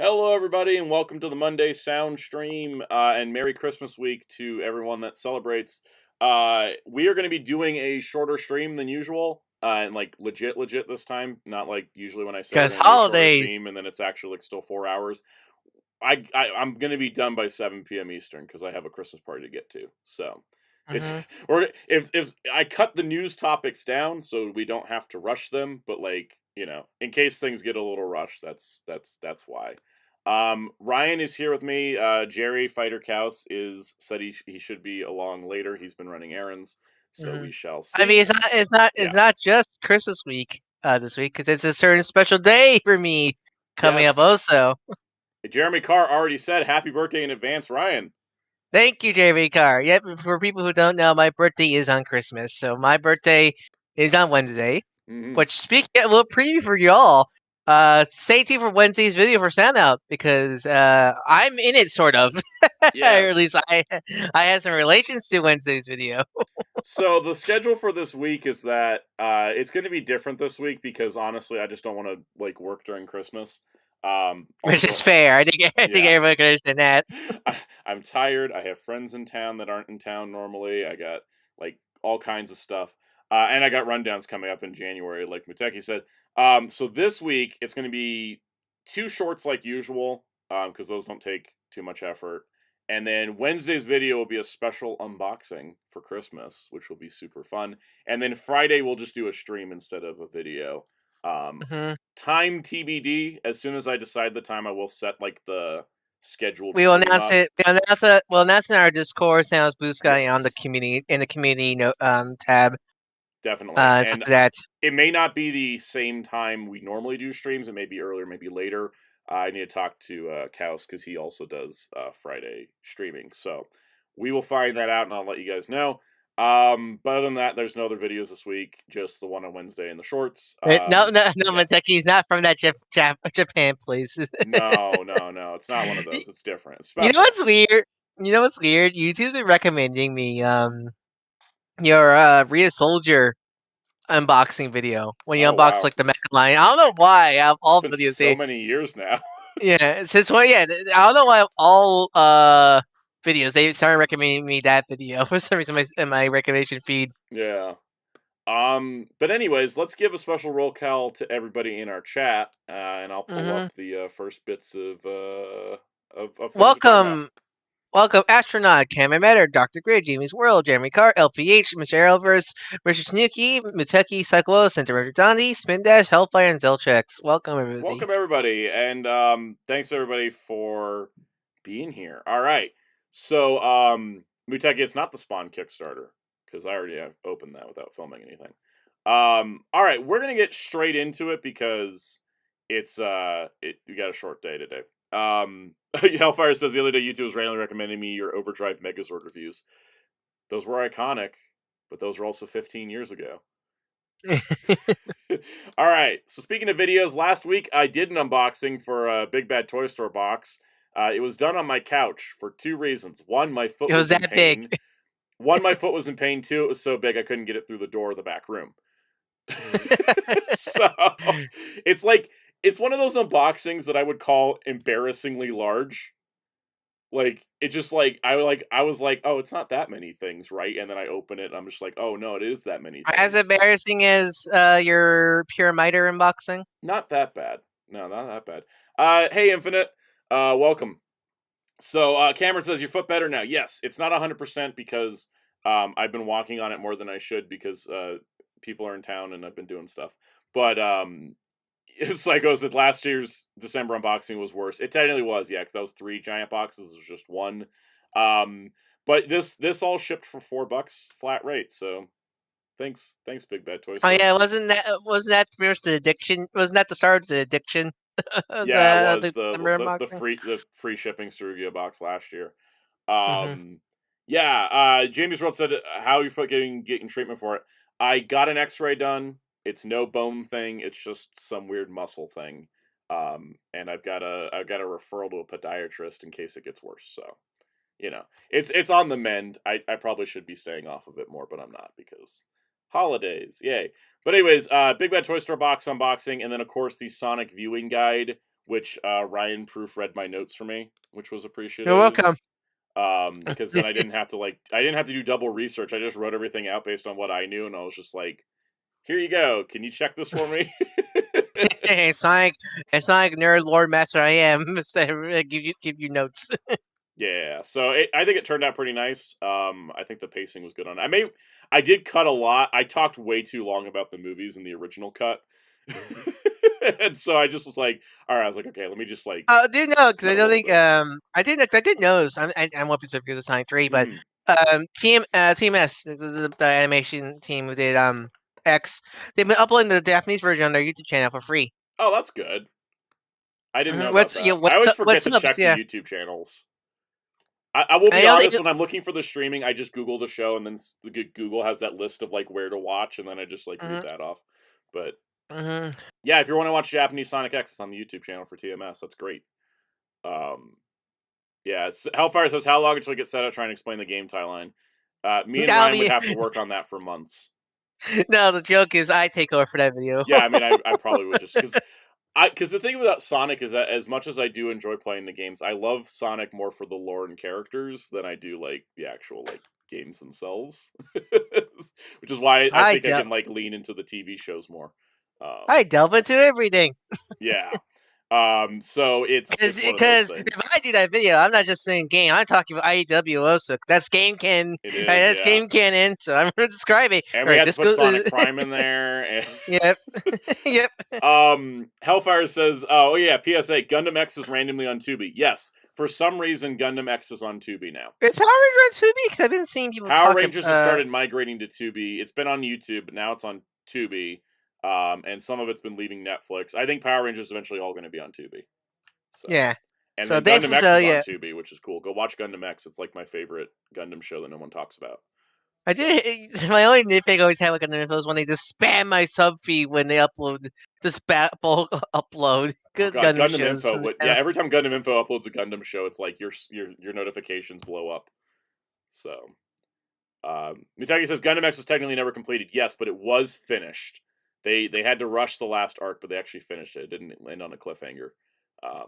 Hello, everybody, and welcome to the Monday Sound Stream, and Merry Christmas Week to everyone that celebrates. We are going to be doing a shorter stream than usual, and like legit this time, not like usually when I say we're Because going to do a shorter holidays. stream and then it's actually like still 4 hours. I'm going to be done by 7 p.m. Eastern because I have a Christmas party to get to. So it's or if I cut the news topics down so we don't have to rush them, but like in case things get a little rushed, that's why. Ryan is here with me. Jerry Fighter Kaus said he should be along later. He's been running errands, so we shall see. I mean, it's not just Christmas week this week because it's a certain special day for me coming up also. Jeremy Carr already said happy birthday in advance, Ryan. Thank you, JV Carr. Yep, for people who don't know, my birthday is on Christmas, so my birthday is on Wednesday. Which, speaking a little preview for y'all, stay tuned for Wednesday's video for Soundout because I'm in it, sort of. Yes. Or at least I have some relations to Wednesday's video. So the schedule for this week is that it's going to be different this week because honestly, I just don't want to like work during Christmas. Which is fair. I think everybody can understand that. I'm tired. I have friends in town that aren't in town normally. I got like all kinds of stuff. And I got rundowns coming up in January, like Muteki said. So this week, it's going to be 2 shorts like usual, because those don't take too much effort. And then Wednesday's video will be a special unboxing for Christmas, which will be super fun. And then Friday, we'll just do a stream instead of a video. Time TBD. As soon as I decide the time, I will set like the scheduled. We will announce it. We'll announce in our Discord, Sounds Blue Sky, on the community tab. Definitely. And that it may not be the same time we normally do streams. It may be earlier, maybe later. I need to talk to Kaus because he also does Friday streaming. So we will find that out, and I'll let you guys know. But other than that, there's no other videos this week. Just the one on Wednesday and the shorts. No, Muteki is not from that Japan place. No. It's not one of those. It's different. It's you know what's weird? YouTube's been recommending me your Rhea Soldier unboxing video when you unbox like the Mecha line. I don't know why. I have all it's been videos. So many years now. Yeah, since when? Yeah, I don't know why all videos they started recommending me that video for some reason in my recommendation feed. Yeah. But anyways, let's give a special roll call to everybody in our chat, and I'll pull up the first bits of Welcome, Astronaut, Kamimeter, Dr. Grid, Jamie's World, Jeremy Carr, LPH, Mr. Arrowverse, Richard Tanuki, Muteki, Cyclo, Center Dundee, Spin Dash, Hellfire, and Zelchex. Welcome, everybody. Welcome, everybody, and thanks, everybody, for being here. All right, so, Muteki, it's not the Spawn Kickstarter, because I already have opened that without filming anything. All right, we're going to get straight into it, because it's, we got a short day today. Hellfire says the other day YouTube was randomly recommending me your Overdrive Megazord reviews. Those were iconic, but those were also 15 years ago. All right, so speaking of videos, last week I did an unboxing for a Big Bad Toy Store box. It was done on my couch for 2 reasons. One, my foot was in pain. Big. One, my foot was in pain. 2, it was so big I couldn't get it through the door of the back room. So it's like, it's one of those unboxings that I would call embarrassingly large. Like, it just like I was like, oh, it's not that many things, right? And then I open it and I'm just like, oh no, it is that many things. As embarrassing as your Pure Miter unboxing? Not that bad. No, not that bad. Hey Infinite, welcome. So Cameron says your foot better now. Yes, it's not 100% because I've been walking on it more than I should because people are in town and I've been doing stuff. But Psycho said last year's December unboxing was worse. It technically was, yeah, because that was 3 giant boxes. It was just 1. But this all shipped for $4 flat rate. So thanks, Big Bad Toy Store. Oh yeah, wasn't that pretty much the addiction? Wasn't that the start of the addiction? Yeah, it was the free shipping Surugio box last year. Yeah, Jamie's World said, how are you getting treatment for it? I got an x-ray done. It's no bone thing. It's just some weird muscle thing. And I've got a referral to a podiatrist in case it gets worse. So, it's on the mend. I probably should be staying off of it more, but I'm not because holidays. Yay. But anyways, Big Bad Toy Store box unboxing. And then, of course, the Sonic viewing guide which Ryan proofread my notes for me, which was appreciated. You're welcome. Because then I didn't have to do double research. I just wrote everything out based on what I knew, and I was just like, "Here you go. Can you check this for me?" it's not like nerd lord master I am. So give you notes. Yeah, so I think it turned out pretty nice. I think the pacing was good on it. I did cut a lot. I talked way too long about the movies in the original cut, and so I just was like, all right. I was like, okay, let me just like I do know because cut I a don't little think bit. I did know 'cause I did notice I'm up to because of Sonic 3, but Mhm. Team S, the animation team who did X, they've been uploading the Japanese version on their YouTube channel for free. Oh, that's good. I didn't know about What's that. I always forget what's to subs? check the Yeah, YouTube channels. I will I be know honest, when I'm looking for the streaming, I just Google the show, and then Google has that list of like where to watch, and then I just like read hmm that off. But hmm yeah, if you want to watch Japanese Sonic X, it's on the YouTube channel for TMS. That's great. Um, yeah, Hellfire says, how long until we get set up trying to explain the game timeline? Me and That'll Ryan would be have to work on that for months. no. The joke is I take over for that video. Yeah, I mean, I probably would just because the thing about Sonic is that as much as I do enjoy playing the games, I love Sonic more for the lore and characters than I do like the actual like games themselves. Which is why I I think I del- can like lean into the TV shows more. I delve into everything. Yeah. So it's one of those Because if things. I do that video, I'm not just saying game. I'm talking about IEW also. That's game can. It is, That's yeah. game canon. So I'm describing. And All we right, had to this put goes. Sonic Prime in there. And Yep. Yep. Hellfire says, "Oh yeah, PSA: Gundam X is randomly on Tubi. Yes, for some reason, Gundam X is on Tubi now. Is Power Ranger on Tubi? Because I've been seeing people Power talk. Rangers has started migrating to Tubi. It's been on YouTube, but now it's on Tubi. And some of it's been leaving Netflix. I think Power Rangers is eventually all going to be on Tubi. So, Yeah. and So then they. Gundam X So is on yeah. Tubi, which is cool. Go watch Gundam X. It's like my favorite Gundam show that no one talks about. I So, do. My only nitpick I always have with Gundam Info is when they just spam my sub feed when they upload this bulk upload oh good god, Gundam Gundam shows. Info. Yeah, every time Gundam Info uploads a Gundam show, it's like your notifications blow up. So. Mitagi says Gundam X was technically never completed. Yes, but it was finished. They had to rush the last arc, but they actually finished it. It didn't end on a cliffhanger.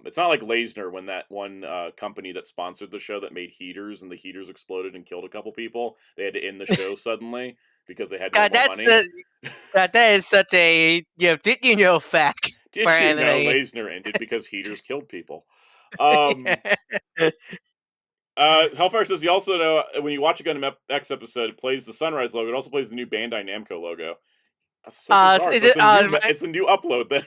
It's not like Lasner when that one company that sponsored the show that made heaters and the heaters exploded and killed a couple people. They had to end the show suddenly because they had no God, more that's money. that is such a did you know fact for Did you know anime. Lasner ended because heaters killed people? Um, Hellfire says you also know when you watch a Gundam X episode, it plays the Sunrise logo. It also plays the new Bandai Namco logo. That's so bizarre. Is So it's it, it's a new upload then.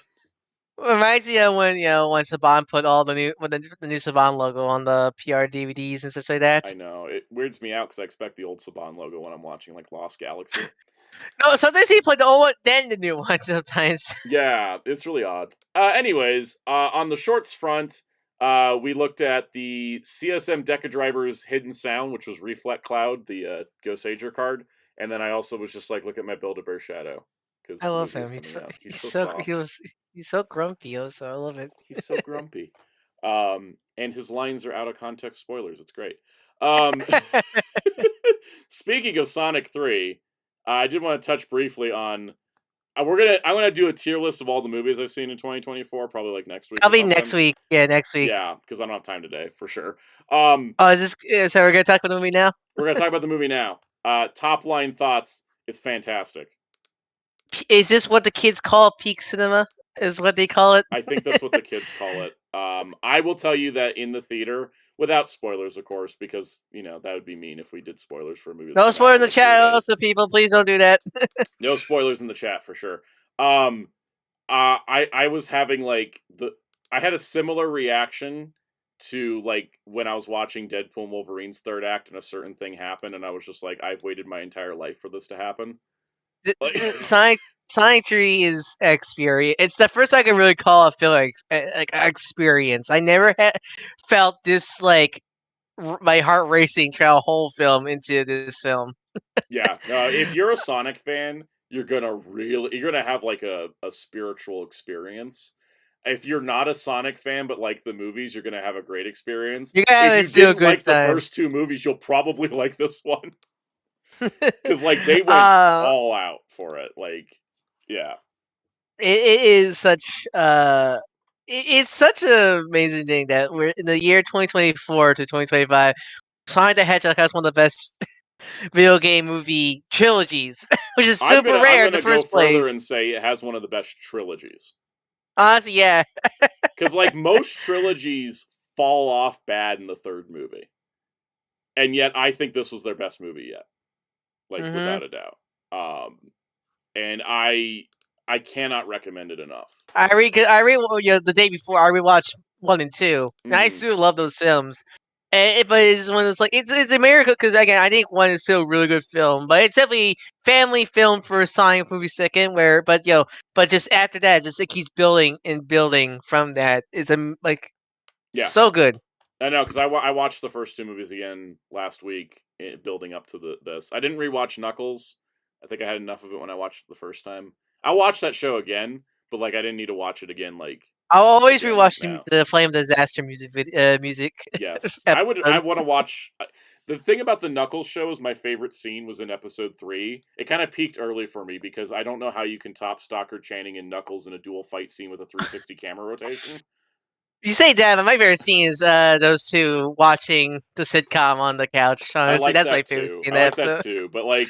reminds me of when when Saban put all the new Saban logo on the PR DVDs and stuff like I that. know it weirds me out because I expect the old Saban logo when I'm watching like Lost Galaxy. No, sometimes he put the old one then the new one. Sometimes. Yeah, it's really odd. Anyways, on the shorts front, we looked at the CSM Deca Driver's Hidden Sound, which was Reflect Cloud, the Go Sager card, and then I also was just like, look at my Build-A-Bear Shadow because I the love movie is him. coming out. He's so He soft. was he's so grumpy. Also, I love it. He's so grumpy. And his lines are out of context spoilers. It's great. Speaking of Sonic 3, I did want to touch briefly on I'm gonna do a tier list of all the movies I've seen in 2024, probably like next week I'll or be next something. week. Yeah, next week. Yeah, because I don't have time today for sure. Um, Oh, is this so? We're gonna talk about the movie now. we're gonna talk about the movie now. Top line thoughts. It's fantastic. Is this what the kids call peak cinema? Is what they call it? I think that's what the kids call it. I will tell you that in the theater, without spoilers, of course, because that would be mean if we did spoilers for a movie that's No been out spoiler for in the like 3 chat, days. also, people. Please don't do that. No spoilers in the chat for sure. Um, I was having like I had a similar reaction to like when I was watching Deadpool and Wolverine's third act and a certain thing happened, and I was just like, I've waited my entire life for this to happen. Like, Sonic Sonic 3 is experience. It's the first I can really call a film like experience. I never felt this like my heart racing throughout a whole film into this film. yeah, no, if you're a Sonic fan, you're gonna have like a spiritual experience. If you're not a Sonic fan but like the movies, you're gonna have a great experience. You gotta If have you a still didn't good like the time. first two movies, you'll probably like this one. Because like they went uh, all out for it. Like, yeah, it is such It's such an amazing thing that we're in the year 2024 to 2025. Sonic the Hedgehog has one of the best video game movie trilogies, which is super I'm rare in the gonna go first place. further and say it has one of the best trilogies. Honestly, yeah. Because like most trilogies fall off bad in the third movie, and yet I think this was their best movie yet, like hmm without a doubt. And I cannot recommend it enough. the day before I rewatched 1 and 2, and I Mm, still love those films. But it's one that's like it's America because again I think 1 is still a really good film, but it's definitely family film for a Sonic movie second. But just after that, just it keeps building and building from that. It's like yeah, so good. I know because I watched the first two movies again last week, building up to this. I didn't rewatch Knuckles. I think I had enough of it when I watched it the first time. I watched that show again, but like I didn't need to watch it again. Like I'll always again rewatch now. the Flame Disaster music Yes, I would. I episode. want to watch. The thing about the Knuckles show is my favorite scene was in episode 3. It kind of peaked early for me because I don't know how you can top Stalker Channing and Knuckles in a dual fight scene with a 360 camera rotation. You say that, but my favorite scene is those two watching the sitcom on the couch. I Honestly, like that's my that favorite too. scene in I the like that episode. too. But like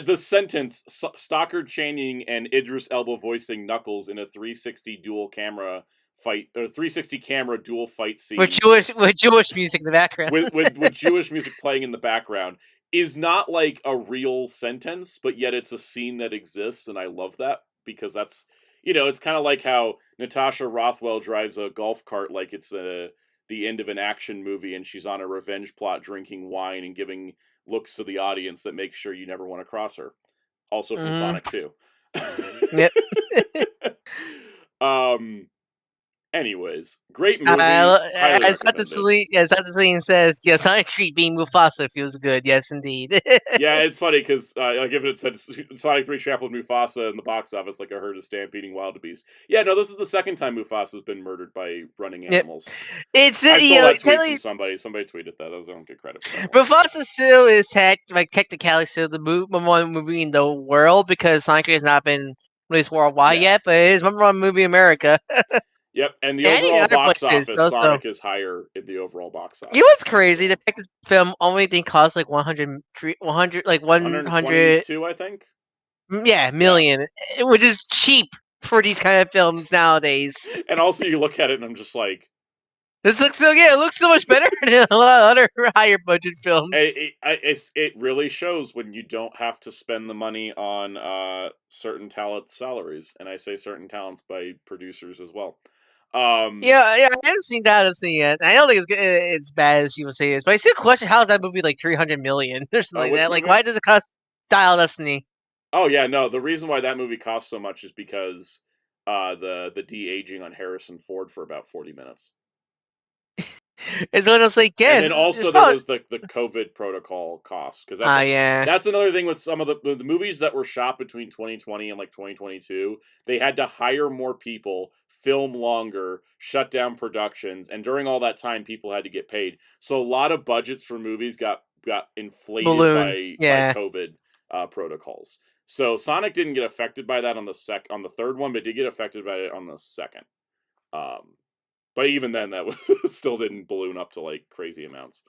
the sentence Stalker Channing and Idris Elba voicing Knuckles in a 360 dual camera fight or 360 camera dual fight With scene Jewish music in the background. with Jewish music playing in the background is not like a real sentence, but yet it's a scene that exists, and I love that because that's it's kind of like how Natasha Rothwell drives a golf cart like it's the end of an action movie, and she's on a revenge plot, drinking wine and giving looks to the audience that make sure you never want to cross her. Also from hmm Sonic 2. Yep. um. Anyways, great movie. Highly recommend it. As Dr. Celine says, yes, Sonic Street being Mufasa feels good. Yes, indeed. Yeah, it's funny because like if it said Sonic 3 trampled Mufasa in the box office like a herd of stampeding wildebeest. Yeah, no, this is the second time Mufasa's been murdered by running Yep. animals. It's I stole that tweet from technically somebody. Somebody tweeted that. I don't get credit for that one. Mufasa still is technically still the number one movie in the world because Sonic has not been released worldwide Yeah. yet, but it is number one movie in America. Yep, and the And in overall other box places office, also. Sonic is higher in the overall box You know what's office. crazy? The So fact this film only thing cost like 100, like 100, 122, I think. yeah, Yeah. million, which is cheap for these kind of films nowadays. And also you look at it and I'm just like This looks so good. It looks so much better than a lot of other higher budget films. it really shows when you don't have to spend the money on certain talent salaries, and I say certain talents by producers as well. Yeah, I haven't seen that yet. I don't think it's bad as people say it is, but I still question how is that movie like 300 million or something like Which that. Like, movie? why does it cost Dial Destiny? Oh yeah, no. The reason why that movie costs so much is because the de aging on Harrison Ford for about 40 minutes. It's one of those like, And yeah, then it's also there probably was the COVID protocol costs because yeah, that's another thing with some of the movies that were shot between 2020 and like 2022. They had to hire more people, film longer, shut down productions, and during all that time, people had to get paid. So a lot of budgets for movies got inflated balloon, by yeah. COVID protocols. So Sonic didn't get affected by that on the third one, but did get affected by it on the second. Um, but even then, that was, still didn't balloon up to like crazy amounts.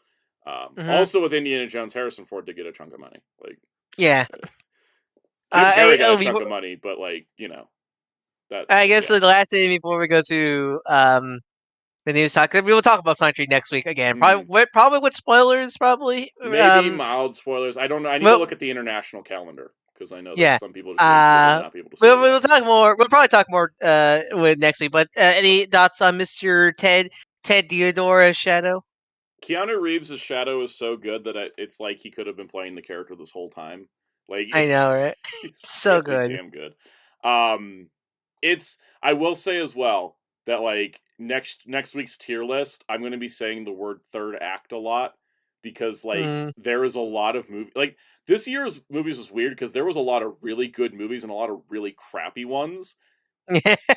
hmm Also, with Indiana Jones, Harrison Ford did get a chunk of money. Like Yeah. Jim Carrey got a chunk Before, of money, but like that. I guess Yeah. the last thing before we go to the news talk, 'cause we will talk about Sonic next week again. Mm. Probably with spoilers. Probably. Maybe mild spoilers. I don't know. I need to Well, look at the international calendar because I know that yeah. some people just may not be able to see it We'll yet. talk more. We'll probably talk more with next week. But any thoughts on Mr. Ted Theodore as Shadow? Keanu Reeves' Shadow is so good that it's like he could have been playing the character this whole time. Like I know, right? he's So really good. damn good. It's I will say as well that like next week's tier list, I'm going to be saying the word third act a lot because like Mm. there is a lot of movie like this year's movies was weird because there was a lot of really good movies and a lot of really crappy ones,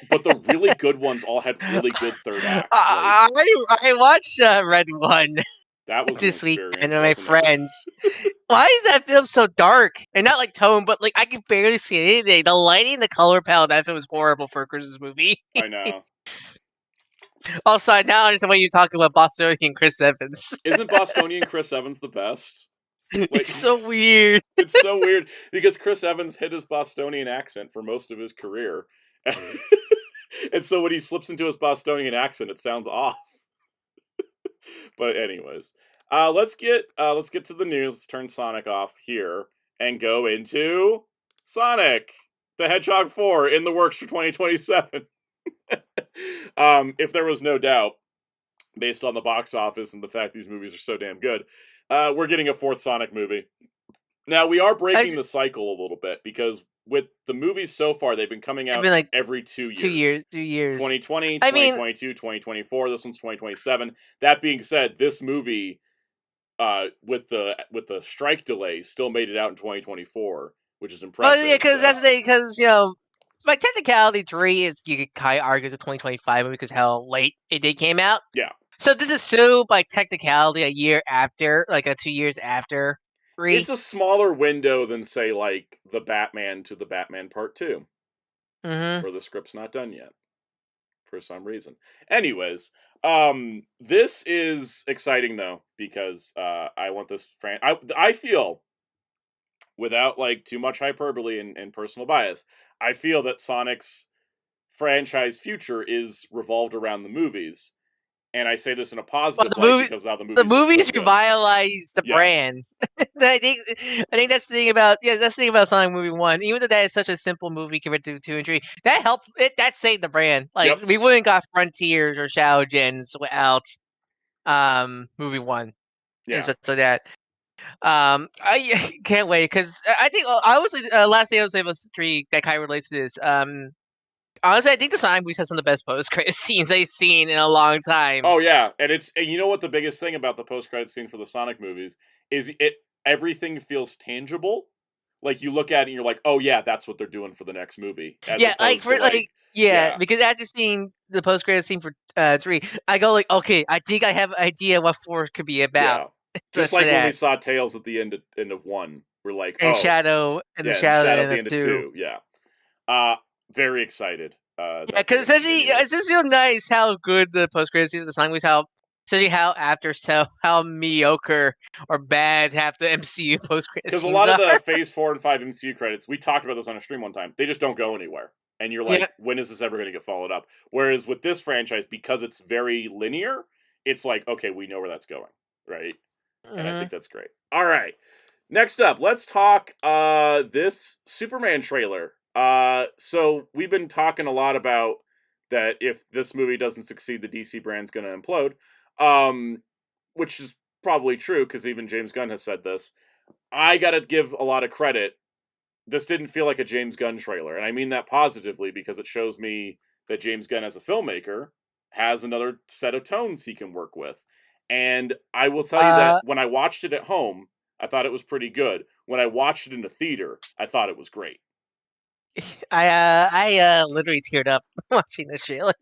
but the really good ones all had really good third acts. Like I watched Red One that was an this weekend experience, with my wasn't it? friends. Why is that film so dark and not like tone, but like I can barely see anything. The lighting, the color palette, that film was horrible for a Christmas movie. I know. Also, I now understand why you're talking about Bostonian Chris Evans. Isn't Bostonian Chris Evans the best? Like, it's so weird. It's so weird because Chris Evans hid his Bostonian accent for most of his career. And so when he slips into his Bostonian accent, it sounds off. But anyways, let's get to the news. Let's turn Sonic off here and go into Sonic the Hedgehog 4 in the works for 2027. If there was no doubt, based on the box office and the fact these movies are so damn good, we're getting a fourth Sonic movie. Now, we are breaking the cycle a little bit because with the movies so far, they've been coming out like every 2 years. 2 years. 2020, 2022, 2024. This one's 2027. That being said, this movie, with the strike delay, still made it out in 2024, which is impressive. Oh yeah, because that's the thing. Because by technicality, 3 is you could kind of argue it's a 2025 movie because how late it came out. Yeah. So this is so by technicality a year after, like 2 years after. It's a smaller window than, say, like the Batman to the Batman Part 2, where the script's not done yet for some reason. Anyways, this is exciting though because I want this. I feel, without like too much hyperbole and personal bias, I feel that Sonic's franchise future is revolved around the movies. And I say this in a positive light because now the movies revitalize the brand. I think that's the thing about Sonic Movie 1. Even though that is such a simple movie compared to 2 and 3, that helped. That saved the brand. Like we wouldn't got Frontiers or Shadow Gens without Movie 1. Yeah. And such like that. I can't wait because I think I was last thing I was saying about 3 that kind of relates to this. Honestly, I think the Sonic movies have some of the best post-credit scenes I've seen in a long time. Oh yeah, and you know what the biggest thing about the post-credit scene for the Sonic movies is everything feels tangible. Like you look at it and you're like, oh yeah, that's what they're doing for the next movie. Because after seeing the post-credit scene for 3, I go like, okay, I think I have an idea what 4 could be about. Yeah. Just like when we saw Tails at the end of 1, we're like, and Shadow at the end of 2. Yeah. Very excited. Because essentially, it's just real nice how good the post-credit scene of the song was. How mediocre or bad half the MCU post-credit scenes. Because a lot of the Phase 4 and 5 MCU credits, we talked about this on a stream one time. They just don't go anywhere, and you're like, when is this ever going to get followed up? Whereas with this franchise, because it's very linear, it's like, okay, we know where that's going, right? And I think that's great. All right. Next up, let's talk this Superman trailer. So we've been talking a lot about that if this movie doesn't succeed, the DC brand's going to implode, which is probably true because even James Gunn has said this. I got to give a lot of credit. This didn't feel like a James Gunn trailer, and I mean that positively because it shows me that James Gunn as a filmmaker has another set of tones he can work with. And I will tell you that when I watched it at home, I thought it was pretty good. When I watched it in the theater, I thought it was great. I literally teared up watching the trailer.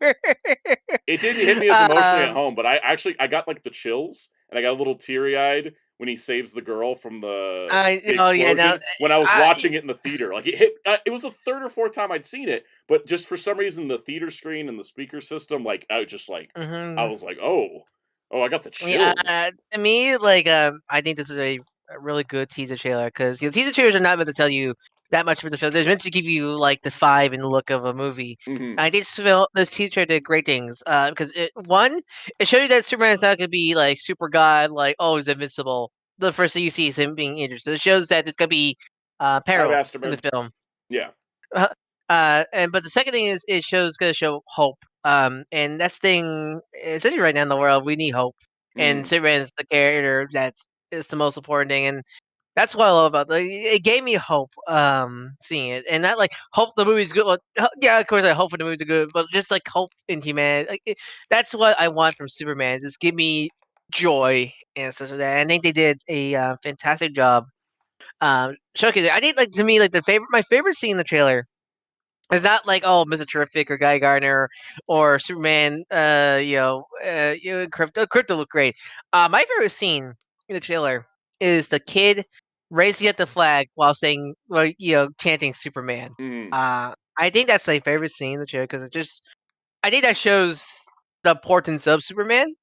It didn't hit me as emotionally at home, but I got like the chills and I got a little teary-eyed when he saves the girl from the explosion. When I was watching it in the theater, like it hit. It was the third or fourth time I'd seen it, but just for some reason, the theater screen and the speaker system, like I was like, I was like, oh, I got the chills. To me, I think this is a really good teaser trailer because teaser trailers are not meant to tell you that much for the film. They're meant to give you like the vibe and look of a movie. I think this teaser trailer did great things because it showed you that Superman is not going to be like super god, like he's invincible. The first thing you see is him being injured. So it shows that it's going to be peril in the film. Yeah. But the second thing is it shows going to show hope. And that's thing essentially right now in the world we need hope. And Superman is the character is the most important thing, and that's what I love about it. It gave me hope seeing it, and not like hope the movie's good. Well, yeah, of course I hope for the movie to good, but just like hope in humanity. That's what I want from Superman. Just give me joy and such like that. I think they did a fantastic job showcasing. I think to me my favorite scene in the trailer. It's not like Mr. Terrific or Guy Gardner or Superman. Crypto looked great. My favorite scene in the trailer is the kid raising up the flag while saying, chanting Superman. I think that's my favorite scene in the trailer because I think that shows the importance of Superman,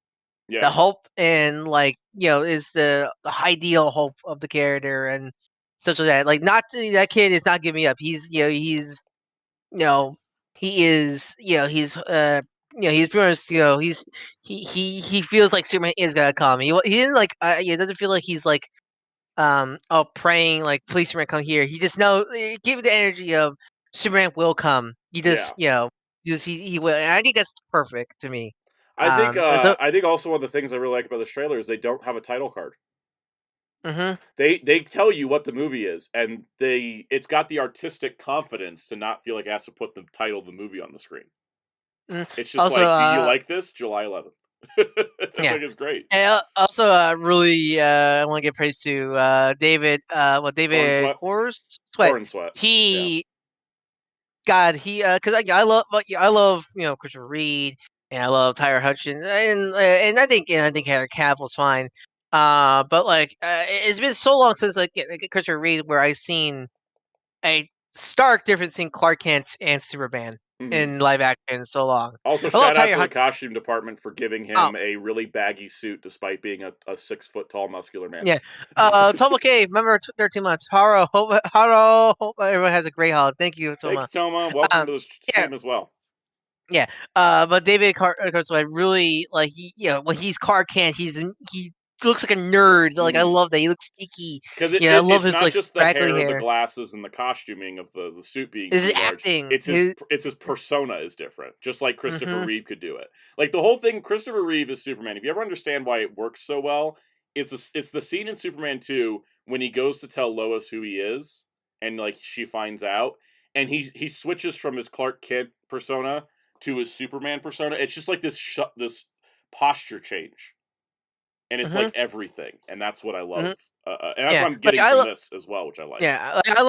the Yeah. hope, and like is the ideal hope of the character and such like that. Like not that kid is not giving up. He's you know he is he's pretty much he feels like Superman is gonna come. He didn't like he doesn't feel like he's like praying like please Superman come here. He just give the energy of Superman will come. He just Yeah. just he will. And I think that's perfect to me. So I think also one of the things I really like about this trailer is they don't have a title card. mhm. They tell you what the movie is, and it's got the artistic confidence to not feel like it has to put the title of the movie on the screen. Mm. It's just Also, like, do you like this? July 11th. I yeah. think it's great. And also, really, I want to give praise to Corn David sweat, Sweat. corn sweat. Yeah. He, God, he, because I love, I love, Christopher Reed, and I love Tyler Hutchins, and I think Henry Cavill's fine. But like, it's been so long since like Christopher Reed where I've seen a stark difference between Clark Kent and Superman Hmm. in live action in so long. Also, I love shout out Tyler to the Hutchins. costume department for giving Oh, him a really baggy suit despite being a 6 foot tall muscular man. yeah. Toma Cave, remember 13 months. Haro, hope everyone has a great holiday. Thank you, Thank Toma. you, Toma. Welcome Um, to the yeah, stream as well. yeah. But David Carswell, really like when he's Clark Kent, he looks like a nerd. Like I Hmm. love that. He looks geeky. Because I love it's his not like just the scraggly hair, the hair. glasses, and the costuming of the suit being His too large. acting. It's his persona is different, just like Christopher Mhm. Reeve could do it. Like the whole thing, Christopher Reeve is Superman. If you ever understand why it works so well, it's the scene in Superman 2 when he goes to tell Lois who he is, and like she finds out, and he switches from his Clark Kent persona to his Superman persona. It's just like this posture change, and it's like Mhm. everything, and that's what I love, Mhm. and that's Yeah. what I'm Like getting from this as well, which I like. yeah, like, I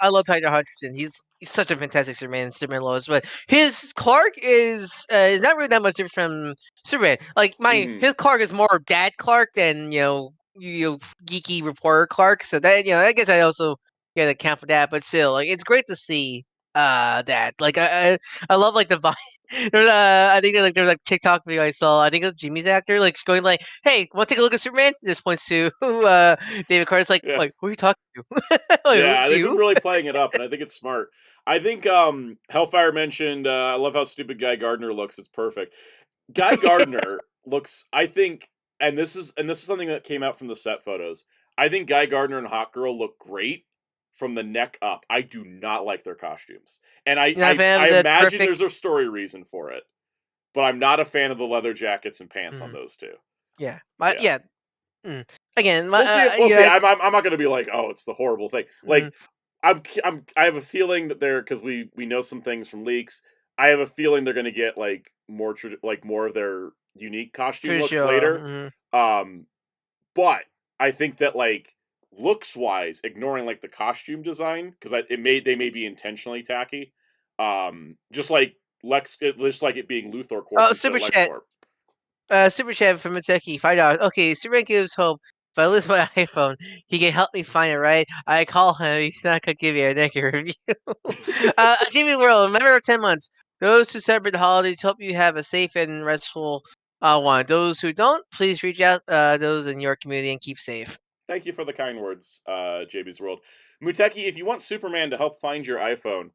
love Tyler Hutchinson. He's such a fantastic Superman, Superman Lois. But his Clark is not really that much different from Superman. Like Hmm. his Clark is more dad Clark than geeky reporter Clark. So that I guess I also get to count for that. But still, like it's great to see that. Like I love like the vibe. There's I think there's like TikTok video I saw. I think it was Jimmy's actor like going like, "Hey, want to take a look at Superman?" This points to David Carter's like, Yeah. "Wait, who are you talking to?" Like, Yeah, who's they've been you? really playing it up, and I think it's smart. I think Hellfire mentioned I love how stupid Guy Gardner looks. It's perfect. Guy Gardner looks, I think, and this is something that came out from the set photos. I think Guy Gardner and Hawk Girl look great from the neck up. I do not like their costumes, and You're not a fan I of the imagine terrific. there's a story reason for it, but I'm not a fan of the leather jackets and pants on Mm, those two. yeah, Yeah. yeah. Again, We'll see. We'll see. yeah. I'm not going to be like, oh, it's the horrible thing. Mm, Like, I have a feeling that they're because we know some things from leaks. I have a feeling they're going to get like more of their unique costume pretty looks sure. later. Um, but I think that like looks wise, ignoring like the costume design because they may be intentionally tacky. Just like just like it being Luthor Corp Oh, instead of super chat. LexCorp. Super chat from Kentucky, $5. Okay, Superman gives hope. If I lose my iPhone, he can help me find it, right? I call him. He's not gonna give you a negative review. Jimmy World, remember 10 months. Those who celebrate the holidays hope you have a safe and restful one. Those who don't, please reach out. Those in your community and keep safe. Thank you for the kind words, JB's World. Muteki, if you want Superman to help find your iPhone,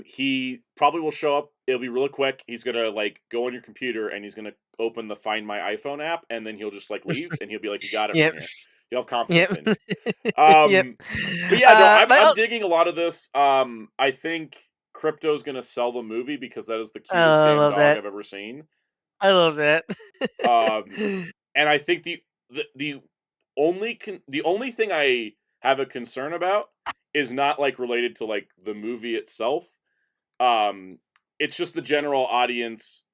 he probably will show up. It'll be really quick. He's gonna like go on your computer and he's gonna open the Find My iPhone app, and then he'll just like leave, and he'll be like, "You got it from Yep. here." He'll have Yep. confidence in you. Yep. But yeah, no, But I'm digging a lot of this. I think Crypto's gonna sell the movie because that is the cutest I damn love dog that. I've ever seen. I love that. Um, and I think the only thing I have a concern about is not like related to like the movie itself. Um, it's just the general audience.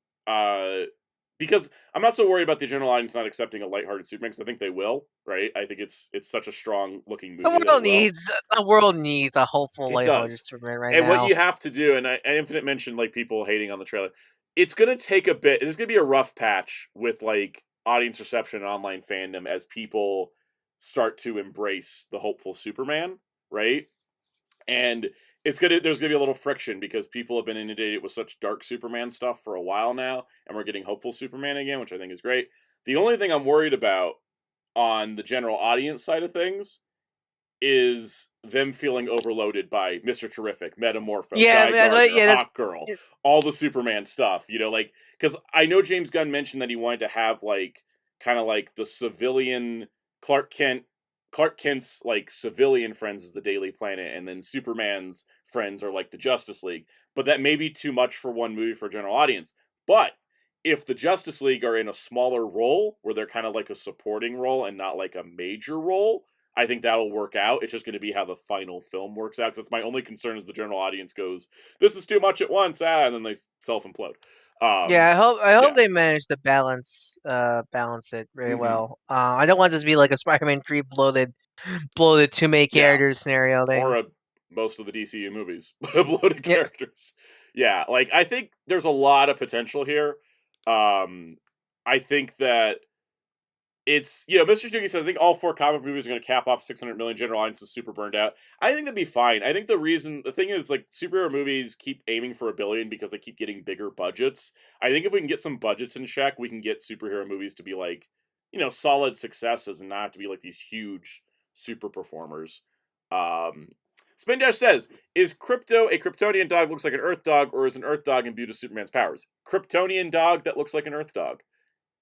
Because I'm not so worried about the general audience not accepting a lighthearted Superman because I think they will. Right? I think it's such a strong looking movie that it will. The world needs a hopeful, It lighthearted does. Superman right And what now. you have to do, and Infinite mentioned like people hating on the trailer, it's gonna take a bit. It's gonna be a rough patch with like audience reception and online fandom as people start to embrace the hopeful Superman, right? And there's gonna be a little friction because people have been inundated with such dark Superman stuff for a while now, and we're getting hopeful Superman again, which I think is great. The only thing I'm worried about on the general audience side of things is them feeling overloaded by Mr. Terrific, Metamorpho, Yeah, Guy that's what, Gardner, yeah, that's Hawk Girl, all the Superman stuff, like, because I know James Gunn mentioned that he wanted to have, like, kind of like the civilian Clark Kent, Clark Kent's, like, civilian friends is the Daily Planet, and then Superman's friends are, like, the Justice League, but that may be too much for one movie for a general audience. But if the Justice League are in a smaller role, where they're kind of like a supporting role and not like a major role, I think that'll work out. It's just going to be how the final film works out. Because that's my only concern is the general audience goes, "This is too much at once," and then they self implode. yeah. I hope Yeah. they manage to balance it very Hmm. well. I don't want this to be like a Spider-Man 3 bloated two main Yeah. characters scenario thing. Or most of the DCU movies bloated Yeah. characters. Yeah, like I think there's a lot of potential here. I think that it's Mr. Doogie says I think all 4 comic movies are going to cap off 600 million. General audience is super burned out. I think that'd be fine. I think the thing is like superhero movies keep aiming for $1 billion because they keep getting bigger budgets. I think if we can get some budgets in check, we can get superhero movies to be like solid successes and not have to be like these huge super performers. Um, Spin Dash says, "Is Crypto a Kryptonian dog looks like an Earth dog, or is an Earth dog imbued with Superman's powers? Kryptonian dog that looks like an Earth dog."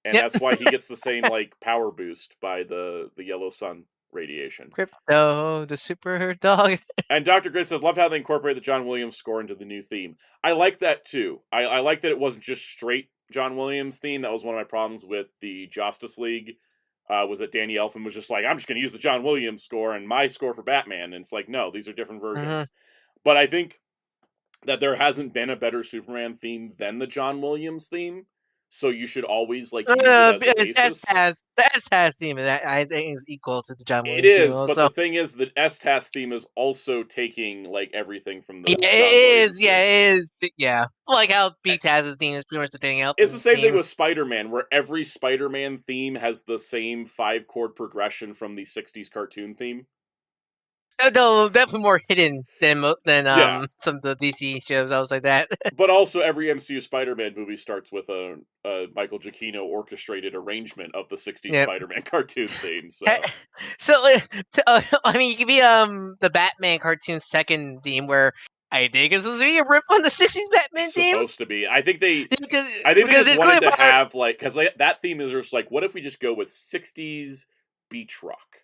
And Yep. that's why he gets the same like power boost by the yellow sun radiation. Crypto, the super dog. And Dr. Gris says, "Loved how they incorporate the John Williams score into the new theme." I like that too. I like that it wasn't just straight John Williams theme. That was one of my problems with the Justice League. Was that Danny Elfman was just like, "I'm just going to use the John Williams score and my score for Batman," and it's like, no, these are different Mhm. versions. But I think that there hasn't been a better Superman theme than the John Williams theme. So you should always like use it as a It's basis. the S-Has theme that I think is equal to the John It Williams theme is, but the also. thing is that S-Task theme is also taking like everything from Yeah, the John it is. Williams Yeah, theme. it is. Yeah, like how B-Taz's theme is pretty much the thing It's the Elfman's same thing theme. with Spider-Man, where every Spider-Man theme has the same 5-chord progression from the '60s cartoon theme. No, definitely more hidden than Yeah, some of the DC shows. I was like that. but also every MCU Spider-Man movie starts with a Michael Giacchino orchestrated arrangement of the '60s Yep. Spider-Man cartoon theme. So So, I mean, you could be the Batman cartoon second theme, where I think it's supposed to be a rip on the '60s it's Batman theme supposed to be. I think they because I think they just it's wanted clearly to part. have like because that theme is just like, what if we just go with '60s beach rock?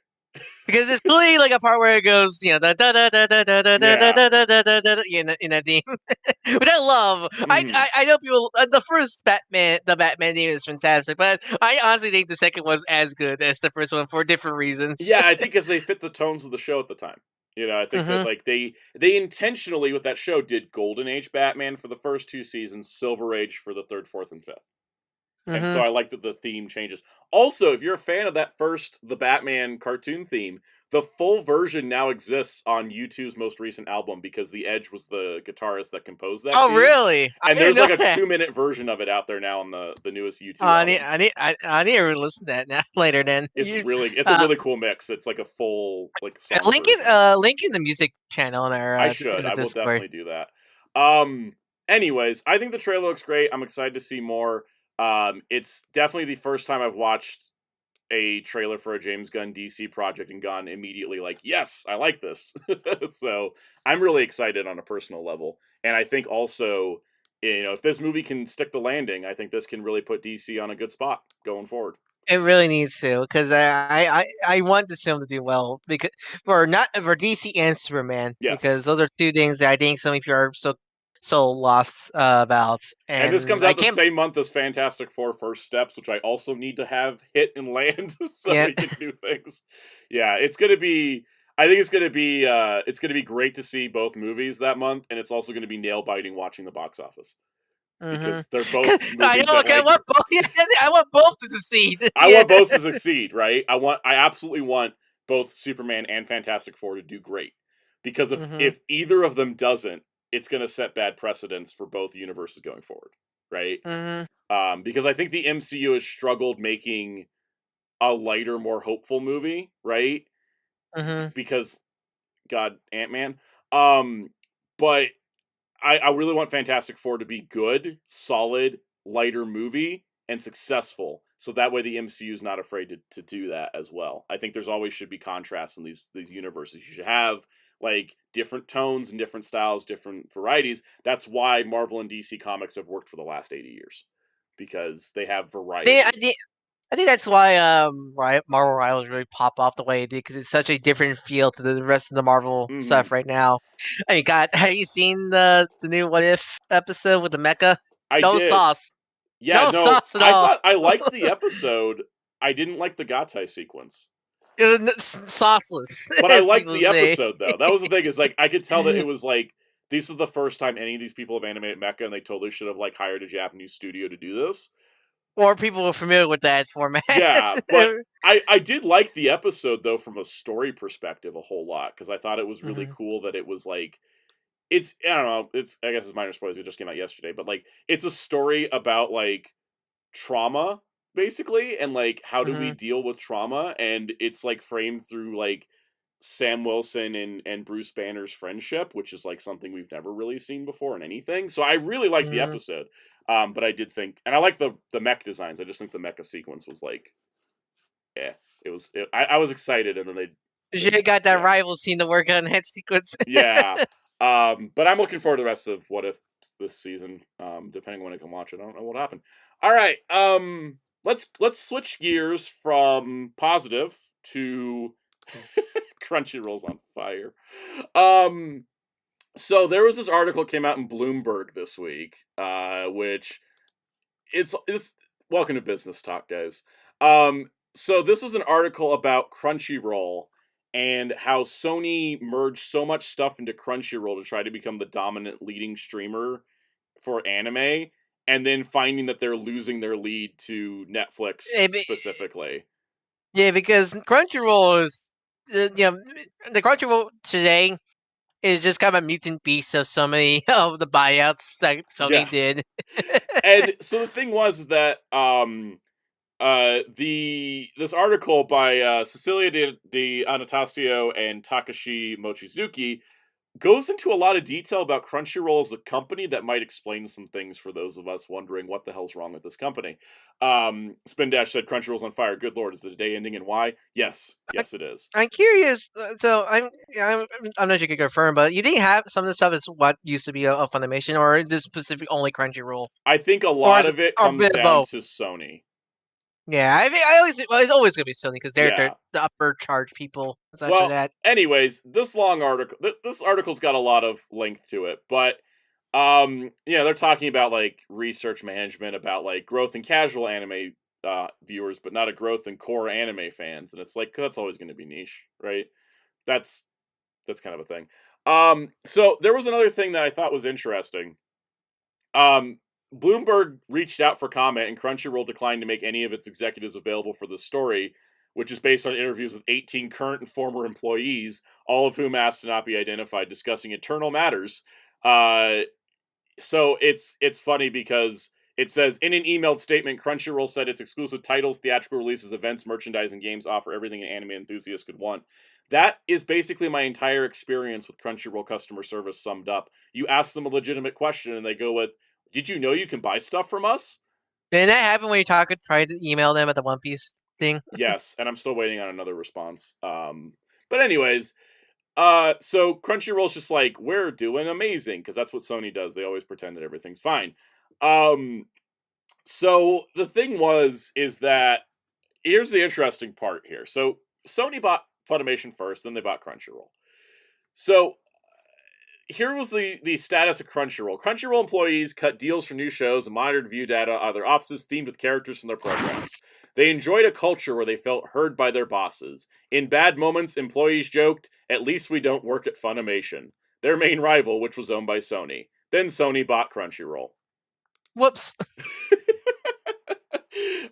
Because it's clearly like a part where it goes, da da da da da da da da da Yeah. da da da da da in that theme, which I love. Mhm. I know people. The first the Batman theme is fantastic, but I honestly think the second was as good as the first one for different reasons. Yeah, I think as they fit the tones of the show at the time. I think that Hmm. like they intentionally with that show did Golden Age Batman for the first 2 seasons, Silver Age for the 3rd, 4th, and 5th. And so Hmm. I like that the theme changes. Also, if you're a fan of that the Batman cartoon theme, the full version now exists on U2's most recent album because the Edge was the guitarist that composed that Oh, theme. really? I And didn't there's know like a that. 2-minute version of it out there now on the newest Oh, U2 album. I need to listen to that now later. Then It's a uh, really cool mix. It's like a full like song version. link in the music channel in our I in should. the I will Discord. definitely do that. Anyways, I think the trailer looks great. I'm excited to see more. It's definitely the first time I've watched a trailer for a James Gunn DC project and gone immediately like, yes, I like this. So I'm really excited on a personal level. And I think also, if this movie can stick the landing, I think this can really put DC on a good spot going forward. It really needs to, because I want this film to do well, because for DC and Superman, because Yes. those are two things that I think some people are so lost about, And this and comes I out the can't. same month as Fantastic Four First Steps, which I also need to have hit and land so Yeah. we can do things. Yeah, it's gonna be I think it's gonna be great to see both movies that month, and it's also gonna be nail biting watching the box office. Hmm. Because they're both I movies know. that Okay, I like want both. I want both to succeed. I Yeah. want both to succeed, right? I absolutely want both Superman and Fantastic Four to do great. Because Hmm. if either of them doesn't, it's gonna set bad precedents for both universes going forward. Right? Hmm. Because I think the MCU has struggled making a lighter, more hopeful movie, right? Hmm. Because God, Ant-Man. Um, but I really want Fantastic Four to be good, solid, lighter movie, and successful. So that way the MCU is not afraid to do that as well. I think there's always should be contrasts in these universes. You should have like different tones and different styles, different varieties. That's why Marvel and DC comics have worked for the last 80 years. Because they have variety. I think that's why Marvel Rivals really pop off the way it did, because it's such a different feel to the rest of the Marvel stuff right now. I mean, God, have you seen the new What If episode with the mecha? I no did. sauce. Yeah, no sauce at all. I thought I liked the episode. I didn't like the Gatai sequence. It was sauceless. But I liked the episode, though. That was the thing, is like I could tell that it was like, this is the first time any of these people have animated mecha, and they totally should have like hired a Japanese studio to do this. Or people were familiar with that format. Yeah, but I did like the episode, though, from a story perspective a whole lot, because I thought it was really cool that it was like, it's, I don't know, I guess it's minor spoilers, it just came out yesterday, but like, it's a story about like trauma, basically, and like, how do we deal with trauma, and it's like framed through like Sam Wilson and Bruce Banner's friendship, which is like something we've never really seen before in anything. So I really liked the episode. But I did think, and I like the mech designs. I just think the mecha sequence was like, I was excited, and then they got that rival scene to work on that sequence. Yeah. But I'm looking forward to the rest of What If this season. Depending on when I can watch it, I don't know what happened. All right. Let's switch gears from positive to Crunchyroll's on fire. So there was this article came out in Bloomberg this week, which it's welcome to business talk, guys. So this was an article about Crunchyroll and how Sony merged so much stuff into Crunchyroll to try to become the dominant leading streamer for anime, and then finding that they're losing their lead to Netflix specifically. Yeah, because Crunchyroll is, the Crunchyroll today is just kind of a mutant beast of so many of the buyouts that Sony did. And so the thing was that this article by Cecilia de Anastasio and Takashi Mochizuki goes into a lot of detail about Crunchyroll as a company that might explain some things for those of us wondering what the hell's wrong with this company. Spin Dash said Crunchyroll's on fire. Good lord, is the day ending and why? Yes, it is. I'm curious. So I'm not sure you can confirm, but you didn't have some of the stuff is what used to be a Funimation, or is this specific only Crunchyroll? I think a lot of it comes down to Sony. Yeah, I think it's always gonna be Sony because they're the upper charge people. Well, anyways, this article's got a lot of length to it, but they're talking about like research management, about like growth in casual anime viewers, but not a growth in core anime fans, and it's like that's always going to be niche, right? That's kind of a thing. So there was another thing that I thought was interesting. Bloomberg reached out for comment, and Crunchyroll declined to make any of its executives available for the story, which is based on interviews with 18 current and former employees, all of whom asked to not be identified, discussing internal matters. So it's funny because it says, in an emailed statement, Crunchyroll said its exclusive titles, theatrical releases, events, merchandise, and games offer everything an anime enthusiast could want. That is basically my entire experience with Crunchyroll customer service summed up. You ask them a legitimate question, and they go with, did you know you can buy stuff from us? Did that happen when you tried to email them at the One Piece thing? Yes, and I'm still waiting on another response. But anyways, so Crunchyroll's just like, we're doing amazing, because that's what Sony does. They always pretend that everything's fine. So the thing is that here's the interesting part here. So Sony bought Funimation first, then they bought Crunchyroll. So here was the status of Crunchyroll. Crunchyroll employees cut deals for new shows and monitored view data out of their offices themed with characters from their programs. They enjoyed a culture where they felt heard by their bosses. In bad moments, employees joked, "At least we don't work at Funimation," their main rival, which was owned by Sony. Then Sony bought Crunchyroll. Whoops.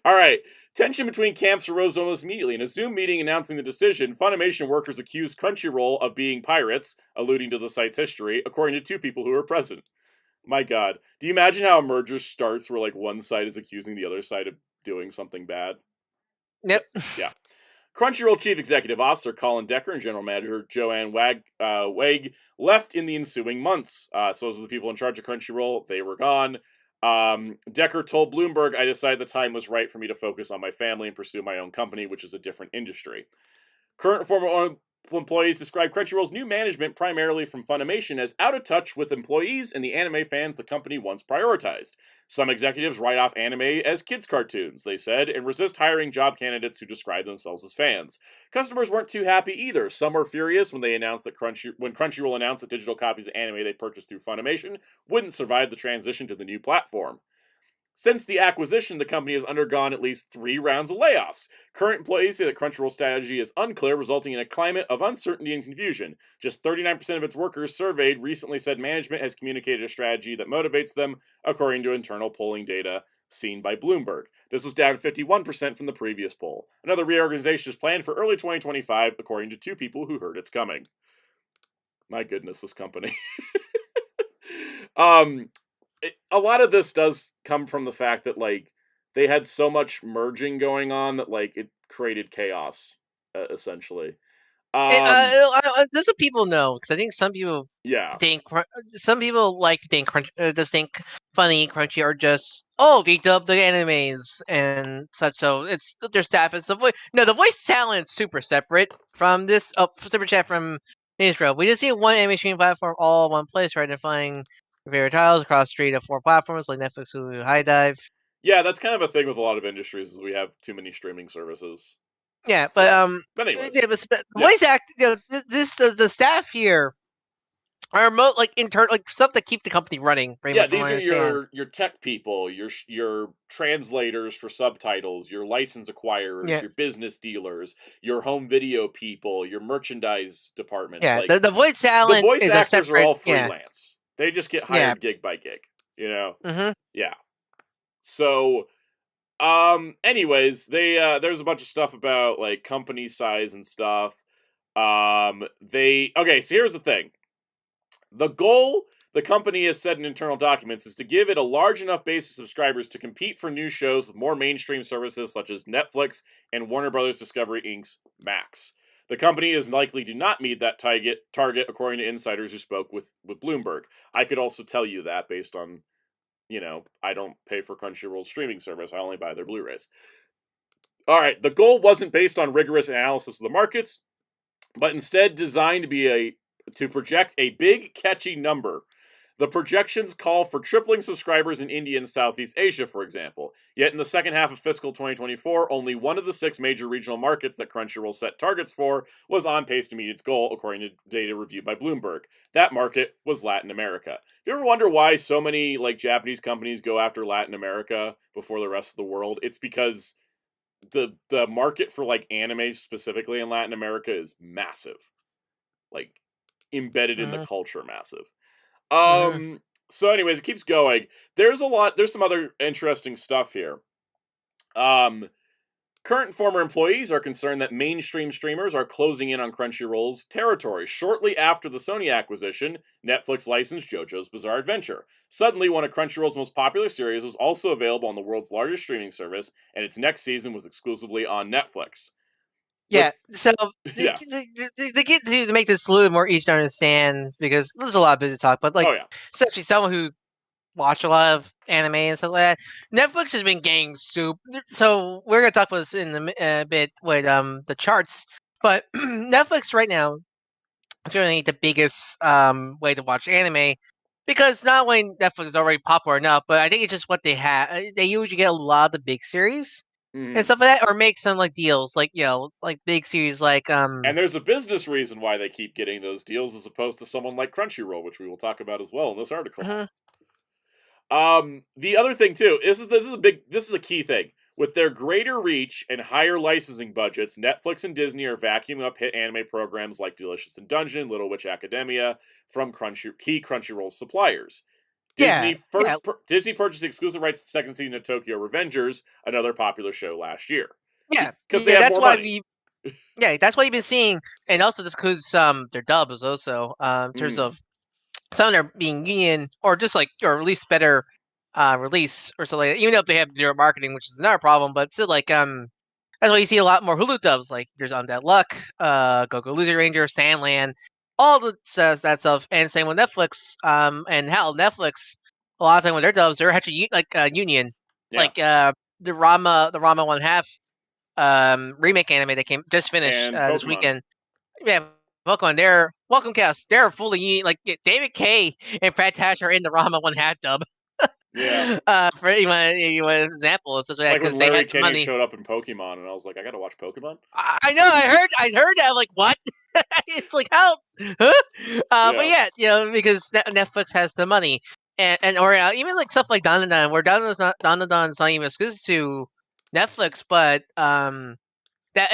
All right. Tension between camps arose almost immediately. In a Zoom meeting announcing the decision, Funimation workers accused Crunchyroll of being pirates, alluding to the site's history, according to two people who were present. My God. Do you imagine how a merger starts where like one side is accusing the other side of doing something bad? Yep. Yeah. Crunchyroll Chief Executive Officer Colin Decker and General Manager Joanne Wag left in the ensuing months. So those are the people in charge of Crunchyroll. They were gone. Decker told Bloomberg, I decided the time was right for me to focus on my family and pursue my own company, which is a different industry. Current and former employees describe Crunchyroll's new management, primarily from Funimation, as out of touch with employees and the anime fans the company once prioritized. Some executives write off anime as kids' cartoons, they said, and resist hiring job candidates who describe themselves as fans. Customers weren't too happy either. Some were furious when they announced that Crunchyroll announced that digital copies of anime they purchased through Funimation wouldn't survive the transition to the new platform. Since the acquisition, the company has undergone at least 3 rounds of layoffs. Current employees say that Crunchyroll's strategy is unclear, resulting in a climate of uncertainty and confusion. Just 39% of its workers surveyed recently said management has communicated a strategy that motivates them, according to internal polling data seen by Bloomberg. This was down 51% from the previous poll. Another reorganization is planned for early 2025, according to 2 people who heard it's coming. My goodness, this company. A lot of this does come from the fact that, like, they had so much merging going on that, like, it created chaos, essentially. Just so people know, because I think some people Yeah. some people like to think just think Funny Crunchy are just they dub the animes and such. So it's their staff is the voice. No, the voice talent's super separate from this. Super chat from Israel. We just see one anime streaming platform all in one place, right? Identifying your favorite titles across 3 to 4 platforms like Netflix, Hulu, High Dive. Yeah, that's kind of a thing with a lot of industries, is we have too many streaming services. Yeah, but But anyways, yeah, but the voice act, the staff here are like internal, like stuff that keep the company running. Pretty much, from these what I are understand. your tech people, your translators for subtitles, your license acquirers, Yeah, your business dealers, your home video people, your merchandise departments. yeah. Like, The voice the talent voice is a actors are separate. all Yeah, freelance. They just get yeah. hired gig by gig, you know? Mm-hmm. Yeah. So, anyways, there's a bunch of stuff about, like, company size and stuff. Okay, so here's the thing. The goal the company has said in internal documents is to give it a large enough base of subscribers to compete for new shows with more mainstream services such as Netflix and Warner Brothers Discovery Inc.'s Max. The company is likely to not meet that target, according to insiders who spoke with Bloomberg. I could also tell you that based on, I don't pay for Crunchyroll's streaming service. I only buy their Blu-rays. All right, the goal wasn't based on rigorous analysis of the markets, but instead designed to project a big, catchy number. The projections call for tripling subscribers in India and Southeast Asia, for example. Yet in the second half of fiscal 2024, only one of the 6 major regional markets that Crunchyroll set targets for was on pace to meet its goal, according to data reviewed by Bloomberg. That market was Latin America. If you ever wonder why so many, like, Japanese companies go after Latin America before the rest of the world, it's because the market for, like, anime specifically in Latin America is massive. Like, embedded in the Mm-hmm. culture, massive. Mm-hmm. So anyways, it keeps going. There's some other interesting stuff here. Current and former employees are concerned that mainstream streamers are closing in on Crunchyroll's territory. Shortly after the Sony acquisition, Netflix licensed JoJo's Bizarre Adventure. Suddenly, one of Crunchyroll's most popular series was also available on the world's largest streaming service, and its next season was exclusively on Netflix. Yeah. So Yeah. to get to make this a little more easy to understand, because there's a lot of business talk, but like, Oh yeah. especially someone who watch a lot of anime and stuff like that. Netflix has been getting soup. So we're gonna talk about this in a bit with the charts. But Netflix right now is really the biggest way to watch anime, because not only Netflix is already popular enough, but I think it's just what they have. They usually get a lot of the big series and stuff like that, or make some like deals, like like big series, like And there's a business reason why they keep getting those deals as opposed to someone like Crunchyroll, which we will talk about as well in this article. mhm. The other thing too, this is a key thing. With their greater reach and higher licensing budgets, Netflix and Disney are vacuuming up hit anime programs like Delicious in Dungeon, Little Witch Academia from key Crunchyroll suppliers. Yeah, yeah, Disney purchased the exclusive rights to the second season of Tokyo Revengers, another popular show last year, yeah, because they yeah. have That's more why money. that's what you've been seeing, and also just because their dubs also in terms Mm. of some of them being union or just like or at least better release or something like that, even if they have zero marketing, which is another problem, but still like That's why you see a lot more Hulu dubs. Like there's On That Luck, Go Loser Ranger, Sandland, all the that stuff. And same with Netflix. And hell, Netflix a lot of time with their dubs, they're actually Union, like the Rama 1/2 remake anime that came just finished this weekend. Yeah, Pokemon. They're Welcome Cast. They're fully like David K and Fat Tash are in the Rama 1/2 dub. Yeah. For an example, it's like because they Larry had the Kenny money. showed up in Pokemon, and I was like, I gotta watch Pokemon. I know. I heard that. I'm like, what? It's like how? Huh? But yeah, because Netflix has the money, and or even like stuff like Dandadan, where Dandadan's not even exclusive to Netflix, but that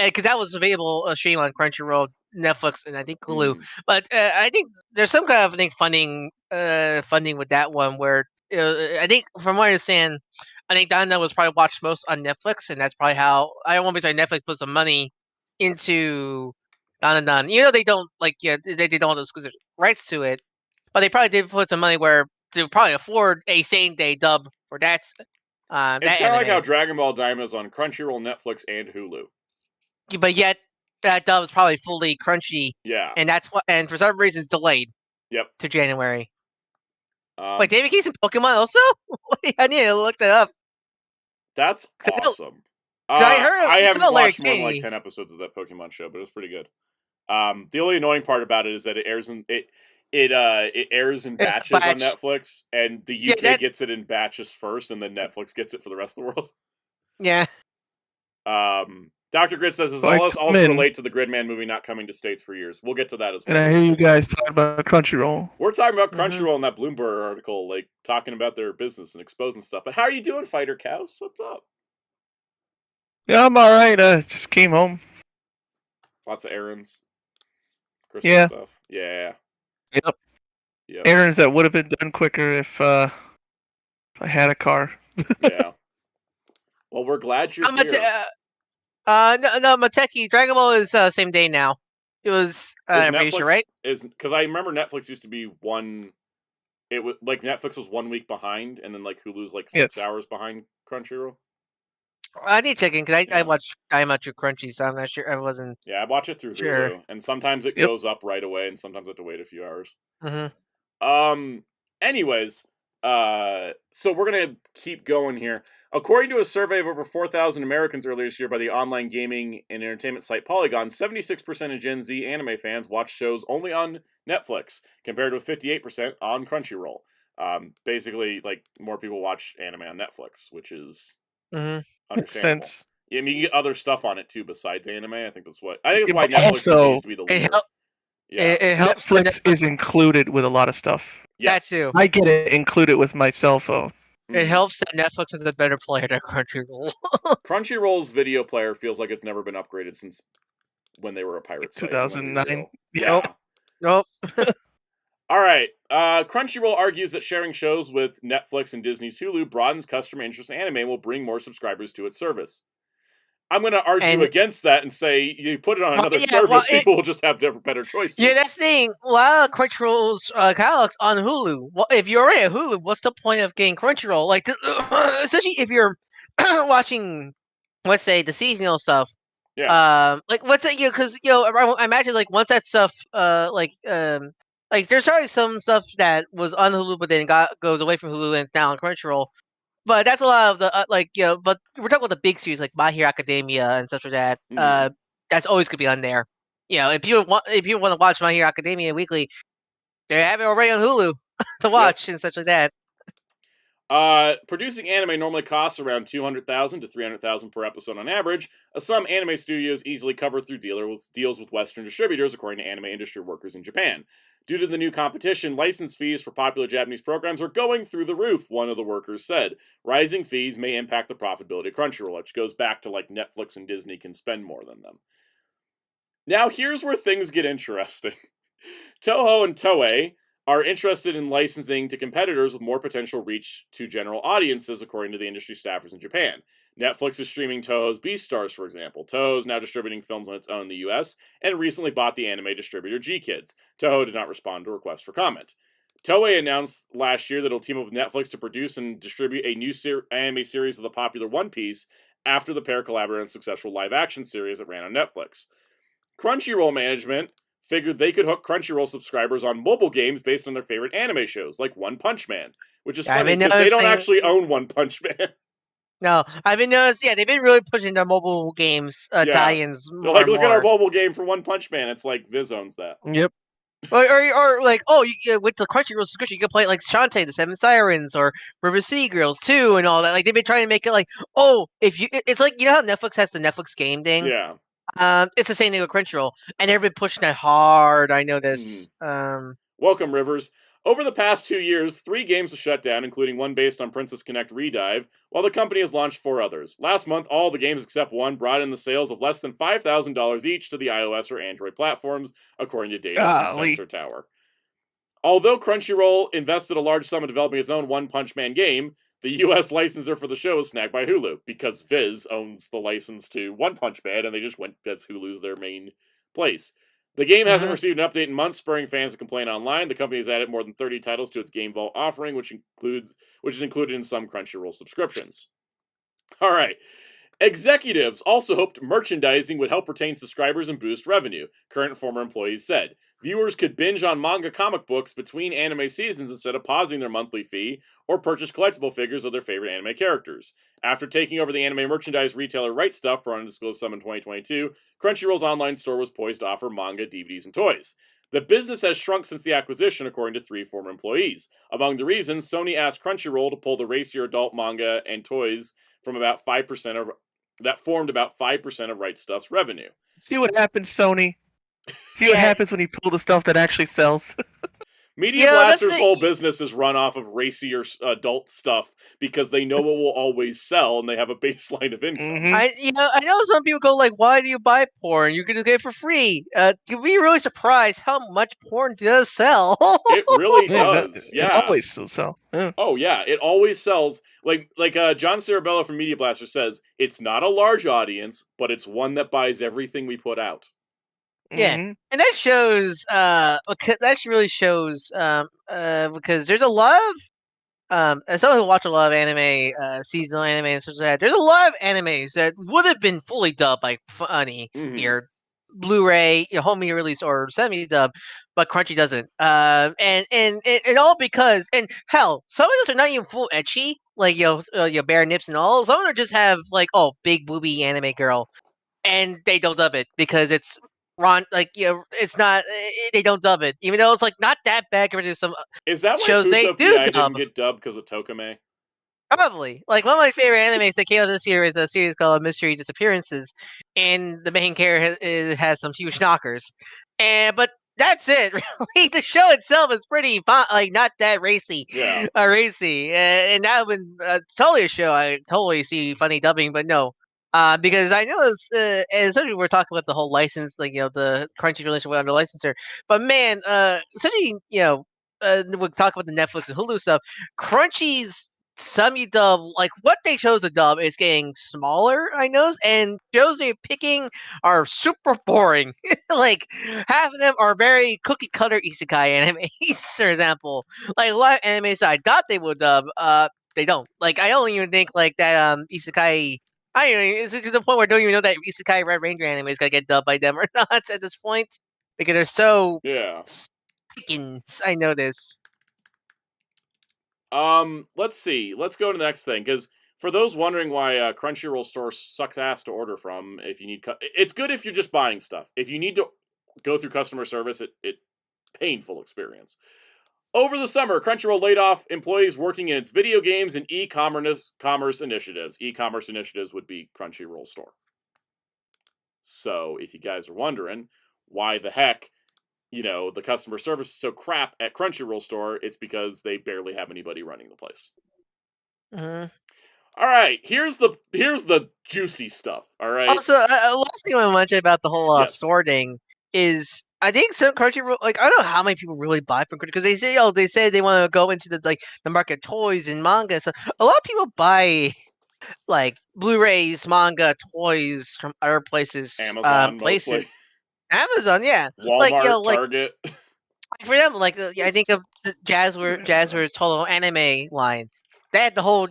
because that was available stream on Crunchyroll, Netflix, and I think Hulu. But I think there's some kind of funding with that one where I think from what I understand, I think Donna was probably watched most on Netflix, and that's probably how I don't want to say Netflix put some money into Donna. You know they don't they don't have the exclusive rights to it, but they probably did put some money where they would probably afford a same day dub for that. It's kind of like how Dragon Ball Daima is on Crunchyroll, Netflix, and Hulu. But yet that dub is probably fully Crunchy. Yeah, and that's what. And for some reason, it's delayed. Yep. To January. Wait, David Key's in Pokemon also? I need to look that up. That's awesome. I haven't watched more than like 10 episodes of that Pokemon show, but it was pretty good. The only annoying part about it is that it airs in batches on Netflix, and the UK gets it in batches first, and then Netflix gets it for the rest of the world. Yeah. Dr. Grid says this also relate to the Gridman movie not coming to States for years. We'll get to that as well. And I hear you guys talking about Crunchyroll. We're talking about Crunchyroll in that Bloomberg article, like talking about their business and exposing stuff. But how are you doing, Fighter Cows? What's up? Yeah, I'm all right. Just came home. Lots of errands. Christmas stuff. Yeah. Yep. Errands that would have been done quicker if I had a car. Yeah. Well, we're glad you're here. No, Mateki. Dragon Ball is same day now. It was I'm pretty sure, right? Because I remember Netflix used to be one. It was like Netflix was 1 week behind, and then like Hulu's like 6 hours behind Crunchyroll. I need to check in because I watched Daima through Crunchy, so I'm not sure. I wasn't. Yeah, I watch it through Hulu, and sometimes it goes up right away, and sometimes I have to wait a few hours. Anyways, so we're gonna keep going here. According to a survey of over 4,000 Americans earlier this year by the online gaming and entertainment site Polygon, 76% of Gen Z anime fans watch shows only on Netflix, compared with 58% on Crunchyroll. Basically, like more people watch anime on Netflix, which is understandable. Makes sense. Yeah, I mean, you get other stuff on it too besides anime. I think that's why Netflix continues to be the leader. It helps. Netflix is included with a lot of stuff. Yes. That too. I get it included with my cell phone. It helps that Netflix is a better player than Crunchyroll. Crunchyroll's video player feels like it's never been upgraded since when they were a pirate site. 2009. Yeah. Nope. All right. Crunchyroll argues that sharing shows with Netflix and Disney's Hulu broadens customer interest in anime and will bring more subscribers to its service. I'm going to argue against that and say you put it on another service, people will just have better choices. Yeah, that's the thing. A lot of Crunchyroll's catalog's on Hulu. Well, if you're already at Hulu, what's the point of getting Crunchyroll? Like, especially if you're watching, let's say, the seasonal stuff. Yeah. Like, what's it? Because I imagine like once that stuff, like there's already some stuff that was on Hulu, but then goes away from Hulu and now on Crunchyroll. But that's a lot of the but we're talking about the big series like My Hero Academia and stuff like that. That's always gonna be on there. If you want to watch My Hero Academia weekly, they have it already on Hulu to watch and such like that. Producing anime normally costs around $200,000 to $300,000 per episode on average, a sum anime studios easily cover through deals with Western distributors, according to anime industry workers in Japan. Due to the new competition, license fees for popular Japanese programs are going through the roof, one of the workers said. Rising fees may impact the profitability of Crunchyroll, which goes back to like Netflix and Disney can spend more than them. Now here's where things get interesting. Toho and Toei are interested in licensing to competitors with more potential reach to general audiences, according to the industry staffers in Japan. Netflix is streaming Toho's Beastars, for example. Toho is now distributing films on its own in the US, and recently bought the anime distributor G-Kids. Toho did not respond to requests for comment. Toei announced last year that it'll team up with Netflix to produce and distribute a new anime series of the popular One Piece, after the pair collaborated on a successful live-action series that ran on Netflix. Crunchyroll management figured they could hook Crunchyroll subscribers on mobile games based on their favorite anime shows, like One Punch Man, which is funny because they don't actually own One Punch Man. No, I've been noticing. Yeah, they've been really pushing their mobile games tie-ins more. They're like, look at our mobile game for One Punch Man. It's like Viz owns that. Yep. Or like, with the Crunchyroll subscription, you can play like Shantae, the Seven Sirens, or River City Girls 2, and all that. Like they've been trying to make it like, it's like how Netflix has the Netflix game thing. Yeah. It's the same thing with Crunchyroll, and they've been pushing that hard. I know this. Welcome, Rivers. Over the past 2 years, 3 games have shut down, including one based on Princess Connect Redive, while the company has launched 4 others. Last month, all the games except one brought in the sales of less than $5,000 each to the iOS or Android platforms, according to data from Sensor Tower. Although Crunchyroll invested a large sum in developing its own One Punch Man game, the US licensor for the show is snagged by Hulu, because Viz owns the license to One Punch Man, and they just went because Hulu's their main place. The game hasn't received an update in months, spurring fans to complain online. The company has added more than 30 titles to its Game Vault offering, which is included in some Crunchyroll subscriptions. All right. Executives also hoped merchandising would help retain subscribers and boost revenue, current and former employees said. Viewers could binge on manga comic books between anime seasons instead of pausing their monthly fee, or purchase collectible figures of their favorite anime characters. After taking over the anime merchandise retailer Right Stuff for undisclosed sum in 2022, Crunchyroll's online store was poised to offer manga, DVDs, and toys. The business has shrunk since the acquisition, according to 3 former employees. Among the reasons, Sony asked Crunchyroll to pull the racier adult manga and toys from about 5% of that formed about 5% of Right Stuff's revenue. See what happens, Sony. See what happens when you pull the stuff that actually sells. Media Blaster's whole business is run off of racier adult stuff because they know it will always sell and they have a baseline of income. I know some people go like, "Why do you buy porn? You can get it for free." You'd be really surprised how much porn does sell. It really does. It always sells. Yeah. Oh yeah, it always sells. Like John Cerabello from Media Blaster says, it's not a large audience, but it's one that buys everything we put out. Yeah, and that shows. That really shows. Because there's a lot of as someone who watch a lot of anime, seasonal anime and such like that, there's a lot of animes that would have been fully dubbed by Funny here, Blu-ray, home media release or semi-dub, but Crunchy doesn't. And all because, and hell, some of those are not even full ecchi, like bare nips and all. Some of them just have like big booby anime girl, and they don't dub it because it's it's not. They don't dub it, even though it's like not that bad compared to some Is that shows why they do dub. didn't get dubbed because of Tokame? Probably. Like one of my favorite animes that came out this year is a series called Mystery Disappearances, and the main character has some huge knockers, but that's it. Really, the show itself is pretty fun, like not that racy. Yeah, racy, and that would totally a show I totally see funny dubbing, but no. Because I noticed, and especially we're talking about the whole license, like the Crunchy relationship with under licensor. But man, especially we'll talk about the Netflix and Hulu stuff. Crunchy's semi-dub, like what they chose to dub, is getting smaller. I noticed, and shows they're picking are super boring. Like half of them are very cookie cutter isekai animes, for example. Like a lot of animes I thought they would dub, they don't. Like I don't even think like that isekai. I mean, it's to the point where I don't even know that Isekai Red Ranger anime is gonna get dubbed by them or not at this point because they're so I know this. Let's see. Let's go to the next thing because for those wondering why Crunchyroll store sucks ass to order from, if you need, it's good if you're just buying stuff. If you need to go through customer service, it painful experience. Over the summer, Crunchyroll laid off employees working in its video games and e-commerce initiatives. E-commerce initiatives would be Crunchyroll store. So, if you guys are wondering why the heck, the customer service is so crap at Crunchyroll store, it's because they barely have anybody running the place. All right, here's the juicy stuff. All right. Also, last thing I want to mention about the whole store thing is, I think some Crunchyroll, like I don't know how many people really buy from Crunchyroll because they say they want to go into the market toys and manga. So a lot of people buy like Blu-rays, manga, toys from other places, Amazon, mostly. Amazon, yeah, Walmart, Target. For example, I think of the Jazzware's total anime line. They had the whole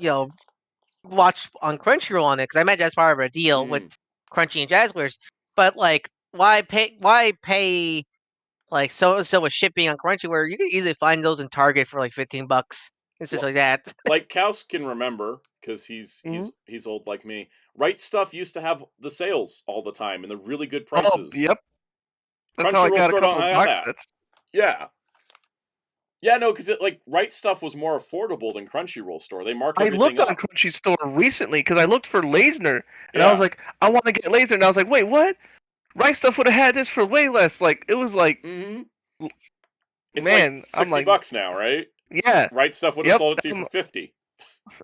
watch on Crunchyroll on it because I imagine that's part of a deal with Crunchy and Jazzwares. But like, why pay like so with shipping on Crunchy where you can easily find those in Target for like $15 and stuff like that. Like Kaus can remember because he's old like me. Right Stuff used to have the sales all the time and the really good prices. Oh, yep. That's how I got a couple of box sets. Yeah. Yeah, no, because Right Stuff was more affordable than Crunchyroll Store. They mark everything I looked up. on Crunchy Store recently because I looked for Lasner, and I was like, I want to get Lasner, and I was like, wait, what? Right Stuff would have had this for way less. Like, it was like, it's man, like $60 now, right? Yeah. Right Stuff would have sold it to you for $50.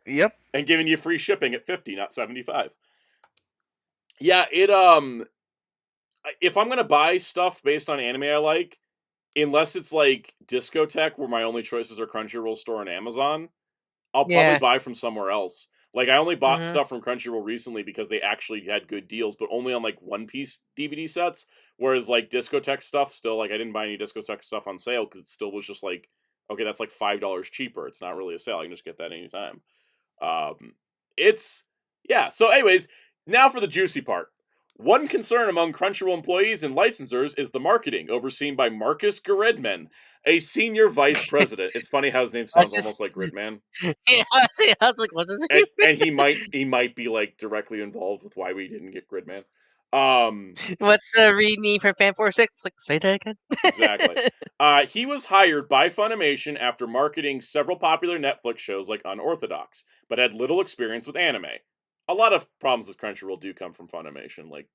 Yep. And giving you free shipping at $50, not $75. Yeah, it if I'm gonna buy stuff based on anime I like, unless it's like Discotek, where my only choices are Crunchyroll Store and Amazon, I'll probably buy from somewhere else. Like, I only bought stuff from Crunchyroll recently because they actually had good deals, but only on, like, One Piece DVD sets, whereas, like, Discotek stuff still, like, I didn't buy any Discotek stuff on sale because it still was just like, okay, that's like $5 cheaper. It's not really a sale. I can just get that anytime. So anyways, now for the juicy part. One concern among Crunchyroll employees and licensors is the marketing, overseen by Marcus Gridman, a senior vice president. It's funny how his name sounds almost like Gridman. Yeah, I was like, what's his name? And he might be like directly involved with why we didn't get Gridman. What's the readme for Fan46? Like, say that again. Exactly. He was hired by Funimation after marketing several popular Netflix shows like Unorthodox, but had little experience with anime. A lot of problems with Crunchyroll do come from Funimation, like,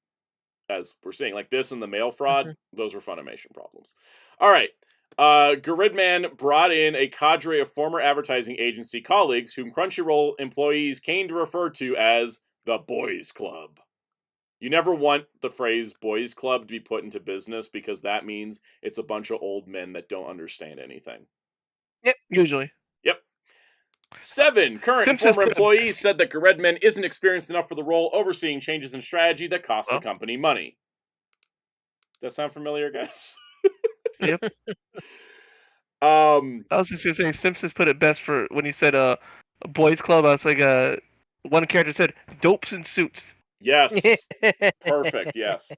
as we're seeing. Like this and the mail fraud, those were Funimation problems. All right. Gridman brought in a cadre of former advertising agency colleagues whom Crunchyroll employees came to refer to as the Boys Club. You never want the phrase Boys Club to be put into business because that means it's a bunch of old men that don't understand anything. Yep, usually. Yep. 7 current and former employees said that Gridman isn't experienced enough for the role, overseeing changes in strategy that cost the company money. That sound familiar, guys? Yep. I was just gonna say, Simpsons put it best for when he said a boys club. I was like, one character said dopes and suits. Yes. Perfect. Yes.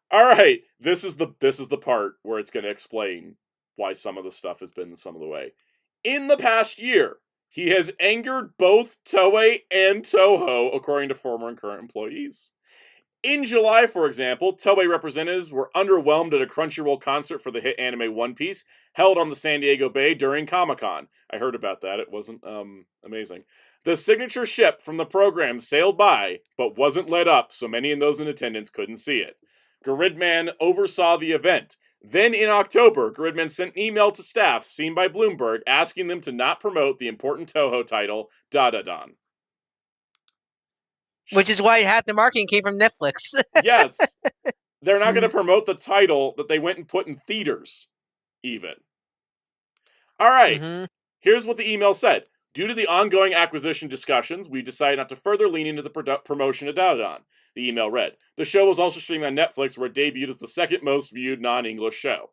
All right. This is the part where it's going to explain why some of the stuff has been some of the way. In the past year, he has angered both Toei and Toho, according to former and current employees. In July, for example, Toei representatives were underwhelmed at a Crunchyroll concert for the hit anime One Piece, held on the San Diego Bay during Comic-Con. I heard about that. It wasn't amazing. The signature ship from the program sailed by, but wasn't lit up, so many of those in attendance couldn't see it. Gridman oversaw the event. Then in October, Gridman sent an email to staff, seen by Bloomberg, asking them to not promote the important Toho title, Dadadan. Which is why half the marketing came from Netflix. Yes. They're not going to promote the title that they went and put in theaters, even. All right. Here's what the email said. Due to the ongoing acquisition discussions, we decided not to further lean into the promotion of Dadadan. The email read. The show was also streamed on Netflix, where it debuted as the second most viewed non-English show.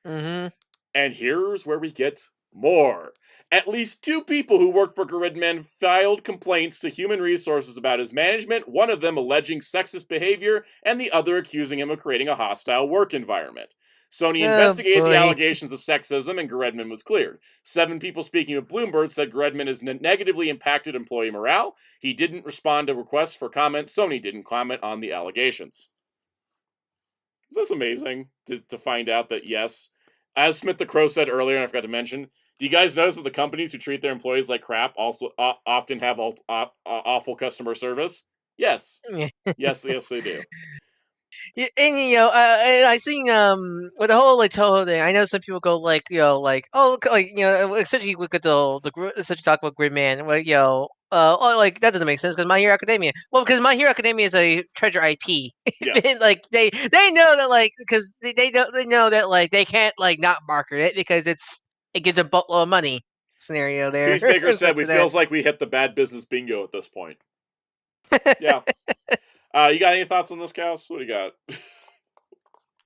And here's where we get more. At least 2 people who worked for Gridman filed complaints to Human Resources about his management, one of them alleging sexist behavior, and the other accusing him of creating a hostile work environment. Sony investigated the allegations of sexism, and Gridman was cleared. 7 people speaking with Bloomberg said Gridman has negatively impacted employee morale. He didn't respond to requests for comment. Sony didn't comment on the allegations. Is this amazing to find out that, yes, as Smith the Crow said earlier, and I forgot to mention, do you guys notice that the companies who treat their employees like crap also often have awful customer service? Yes. Yes, they do. Yeah, and and I seen with the whole like Toho thing, I know some people go like especially with especially talk about Gridman, like like that doesn't make sense because My Hero Academia. Well, because My Hero Academia is a treasure IP. Yes. Like they know that like because they know that like they can't like not market it because it gets a boatload of money scenario there. Peacemaker said we feels like we hit the bad business bingo at this point. Yeah. You got any thoughts on this, Cass? What do you got?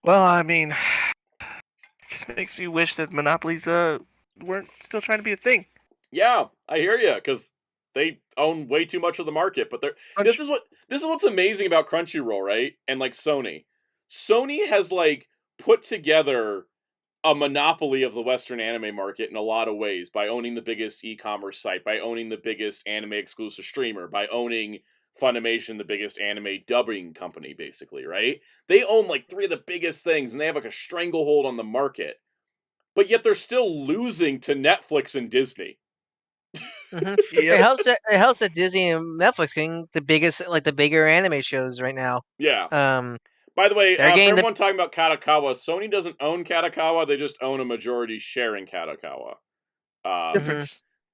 Well, I mean, it just makes me wish that monopolies weren't still trying to be a thing. Yeah, I hear you, because they own way too much of the market. But this is what's amazing about Crunchyroll, right? And like Sony has like put together a monopoly of the Western anime market in a lot of ways by owning the biggest e-commerce site, by owning the biggest anime exclusive streamer, by owning Funimation, the biggest anime dubbing company, basically, right? They own like 3 of the biggest things, and they have like a stranglehold on the market. But yet they're still losing to Netflix and Disney. Yep. It helps that Disney and Netflix getting the bigger anime shows right now. Yeah. By the way, for everyone talking about Kadokawa, Sony doesn't own Kadokawa; they just own a majority share in Kadokawa.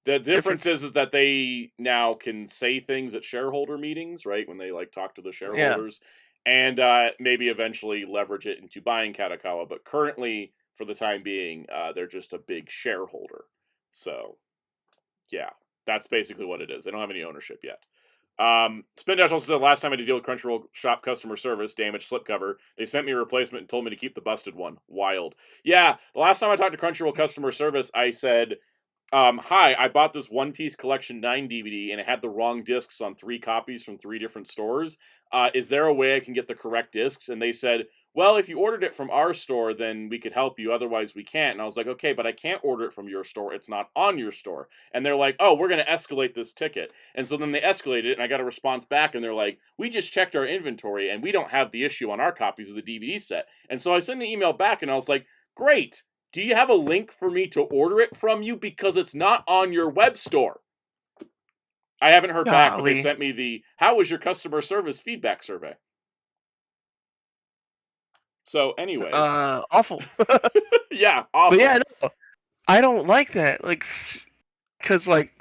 The difference is that they now can say things at shareholder meetings, right? When they like talk to the shareholders, and maybe eventually leverage it into buying Kadokawa. But currently, for the time being, they're just a big shareholder. So, yeah, that's basically what it is. They don't have any ownership yet. Spin Dash also said, last time I had to deal with Crunchyroll shop customer service, damaged slipcover, they sent me a replacement and told me to keep the busted one. Wild. Yeah, the last time I talked to Crunchyroll customer service, I said, hi, I bought this One Piece Collection 9 DVD and it had the wrong discs on 3 copies from 3 different stores. Is there a way I can get the correct discs? And they said, well, if you ordered it from our store, then we could help you. Otherwise, we can't. And I was like, okay, but I can't order it from your store. It's not on your store. And they're like, oh, we're going to escalate this ticket. And so then they escalated it, and I got a response back, and they're like, we just checked our inventory, and we don't have the issue on our copies of the DVD set. And so I sent an email back, and I was like, great. Do you have a link for me to order it from you? Because it's not on your web store. I haven't heard back, but they sent me the, how was your customer service feedback survey? So, anyways. Awful. Yeah, awful. But yeah, no, I don't like that. Like, because like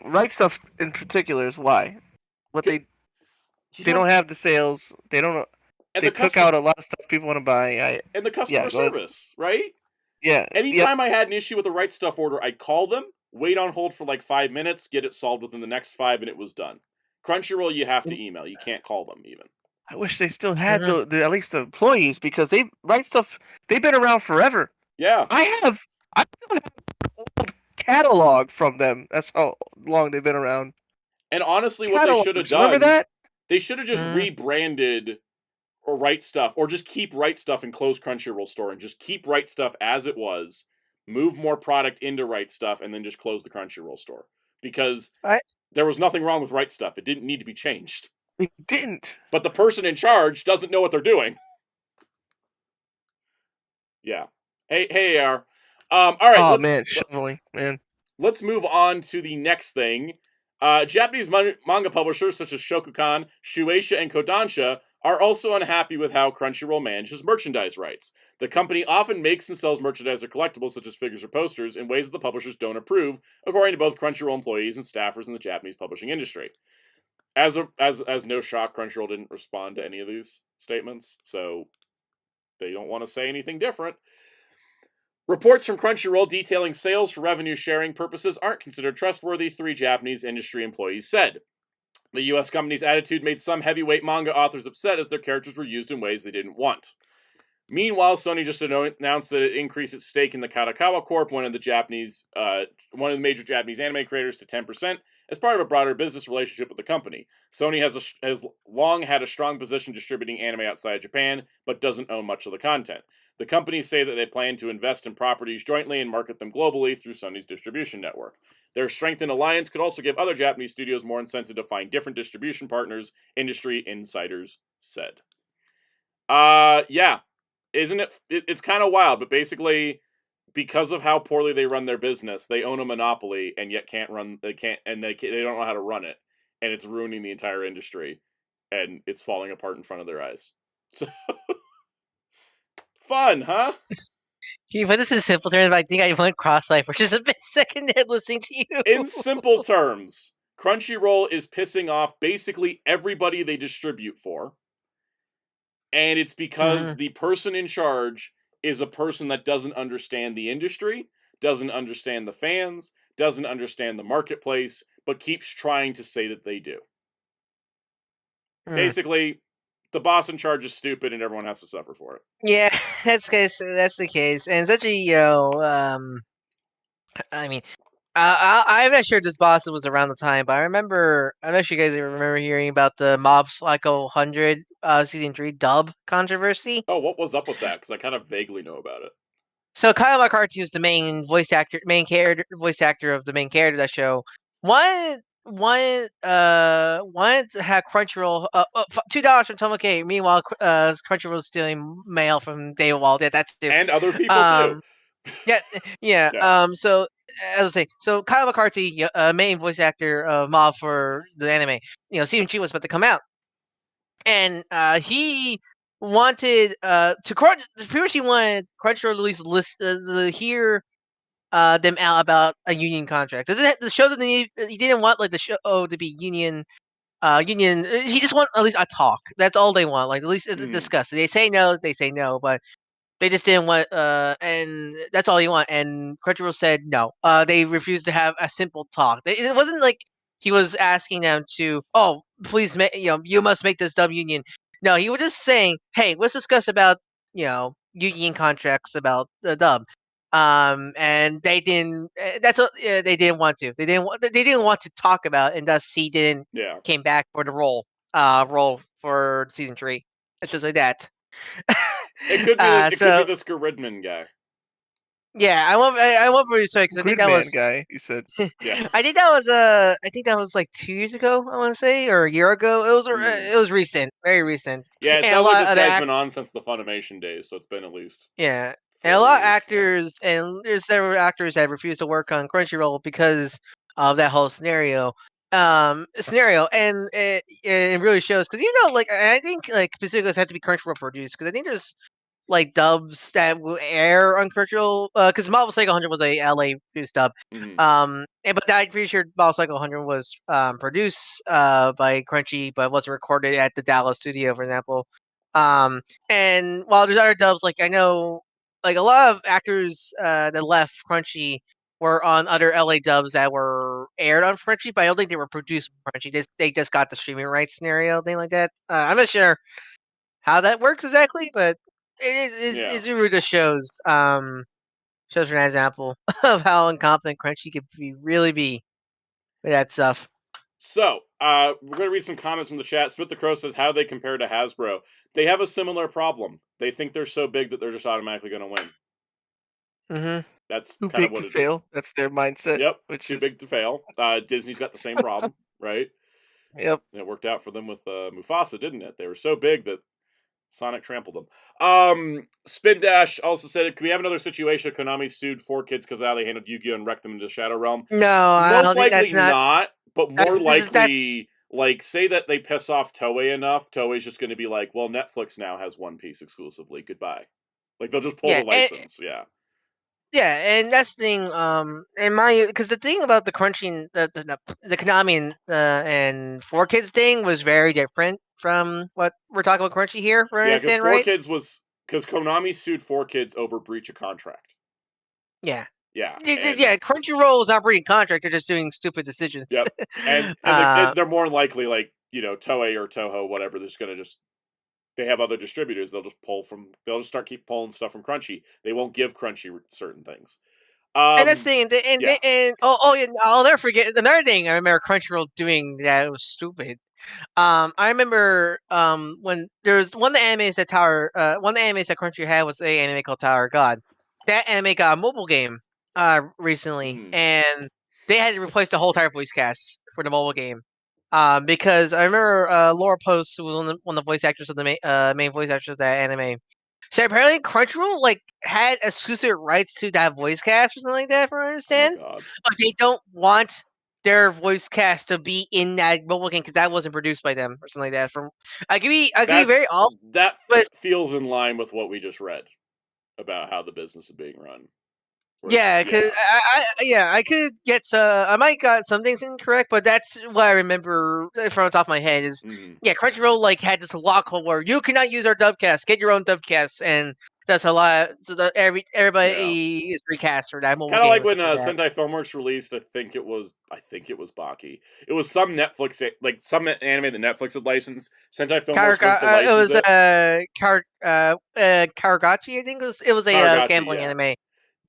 Right Stuff in particular is why. They don't have the sales. They don't. They took out a lot of stuff people want to buy. And the customer service, right? Yeah. Anytime I had an issue with a Right Stuff order, I'd call them, wait on hold for like 5 minutes, get it solved within the next 5, and it was done. Crunchyroll, you have to email. You can't call them even. I wish they still had at least the employees, because Right Stuff, they've been around forever. Yeah. I still have an old catalog from them. That's how long they've been around. And honestly, what they should have done, remember that? They should have just rebranded or Right Stuff, or just keep Right Stuff and close Crunchyroll store and just keep Right Stuff as it was, move more product into Right Stuff, and then just close the Crunchyroll store. Because there was nothing wrong with Right Stuff. It didn't need to be changed. It didn't. But the person in charge doesn't know what they're doing. Yeah. Hey, AR. All right. Shoveling, man. Let's move on to the next thing. Japanese manga publishers such as Shokukan, Shueisha, and Kodansha are also unhappy with how Crunchyroll manages merchandise rights. The company often makes and sells merchandise or collectibles such as figures or posters in ways that the publishers don't approve, according to both Crunchyroll employees and staffers in the Japanese publishing industry. As no shock, Crunchyroll didn't respond to any of these statements, so they don't want to say anything different. Reports from Crunchyroll detailing sales for revenue sharing purposes aren't considered trustworthy, 3 Japanese industry employees said. The U.S. company's attitude made some heavyweight manga authors upset as their characters were used in ways they didn't want. Meanwhile, Sony just announced that it increased its stake in the Kadokawa Corp, one of the major Japanese anime creators, to 10%, as part of a broader business relationship with the company. Sony has long had a strong position distributing anime outside Japan, but doesn't own much of the content. The companies say that they plan to invest in properties jointly and market them globally through Sony's distribution network. Their strengthened alliance could also give other Japanese studios more incentive to find different distribution partners, industry insiders said. Yeah. Isn't it? It's kind of wild, but basically, because of how poorly they run their business, they own a monopoly and yet can't run. They don't know how to run it, and it's ruining the entire industry, and it's falling apart in front of their eyes. So, fun, huh? Can you put this in simple terms? I think I went cross-eyed for just a bit second there listening to you. In simple terms, Crunchyroll is pissing off basically everybody they distribute for. And it's because the person in charge is a person that doesn't understand the industry, doesn't understand the fans, doesn't understand the marketplace, but keeps trying to say that they do. Basically, the boss in charge is stupid and everyone has to suffer for it. Yeah, that's the case. And such a, I mean, I'm not sure this boss was around the time, but I'm not sure you guys remember hearing about the Mob Psycho 100 season 3 dub controversy. Oh, what was up with that? Because I kind of vaguely know about it. So Kyle McCarthy was the voice actor of the main character of that show. Wanted to have Crunchyroll $2 from Tomoke. Meanwhile, Crunchyroll was stealing mail from David Wall. Yeah, that's too. And other people too. Yeah. Yeah. So as I say, so Kyle McCarthy, main voice actor of Mob for the anime, season 2 was about to come out, and he wanted previously wanted Crunchyroll to release hear them out about a union contract. The show that he didn't want like the show to be union. Union. He just want at least a talk. That's all they want. Like at least discuss. They say no. They say no. But they just didn't want. And that's all you want. And Crunchyroll said no. They refused to have a simple talk. It wasn't like he was asking them to. Oh, please, you must make this dub union. No, he was just saying, hey, let's discuss about union contracts about the dub. And they didn't. That's what they didn't want to. They didn't want to talk about, and thus he didn't. Yeah. Came back for the role for season 3. It's just like that. It could be this. It could be this Gridman guy. Yeah, I won't really say because I think that was guy. You said. Yeah. I think that was like 2 years ago. I want to say, or a year ago. It was recent, very recent. Yeah, it And sounds like this guy's been on since the Funimation days, so it's been at least. Yeah. And a lot of actors, and there's several actors that refuse to work on Crunchyroll because of that whole scenario. And it really shows because like I think like Pacificos had to be Crunchyroll produced because I think there's like dubs that will air on Crunchyroll because Marvel Cycle 100 was a LA produced dub. But I'm pretty sure Marvel Cycle 100 was produced by Crunchy, but wasn't recorded at the Dallas studio, for example. And while there's other dubs, like I know, like a lot of actors that left Crunchy were on other LA dubs that were aired on Crunchy, but I don't think they were produced by Crunchy. They just got the streaming rights scenario, thing like that. I'm not sure how that works exactly, but it really just shows for an example of how incompetent Crunchy could really be with that stuff. So, we're going to read some comments from the chat. Smith the Crow says, how do they compare to Hasbro? They have a similar problem. They think they're so big that they're just automatically going to win. Mm-hmm. That's too kind big of what to it fail. Is. That's their mindset. Yep, too big to fail. Disney's got the same problem, right? Yep. It worked out for them with Mufasa, didn't it? They were so big that Sonic trampled them. Spin Dash also said, "Can we have another situation? Konami sued 4Kids because how they handled Yu-Gi-Oh and wrecked them into Shadow Realm." No, most likely not. But more likely, like say that they piss off Toei enough, Toei's just going to be like, "Well, Netflix now has One Piece exclusively. Goodbye." Like they'll just pull the license. Yeah, and that's the thing. Because the thing about the crunching, the Konami and 4Kids thing was very different from what we're talking about Crunchy here. For because right? 4Kids was because Konami sued 4Kids over breach of contract. Yeah. Yeah. Crunchyroll is not breaching contract; they're just doing stupid decisions. Yep. And they're more likely like Toei or Toho, whatever. They're just gonna they have other distributors. They'll just keep pulling stuff from Crunchy. They won't give Crunchy certain things. And that's the thing. I'll never forget another thing. I remember Crunchyroll doing that was stupid. I remember when there was one of the animes that Crunchy had was an anime called Tower of God. That anime got a mobile game recently, and they had to replace the whole entire voice cast for the mobile game. Because I remember Laura Post, who was one of the voice actors of the main voice actors of that anime. So apparently Crunchyroll had exclusive rights to that voice cast or something like that, from what I understand. Oh, God. But they don't want their voice cast to be in that mobile game because that wasn't produced by them or something like that. I could be very off. That feels in line with what we just read about how the business is being run. Yeah, because I could get I might got some things incorrect, but that's what I remember from the top of my head is Crunchyroll had this lockhole where you cannot use our dubcast, get your own dubcast, and that's a lot. So that everybody is recast for that mobile game. Kind of like when Sentai Filmworks released, I think it was Baki. It was some Netflix some anime that Netflix had licensed. Sentai Filmworks went to license Karagachi, I think it was a gambling anime.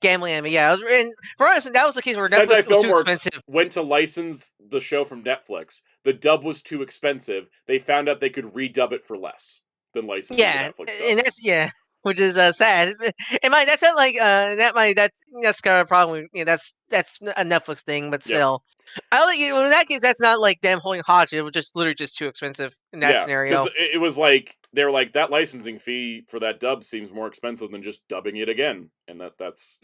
gambling anime. Yeah, and for us, that was the case where Sentai Netflix was too Filmworks expensive. went to license the show from Netflix. The dub was too expensive. They found out they could redub it for less than licensing the Netflix dub. And that's which is sad. And that's not like that's kind of a problem. That's a Netflix thing, but still, I like in that case. That's not like them holding hostage. It was just literally just too expensive in that scenario. Because it was like they were like that licensing fee for that dub seems more expensive than just dubbing it again, and that's.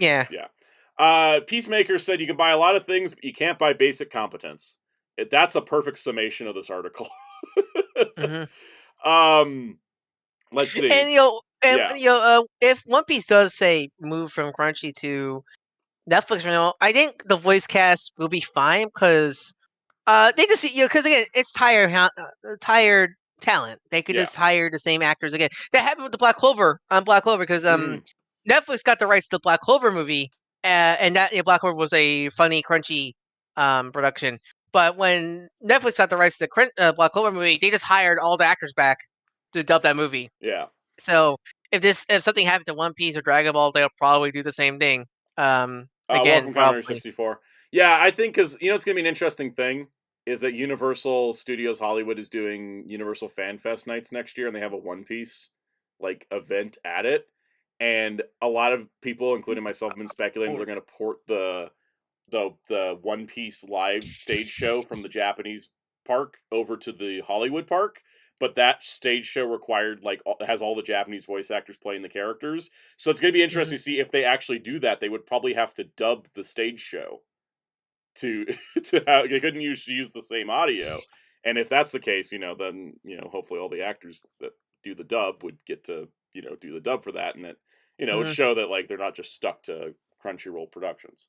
Peacemaker said you can buy a lot of things, but you can't buy basic competence. That's a perfect summation of this article. Let's see. And if One Piece does say move from Crunchy to Netflix, I think the voice cast will be fine because they just because again it's tired talent. They could just hire the same actors again. That happened with the Black Clover because Netflix got the rights to the Black Clover movie, and that Black Clover was a funny, crunchy production. But when Netflix got the rights to the Black Clover movie, they just hired all the actors back to dub that movie. Yeah. So if something happened to One Piece or Dragon Ball, they'll probably do the same thing. Again, welcome Counter 64. Yeah, I think because it's gonna be an interesting thing is that Universal Studios Hollywood is doing Universal Fan Fest nights next year, and they have a One Piece event at it. And a lot of people, including myself, have been speculating they're going to port the One Piece live stage show from the Japanese park over to the Hollywood park. But that stage show required has all the Japanese voice actors playing the characters. So it's going to be interesting to see if they actually do that. They would probably have to dub the stage show to how they couldn't use the same audio. And if that's the case, then hopefully all the actors that do the dub would get to do the dub for that, and that would show that they're not just stuck to Crunchyroll productions.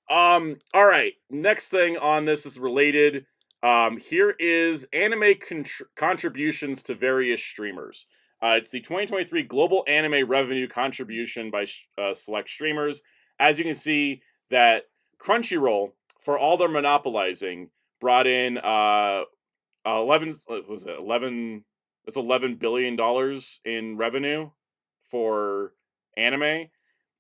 All right, next thing on this is related. Here is anime contributions to various streamers. It's the 2023 Global Anime Revenue Contribution by select streamers. As you can see, that Crunchyroll, for all their monopolizing, brought in $11 billion in revenue for anime,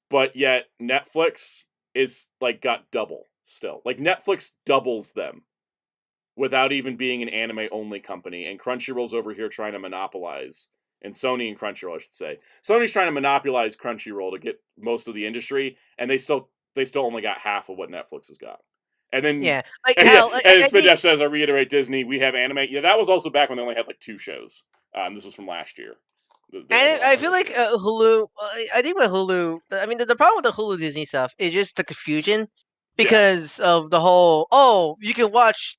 but yet Netflix is got double still. Netflix doubles them without even being an anime only company, and Crunchyroll's over here trying to monopolize, and Sony and Crunchyroll, I should say. Sony's trying to monopolize Crunchyroll to get most of the industry, and they still only got half of what Netflix has got. And then as Spidesh says, I reiterate, Disney, we have anime. Yeah, that was also back when they only had 2 shows. This was from last year. And I feel like Hulu. I think with Hulu, I mean, the problem with the Hulu Disney stuff is just the confusion because of the whole. You can watch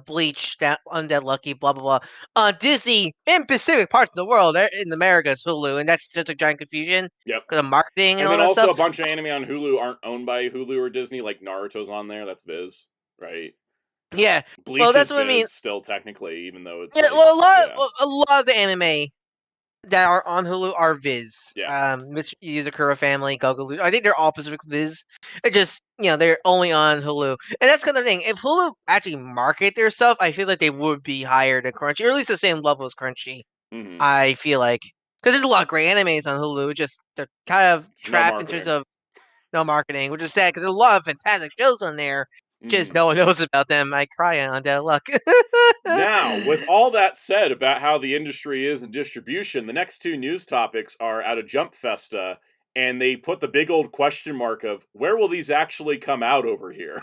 Bleach, Undead Lucky, blah blah blah on Disney in Pacific parts of the world. In America's Hulu, and that's just a giant confusion. Yep. For the marketing and all then that also stuff. A bunch of anime on Hulu aren't owned by Hulu or Disney. Naruto's on there. That's Viz, right? Yeah. Bleach is Viz, I mean. Still technically, even though it's a lot of the anime that are on Hulu are Viz. Yeah. Mr. Yuzakura Family, Gogo. I think they're all Pacific Viz. It just they're only on Hulu, and that's kind of the thing. If Hulu actually market their stuff, I feel like they would be higher than Crunchy, or at least the same level as Crunchy. Mm-hmm. I feel like because there's a lot of great animes on Hulu, just they're kind of trapped in terms of no marketing, which is sad because there's a lot of fantastic shows on there. Just no one knows about them. I cry on Dead Luck. Now, with all that said about how the industry is in distribution, the next 2 news topics are out of Jump Festa, and they put the big old question mark of where will these actually come out over here?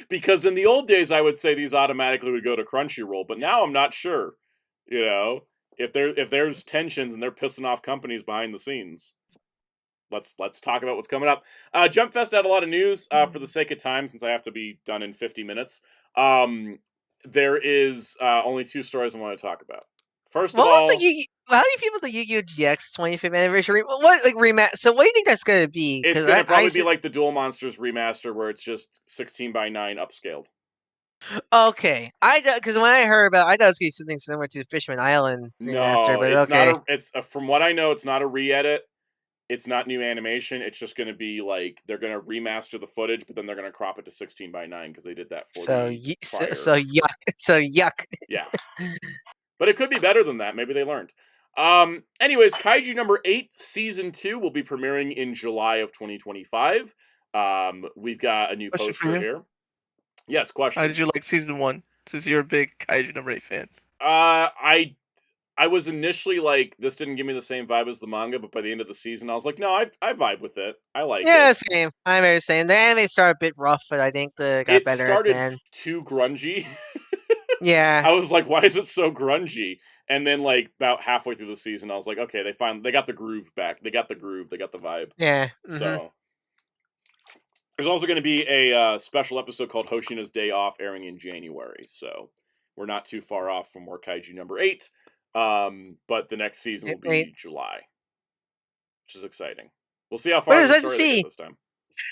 Because in the old days, I would say these automatically would go to Crunchyroll, but now I'm not sure. If there's tensions and they're pissing off companies behind the scenes. Let's talk about what's coming up. Jump Fest had a lot of news for the sake of time, since I have to be done in 50 minutes. There is only 2 stories I want to talk about. First of all, how do you feel about the Yu-Gi-Oh! GX 25th anniversary? So what do you think that's going to be? It's going to probably be like the Duel Monsters remaster, where it's just 16:9 upscaled. Okay, because when I heard about, I thought it was going to be something similar to the Fishman Island remaster. No, but it's okay. not. It's from what I know, it's not a re-edit. It's not new animation. It's just going to be they're going to remaster the footage, but then they're going to crop it to 16:9 because they did that for so yuck. So yuck. Yeah, but it could be better than that. Maybe they learned. Anyways, Kaiju number 8 season 2 will be premiering in July of 2025. We've got a new Question for poster you. here. Yes, question. How did you like season 1? Since you're a big Kaiju number 8 fan. I was initially like, this didn't give me the same vibe as the manga, but by the end of the season, I was like, no, I vibe with it. I like Yeah, it. same. I'm very same. The anime started a bit rough, but I think got It better at the started end. too grungy. Yeah. I was like, why is it so grungy? And then like about halfway through the season, I was like, okay, they got the groove back. They got the groove. They got the vibe. Yeah. So there's also going to be a special episode called Hoshina's Day Off airing in January. So we're not too far off from more Kaiju number 8. But the next season will be July, which is exciting. We'll see how far the story they get this time.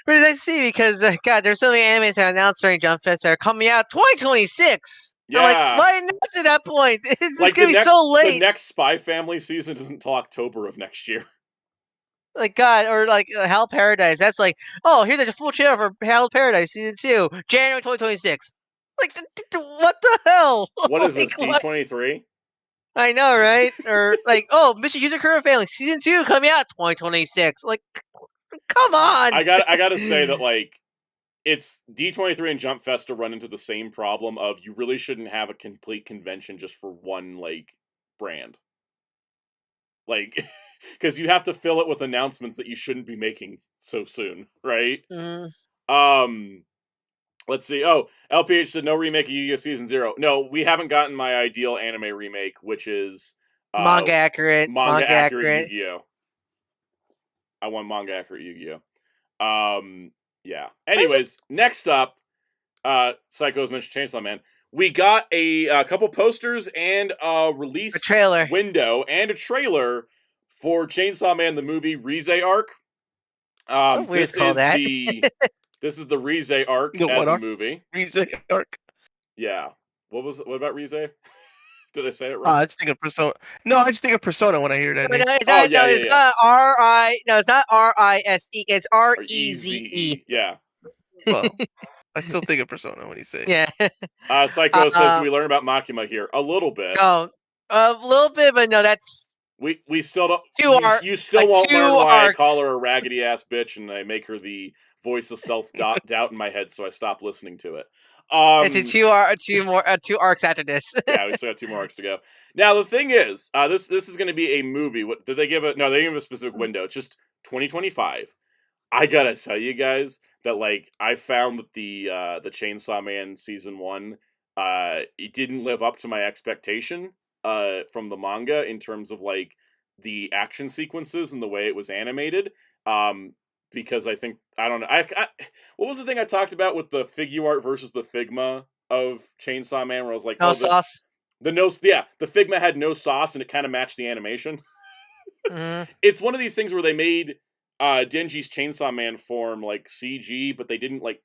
What did I see? Because God, there's so many animes that are announced during Jump Fest that are coming out 2026. Yeah, I'm like, why announce at that point? It's like gonna be so late. The next Spy Family season isn't until October of next year. Like God, or like Hell Paradise. That's like, oh, here's the full trailer for Hell Paradise season 2, January 2026. Like, what the hell? What is this, D23? I know, right? Or like, oh, Mission User Career Family season 2 coming out 2026. Like, come on! I gotta say that like, it's D23 and Jump Fest to run into the same problem of you really shouldn't have a complete convention just for one like brand. Like, because you have to fill it with announcements that you shouldn't be making so soon, right? Let's see. Oh, LPH said no remake of Yu-Gi-Oh! Season 0. No, we haven't gotten my ideal anime remake, which is manga accurate Yu-Gi-Oh! I want manga accurate Yu-Gi-Oh! Yeah. Anyways, next up, Psycho's mentioned Chainsaw Man. We got a couple posters and a release trailer window and a trailer for Chainsaw Man the movie Rize arc. This is the Rize arc as a movie. Rize arc. Yeah. What about Rize? Did I say it right? I just think of Persona. No, I just think of Persona when I hear that. It's not R-I. No, it's not R-I-S-E. It's R-E-Z-E. Yeah. Well, I still think of Persona when you say it. Yeah. Psycho says, do we learn about Makima here? A little bit. No, a little bit, but no, that's... We still don't... You still like won't learn why arcs. I call her a raggedy-ass bitch and I make her the voice of self-doubt in my head, so I stop listening to it. It's two arcs after this. Yeah, we still got 2 more arcs to go. Now, the thing is, this is going to be a movie. What did they give it? No, they didn't give a specific window. It's just 2025. I gotta tell you guys that, like, I found that the Chainsaw Man Season 1, it didn't live up to my expectation from the manga in terms of, like, the action sequences and the way it was animated. Because I think, I don't know, what was the thing I talked about with the Figuart versus the Figma of Chainsaw Man, where I was like, no sauce? The Figma had no sauce and it kind of matched the animation. It's one of these things where they made Denji's Chainsaw Man form like CG, but they didn't like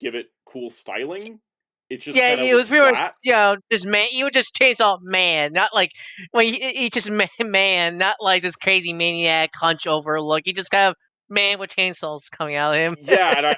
give it cool styling. It just it was pretty much just man. You would just Chainsaw Man, not like when he just man, not like this crazy maniac hunch over look. He just kind of man with chainsaws coming out of him. Yeah, and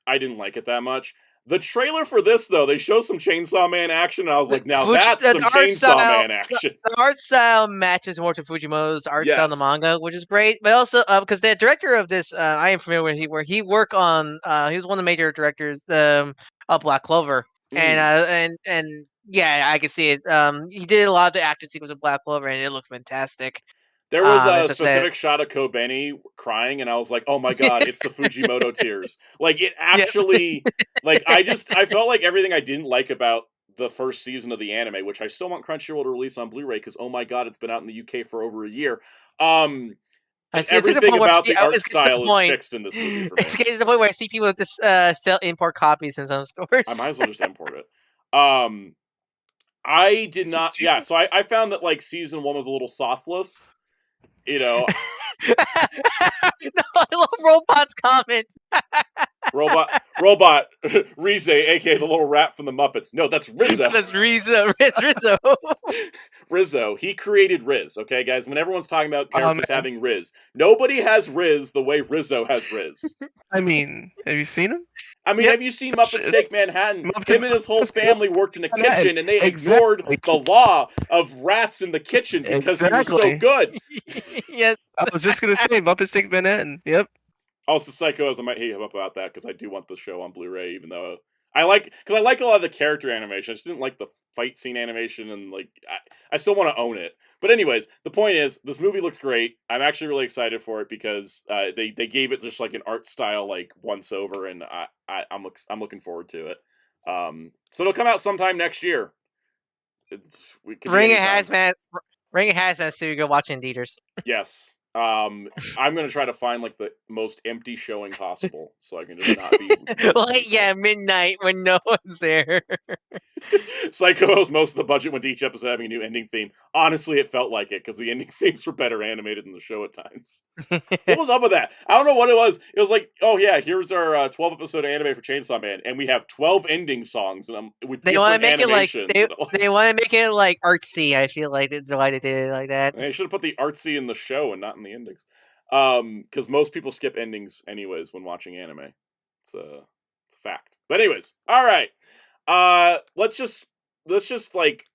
I didn't like it that much. The trailer for this, though, they show some Chainsaw Man action, and I was like, now that's some Chainsaw Man action. The art style matches more to Fujimoto's art style in the manga, which is great. But also, because the director of this, I am familiar with where he worked on, he was one of the major directors of Black Clover. And yeah, I can see it. He did a lot of the action sequence of Black Clover, and it looked fantastic. There was a specific shot of Kobeni crying, and I was like, "Oh my god, it's the Fujimoto tears!" Like it actually, like I felt like everything I didn't like about the first season of the anime, which I still want Crunchyroll to release on Blu-ray because oh my god, it's been out in the UK for over a year. Everything about the art style is fixed in this movie for me. It's getting to the point where I see people just sell import copies in some stores. I might as well just import it. I did not. Yeah, so I found that like season 1 was a little sauceless. You know. No, I love Robot's comment. Robot, Rize, aka the little rat from the Muppets. No, that's Rizzo. That's Rizzo. Rizzo. Rizzo. He created Riz, okay, guys? When everyone's talking about characters having Riz, nobody has Riz the way Rizzo has Riz. I mean, have you seen him? I mean, have you seen Muppets Take Manhattan? Him and his whole family worked in a kitchen, and they ignored the law of rats in the kitchen because he was so good. Yes. I was just going to say, Muppets Take Manhattan. Yep. Also, Psychos, I might hit him up about that because I do want the show on Blu-ray, even though I like a lot of the character animation. I just didn't like the fight scene animation, and like I still want to own it. But anyways, the point is, this movie looks great. I'm actually really excited for it because they gave it just like an art style like once over, and I'm looking forward to it. So it'll come out sometime next year. Bring a hazmat so you go watch in theaters. Yes. I'm gonna try to find like the most empty showing possible, so I can just not be like midnight when no one's there. Psycho owes most of the budget went to each episode having a new ending theme. Honestly, it felt like it because the ending themes were better animated than the show at times. What was up with that? I don't know what it was. It was like, oh yeah, here's our 12 episode anime for Chainsaw Man, and we have 12 ending songs, and with they different animations. They want to make it like artsy. I feel like that's why they did it like that. They should have put the artsy in the show and not in the endings, because most people skip endings anyways when watching anime. It's a fact. But anyways, all right. Let's just like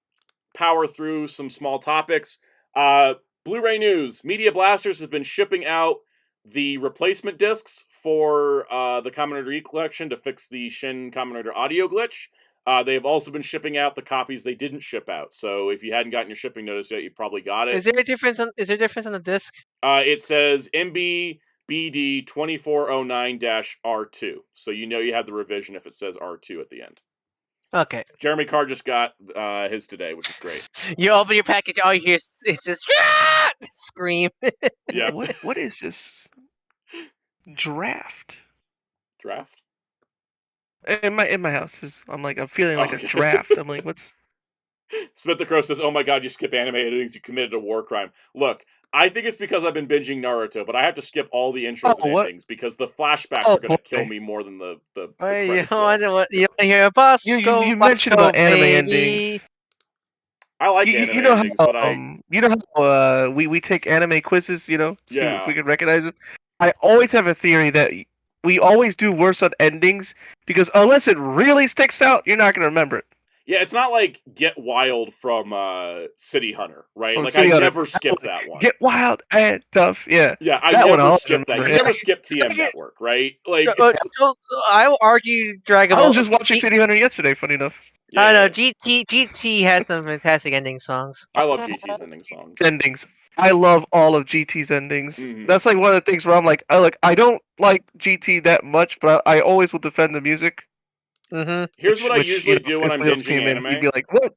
power through some small topics. Blu-ray news. Media Blasters has been shipping out the replacement discs for the Kamen Rider E collection to fix the Shin Kamen Rider audio glitch. They have also been shipping out the copies they didn't ship out. So if you hadn't gotten your shipping notice yet, you probably got it. Is there a difference on the disc? It says MBBD 2409-R2. So you know you have the revision if it says R2 at the end. Okay. Jeremy Carr just got his today, which is great. You open your package, all you hear is just scream. Yeah. What is this? Draft? In my house, I'm feeling like a draft. I'm like, what's? Smith the Crow says, "Oh my God, you skip anime endings. You committed a war crime." Look, I think it's because I've been binging Naruto, but I have to skip all the intros and endings because the flashbacks are going to kill me more than the credits. You want to hear a bus? You mentioned about anime endings. I like anime endings, but you know how we take anime quizzes, see if we can recognize them. I always have a theory that we always do worse on endings because unless it really sticks out, you're not going to remember it. Yeah, it's not like Get Wild from City Hunter, right? From like City I Hunter. never skip that one. Get Wild and tough, yeah. Yeah, I never skip that. You never skip TM Network, right? Like I will argue Dragon Ball. I was just watching City Hunter yesterday, funny enough. Yeah. I know GT has some fantastic ending songs. I love GT's ending songs. Endings. I love all of GT's endings. Mm-hmm. That's like one of the things where I'm like, I don't like GT that much, but I always will defend the music. Mm-hmm. Here's what I usually do when I'm binging anime. You'd be like, what?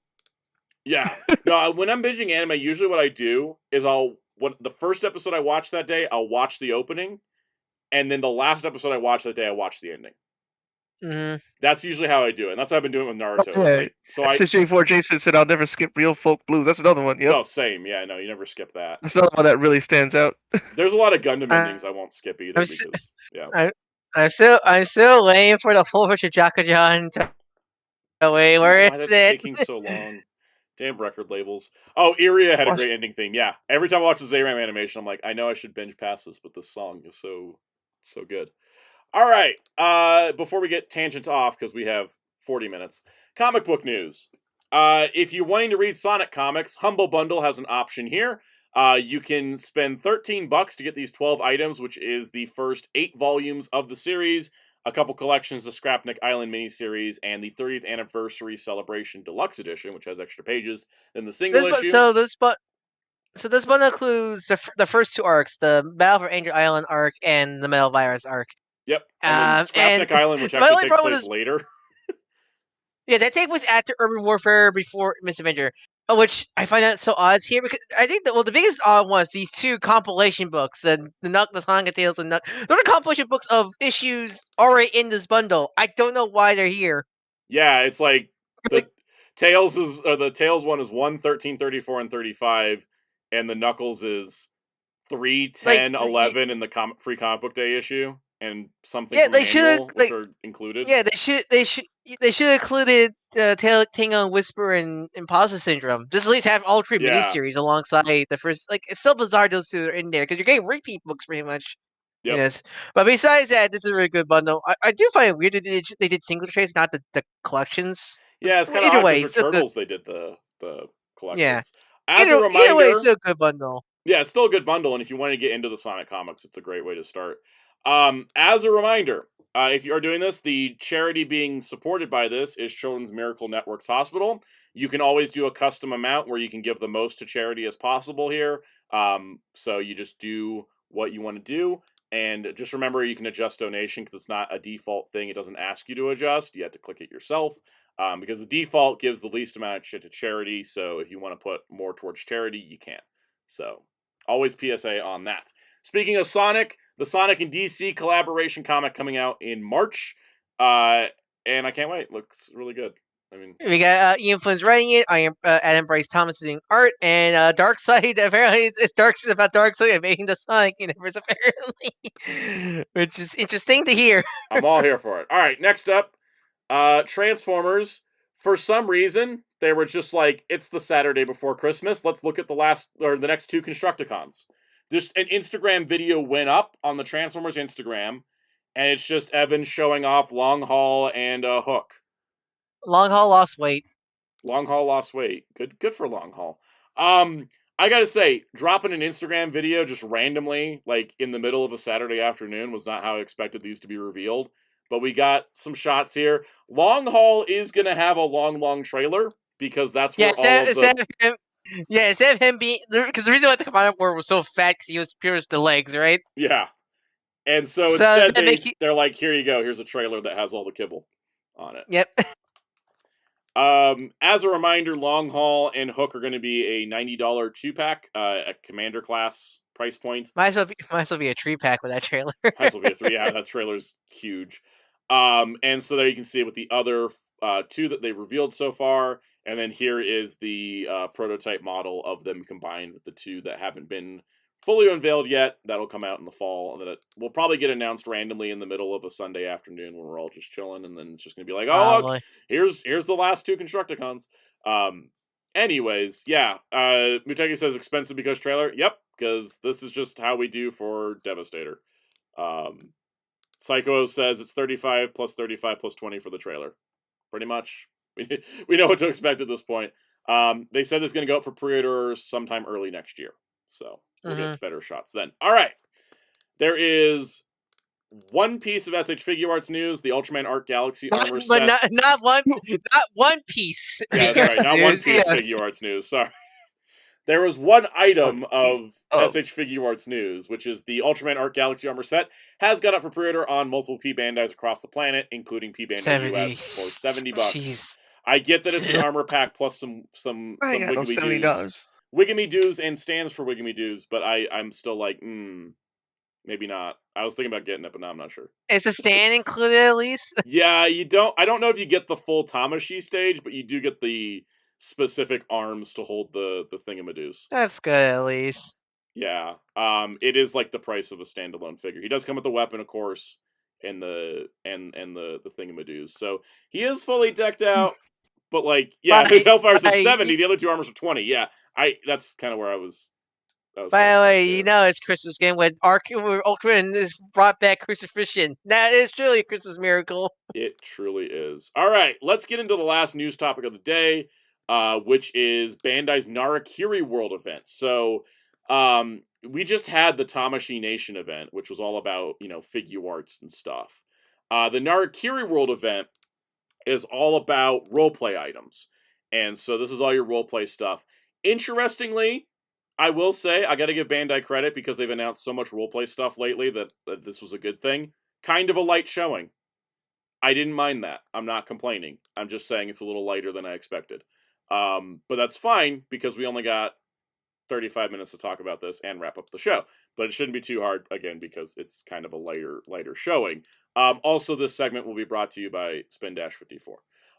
Yeah. No, when I'm binging anime, usually what I do is the first episode I watch that day, I'll watch the opening, and then the last episode I watch that day, I watch the ending. Mm-hmm. That's usually how I do it, and that's how I've been doing with Naruto. Okay. SJ4 Jason said, "I'll never skip Real Folk Blues." That's another one. Yep. Oh, same. Yeah, no, you never skip that. That's another one that really stands out. There's a lot of Gundam endings I won't skip either because I'm still waiting for the full Richard Jakajan to away. Where is it? Taking so long. Damn record labels. Oh, Iria had a great ending theme. Yeah, every time I watch the Zayram animation, I'm like, I know I should binge past this, but this song is so good. All right. Before we get tangent off, because we have 40 minutes, comic book news. If you're wanting to read Sonic comics, Humble Bundle has an option here. You can spend $13 to get these 12 items, which is the first 8 volumes of the series, a couple collections, the Scrapnik Island miniseries, and the 30th Anniversary Celebration Deluxe Edition, which has extra pages than the single issue. So this bundle includes the first 2 arcs, the Battle for Angel Island arc and the Metal Virus arc. Yep, and then Scrapnik Island, which actually takes place later. Yeah, that takes place after Urban Warfare, before Misadventure. Which I find that so odd here because I think the biggest odd one is these 2 compilation books, the Sonic Tales and they're compilation books of issues already in this bundle. I don't know why they're here. Yeah, it's like the Tales one is 1, 13, 34, and 35, and the Knuckles is 3, 10, 11 in the free comic book day issue, and something from Manual, which are included. Yeah, they should have included Tango and Whisper and Imposter Syndrome. Just at least have all 3 miniseries alongside the first. Like, it's so bizarre those 2 are in there because you're getting repeat books pretty much. Yep. Yes, but besides that, this is a really good bundle. I do find it weird that they did single trades, not the collections. Yeah, it's kind of odd because for Turtles they did the collections. Yeah. As a reminder, either way, it's still a good bundle. Yeah, it's still a good bundle, and if you want to get into the Sonic comics, it's a great way to start. As a reminder, if you are doing this, the charity being supported by this is Children's Miracle Network's hospital. You can always do a custom amount where you can give the most to charity as possible here. So you just do what you want to do. And just remember, you can adjust donation because it's not a default thing. It doesn't ask you to adjust. You have to click it yourself because the default gives the least amount of shit to charity. So if you want to put more towards charity, you can. So always PSA on that. Speaking of Sonic, the Sonic and DC collaboration comic coming out in March. And I can't wait. Looks really good. I mean, we got Ian Flynn's writing it. Adam Bryce Thomas is doing art, and Darkseid. Apparently, it's about Darkseid invading the Sonic universe. Apparently, which is interesting to hear. I'm all here for it. All right, next up, Transformers. For some reason, they were just like, it's the Saturday before Christmas. Let's look at the next two Constructicons. Just an Instagram video went up on the Transformers Instagram, and it's just Evan showing off Long Haul and Hook. Long Haul lost weight. Long Haul lost weight. Good for Long Haul. I gotta say, dropping an Instagram video just randomly, like in the middle of a Saturday afternoon, was not how I expected these to be revealed. But we got some shots here. Long Haul is gonna have a long trailer because that's where instead of him being, because the reason why the combined war was so fat because he was pure as the legs, right? Yeah. And so instead they're like, here you go, here's a trailer that has all the kibble on it. Yep. As a reminder, Long Haul and Hook are going to be a $90 2-pack at Commander class price point. Might as well be a 3-pack with that trailer. Might as well be a 3. Yeah, that trailer's huge. And so there you can see it with the other 2 that they revealed so far. And then here is the prototype model of them combined with the 2 that haven't been fully unveiled yet. That'll come out in the fall, and then it will probably get announced randomly in the middle of a Sunday afternoon when we're all just chilling, and then it's just gonna be like, oh, look, here's the last 2 Constructicons. Anyways, yeah. Muteki says expensive because trailer. Yep, because this is just how we do for Devastator. Psycho says it's 35 plus 35 plus 20 for the trailer. Pretty much. We know what to expect at this point. They said it's going to go up for pre-order sometime early next year. So we'll get better shots then. All right. There is one piece of SH Figuarts news, the Ultraman Art Galaxy armor set. But not one piece. Yeah, that's right. Not one piece Figuarts news. Sorry. There was one item of SH Figuarts news, which is the Ultraman Art Galaxy armor set has got up for pre-order on multiple P Bandais across the planet, including P Bandai US for $70. Jeez. I get that it's an armor pack plus some Wiggy dues. Wiggy dues and stands for Wiggy dues, but I'm still like, maybe not. I was thinking about getting it, but now I'm not sure. Is the stand included at least? Yeah, I don't know if you get the full Tamashi stage, but you do get the specific arms to hold the thingamadoos. That's good at least. Yeah. It is like the price of a standalone figure. He does come with the weapon, of course, and the thingamadoos. So he is fully decked out. But like, yeah, Hellfire's at 70. The other 2 armors are 20. Yeah, that's kind of where I was. By the way, you know it's Christmas game when Ultraman is brought back crucifixion. That is truly a Christmas miracle. It truly is. All right, let's get into the last news topic of the day, which is Bandai's Narikiri World event. So, we just had the Tamashii Nation event, which was all about Figuarts and stuff. The Narikiri World event is all about roleplay items. And so this is all your roleplay stuff. Interestingly, I will say, I gotta give Bandai credit because they've announced so much roleplay stuff lately that this was a good thing. Kind of a light showing. I didn't mind that. I'm not complaining. I'm just saying it's a little lighter than I expected. But that's fine because we only got 35 minutes to talk about this and wrap up the show. But it shouldn't be too hard, again, because it's kind of a lighter showing. Also, this segment will be brought to you by Spin-54.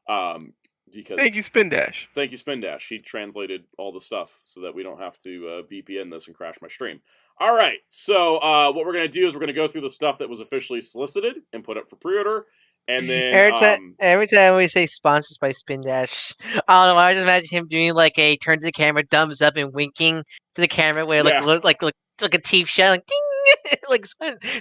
Thank you, Spin-Dash. Thank you, Spin-Dash. He translated all the stuff so that we don't have to VPN this and crash my stream. All right, so what we're going to do is we're going to go through the stuff that was officially solicited and put up for pre-order. And then every time we say sponsors by Spin Dash, I don't know. I just imagine him doing like a turn to the camera, thumbs up, and winking to the camera, where like a teeth shot, like ding, like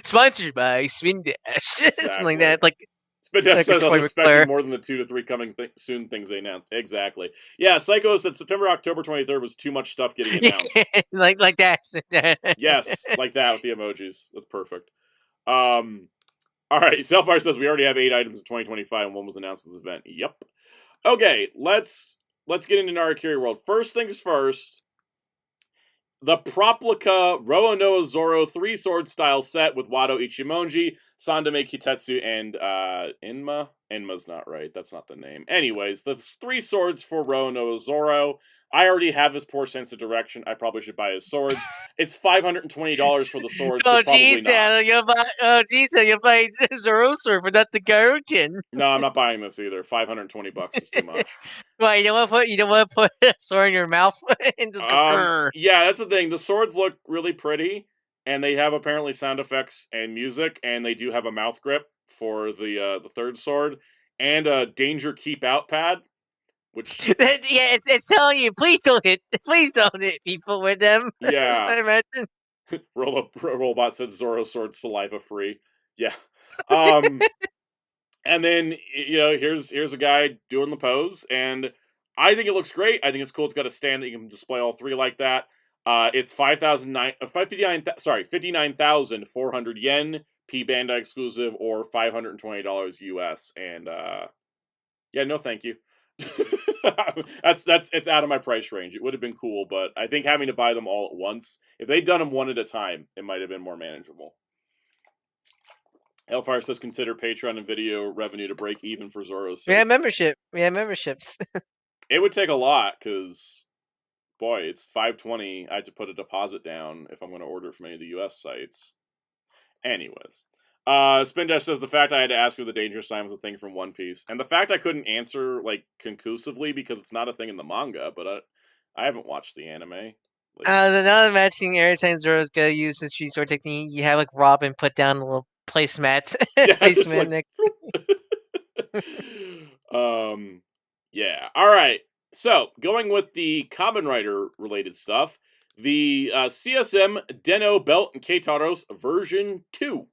sponsored by Spin Dash, exactly. Something like that. Like Spin Dash says I'm expecting more than the 2 to 3 coming soon things they announced. Exactly. Yeah, Psycho said September, October 23rd was too much stuff getting announced. like that. Yes, like that with the emojis. That's perfect. All right, Selfire says we already have 8 items in 2025, and one was announced at this event. Yep. Okay, let's get into Narikiri World. First things first. The Proplica Roanoa Zoro 3-sword style set with Wado Ichimonji, Sandame Kitetsu, and Inma? Inma's not right. That's not the name. Anyways, the 3 swords for Roanoa Zoro. I already have his poor sense of direction. I probably should buy his swords. It's $520 for the swords, so probably not. You're buying Zoro sword, but not the Garukin. No, I'm not buying this either. $520 is too much. Why you don't want to put a sword in your mouth and just go. Yeah, that's the thing. The swords look really pretty, and they have apparently sound effects and music, and they do have a mouth grip for the 3rd sword, and a danger keep out pad. Which it's telling you, please don't hit people with them. Yeah. I imagine. Robot said Zoro sword saliva free. Yeah. And then here's a guy doing the pose, and I think it looks great. I think it's cool. It's got a stand that you can display all 3 like that. It's 59,400 yen, P Bandai exclusive, or $520 US. And yeah, no, thank you. It's out of my price range. It would have been cool, but I think having to buy them all at once, if they'd done them one at a time, it might have been more manageable. Hellfire says consider Patreon and video revenue to break even for Zoro's sake. We have memberships. It would take a lot, because boy, it's $520. I had to put a deposit down if I'm going to order from any of the US sites. Anyways. Spin Dash says the fact I had to ask if the danger sign was a thing from One Piece, and the fact I couldn't answer conclusively because it's not a thing in the manga, but I haven't watched the anime. Another matching every time Zoro's gonna use his street sword technique, you have Robin put down a little placemat. Yeah. All right. So going with the Kamen Rider related stuff, the CSM Den-O Belt and Keitaros version 2.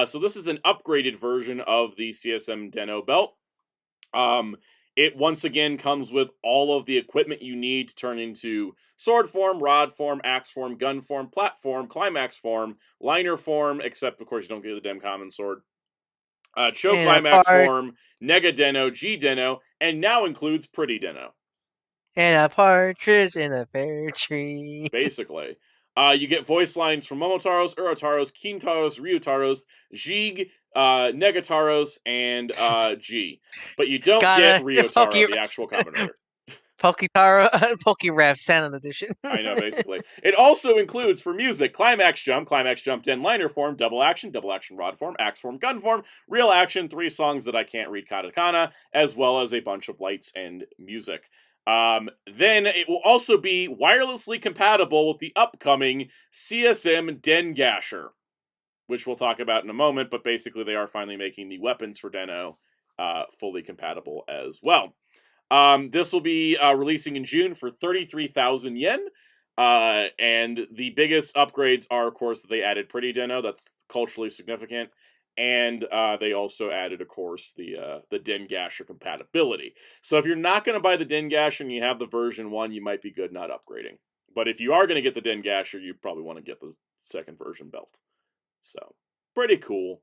So this is an upgraded version of the CSM Den-O Belt. It once again comes with all of the equipment you need to turn into sword form, rod form, axe form, gun form, platform, climax form, liner form, except of course you don't get the Dem Common sword. Cho climax form, Nega Den-O, G Den-O, and now includes Pretty Den-O. And a partridge in a pear tree. Basically. You get voice lines from Momotaros, Urotaros, Kintaros, Ryutaros, Jig, Negataros, and G. But you don't get Ryotaro, the actual Kamen Rider. Pokéref Sound Edition. I know, basically. It also includes, for music, Climax Jump, Den Liner Form, Double Action, Rod Form, Axe Form, Gun Form, Real Action, 3 songs that I can't read katakana, as well as a bunch of lights and music. Then it will also be wirelessly compatible with the upcoming CSM Den Gasher, which we'll talk about in a moment, but basically they are finally making the weapons for Den-O fully compatible as well. This will be releasing in June for 33,000 yen. And the biggest upgrades are, of course, that they added Pretty Den-O. That's culturally significant. And they also added, of course, the Den Gasher compatibility. So if you're not going to buy the Den Gasher and you have the version 1, you might be good not upgrading. But if you are going to get the Den Gasher, you probably want to get the second version belt. So, pretty cool.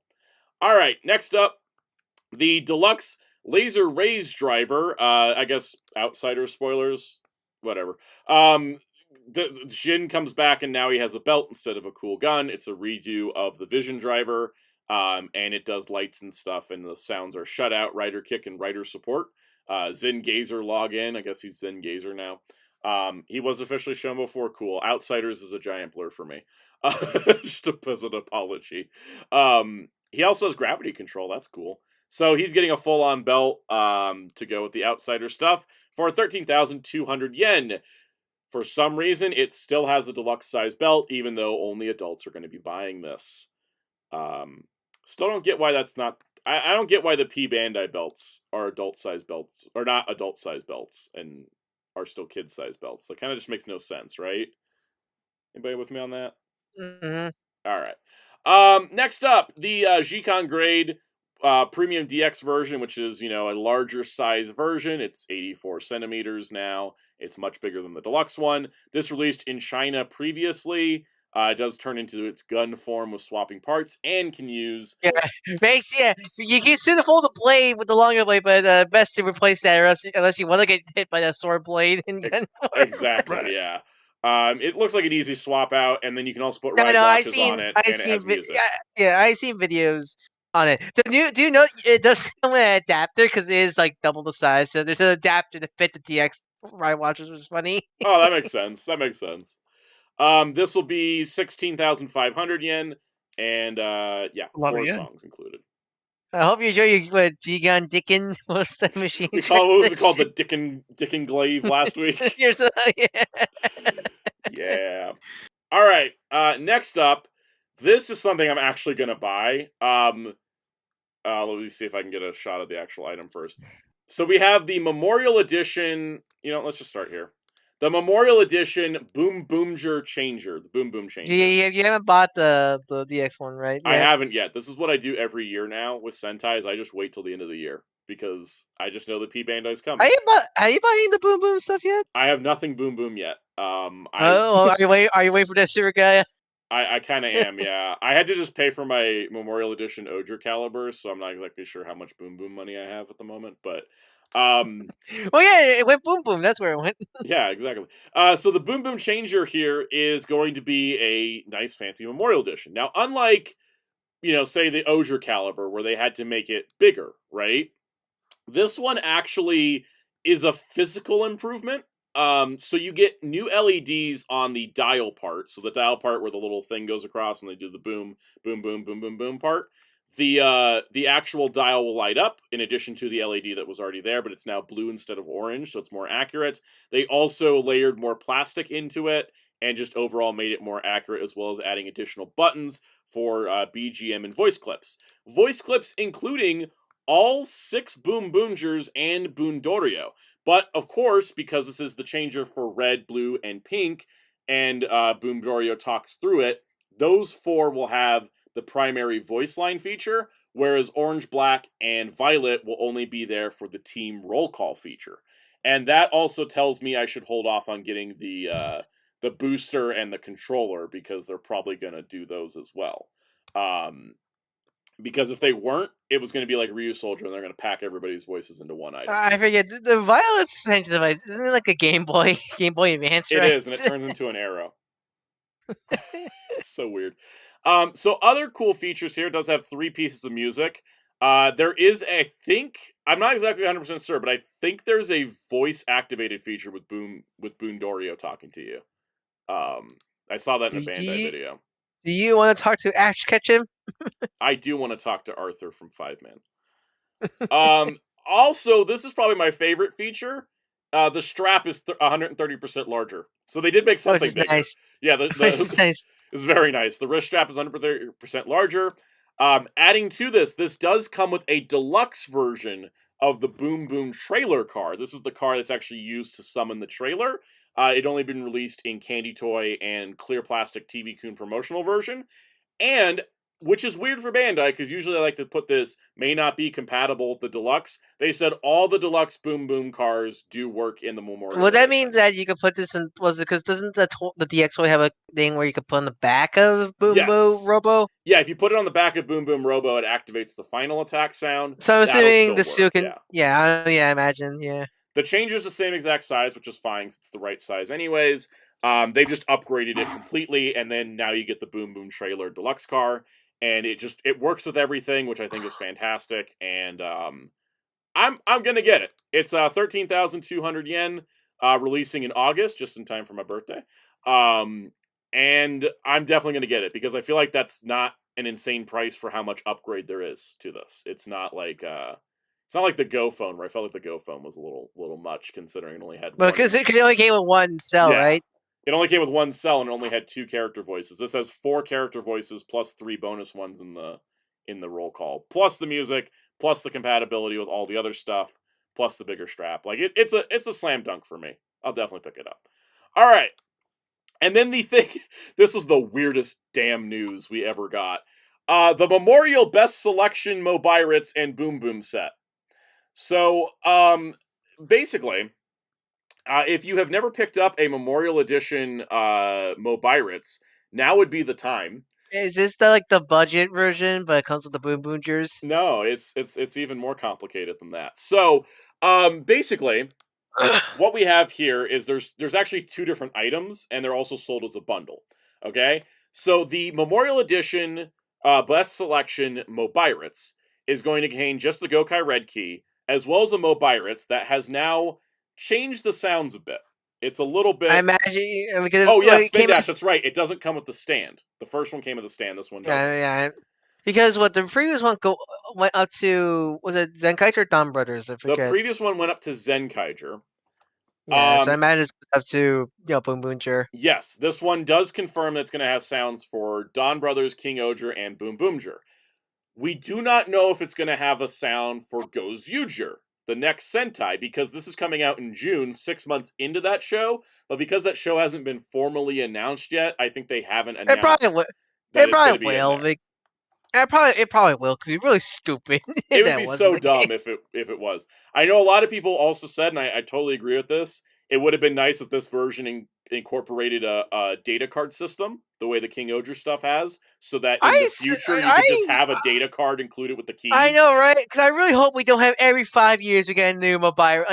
All right, next up, the deluxe Laser Rays driver. I guess outsider spoilers, whatever. Jin comes back and now he has a belt instead of a cool gun. It's a redo of the Vision driver. And it does lights and stuff, and the sounds are shut out, Rider Kick, and Rider Support. Zen Gazer log in. I guess he's Zen Gazer now. He was officially shown before. Cool. Outsiders is a giant blur for me. Just as an apology. He also has gravity control. That's cool. So he's getting a full-on belt to go with the Outsider stuff for 13,200 yen. For some reason, it still has a deluxe size belt, even though only adults are going to be buying this. Still don't get why that's not... I don't get why the P Bandai belts are adult-size belts, or not adult-size belts, and are still kid-size belts. That kind of just makes no sense, right? Anybody with me on that? Mm-hmm. All right. Next up, the G-Con Grade Premium DX version, which is, a larger size version. It's 84 centimeters now. It's much bigger than the deluxe one. This released in China previously. It does turn into its gun form with swapping parts and can use... Yeah, you can still hold the blade with the longer blade, but best to replace that unless you want to get hit by that sword blade in gun form. Exactly, Right. yeah. It looks like an easy swap out, and then you can also put No, ride watches on it, and it seen has music. I seen videos on it. Do you know it does come with an adapter because it is like double the size, so there's an adapter to fit the DX ride watches, which is funny. Oh, that makes sense. That makes sense. This will be 16,500 yen, and yeah, Lot of 4 yen. songs included. I hope you enjoy your G-Gun Dickin what's that machine? What was it called? The Dickin Glaive last week? Yeah. All right. Next up, this is something I'm actually gonna buy. Let me see if I can get a shot of the actual item first. So we have the Memorial Edition. Let's just start here. The Memorial Edition Boom Boomger Changer. The Boom Boom Changer. You haven't bought the DX one, right? I haven't yet. This is what I do every year now with Sentai. I just wait till the end of the year because I just know the P Bandai's coming. Are you buying the Boom Boom stuff yet? I have nothing Boom Boom yet. Are you waiting for that super guy? I kind of am, yeah. I had to just pay for my Memorial Edition Oger caliber, so I'm not exactly sure how much Boom Boom money I have at the moment, but... well, yeah, it went Boom Boom. That's where it went. Yeah, exactly. So the Boom Boom Changer here is going to be a nice, fancy Memorial Edition. Now, unlike, say the Oger caliber, where they had to make it bigger, right? This one actually is a physical improvement. So you get new LEDs on the dial part. So the dial part where the little thing goes across and they do the boom, boom, boom, boom, boom, boom part. The actual dial will light up in addition to the LED that was already there, but it's now blue instead of orange, so it's more accurate. They also layered more plastic into it and just overall made it more accurate, as well as adding additional buttons for BGM and voice clips. Voice clips including all 6 Boom Boomgers and Boondorio. But, of course, because this is the changer for red, blue, and pink, and Boondorio talks through it, those 4 will have the primary voice line feature, whereas orange, black, and violet will only be there for the team roll call feature. And that also tells me I should hold off on getting the booster and the controller, because they're probably going to do those as well. Because if they weren't, it was going to be like Ryu Soldier, and they're going to pack everybody's voices into one item. I forget the violet expansion device. Isn't it like a Game Boy Advance? It right? is, and it turns into an arrow. It's so weird. So other cool features here. It does have 3 pieces of music. There is, I'm not exactly 100% sure, but I think there's a voice activated feature with Boondorio talking to you. I saw that in a Bandai video. Do you want to talk to Ash Ketchum? I do want to talk to Arthur from 5-Man. Also, this is probably my favorite feature. The strap is 130% larger, so they did make something bigger. Nice. Yeah, Nice. It's very nice. The wrist strap is 130% larger. Adding to this does come with a deluxe version of the Boom Boom trailer car. This is the car that's actually used to summon the trailer. It only been released in Candy Toy and Clear Plastic TV Kun promotional version. And, which is weird for Bandai, because usually I like to put this, may not be compatible with the deluxe. They said all the deluxe Boom Boom cars do work in the Memorial. Would that mean that you could put this in, because doesn't the DX Toy have a thing where you could put on the back of Boom Boom Robo? Yeah, if you put it on the back of Boom Boom Robo, it activates the final attack sound. So I'm assuming the Suit can, yeah, I imagine, yeah. The changer's the same exact size, which is fine, because it's the right size anyways. They've just upgraded it completely, and then now you get the Boom Boom trailer deluxe car, and it works with everything, which I think is fantastic. And I'm gonna get it. It's 13,200 yen, releasing in August, just in time for my birthday. And I'm definitely gonna get it, because I feel like that's not an insane price for how much upgrade there is to this. It's not like the Go phone, where I felt like the Go phone was a little much, considering it only had one. Because it only came with one cell, right? It only came with one cell, and it only had 2 character voices. This has 4 character voices plus 3 bonus ones in the roll call, plus the music, plus the compatibility with all the other stuff, plus the bigger strap. Like it's a slam dunk for me. I'll definitely pick it up. All right, and then the thing. This was the weirdest damn news we ever got. The Memorial Best Selection Mobirates and Boom Boom set. So, basically, if you have never picked up a Memorial Edition Mobirates, Now would be the time. Is this the budget version, but it comes with the Boom Boongers? No, it's even more complicated than that. So, basically, what we have here is there's actually 2 different items, and they're also sold as a bundle. Okay, so the Memorial Edition Best Selection Mobirates is going to contain just the Gokai Red Key, as well as a Mobirates that has now changed the sounds a bit. It's a little bit. I imagine because oh yeah, Spin Dash. That's right. It doesn't come with the stand. The first one came with the stand. This one doesn't. Yeah. Because what the previous one went up to, was it Zenkaiger or Dawn Brothers? I forget. The previous one went up to Zenkaiger. Yeah, so I imagine it's up to Boom Boonger. Yes, this one does confirm that it's going to have sounds for Dawn Brothers, King Oger, and Boom Boomger. We do not know if it's going to have a sound for Gozyuger, the next Sentai, because this is coming out in June, 6 months into that show. But because that show hasn't been formally announced yet, I think they haven't announced. It probably will. It probably will. It probably will, because it's really stupid. It would be so dumb if it was. I know a lot of people also said, and I totally agree with this, it would have been nice if this version incorporated a data card system, the way the King Oger stuff has, so that in the future you could just have a data card included with the keys. I know, right? Because I really hope we don't have every 5 years we get a new mobile.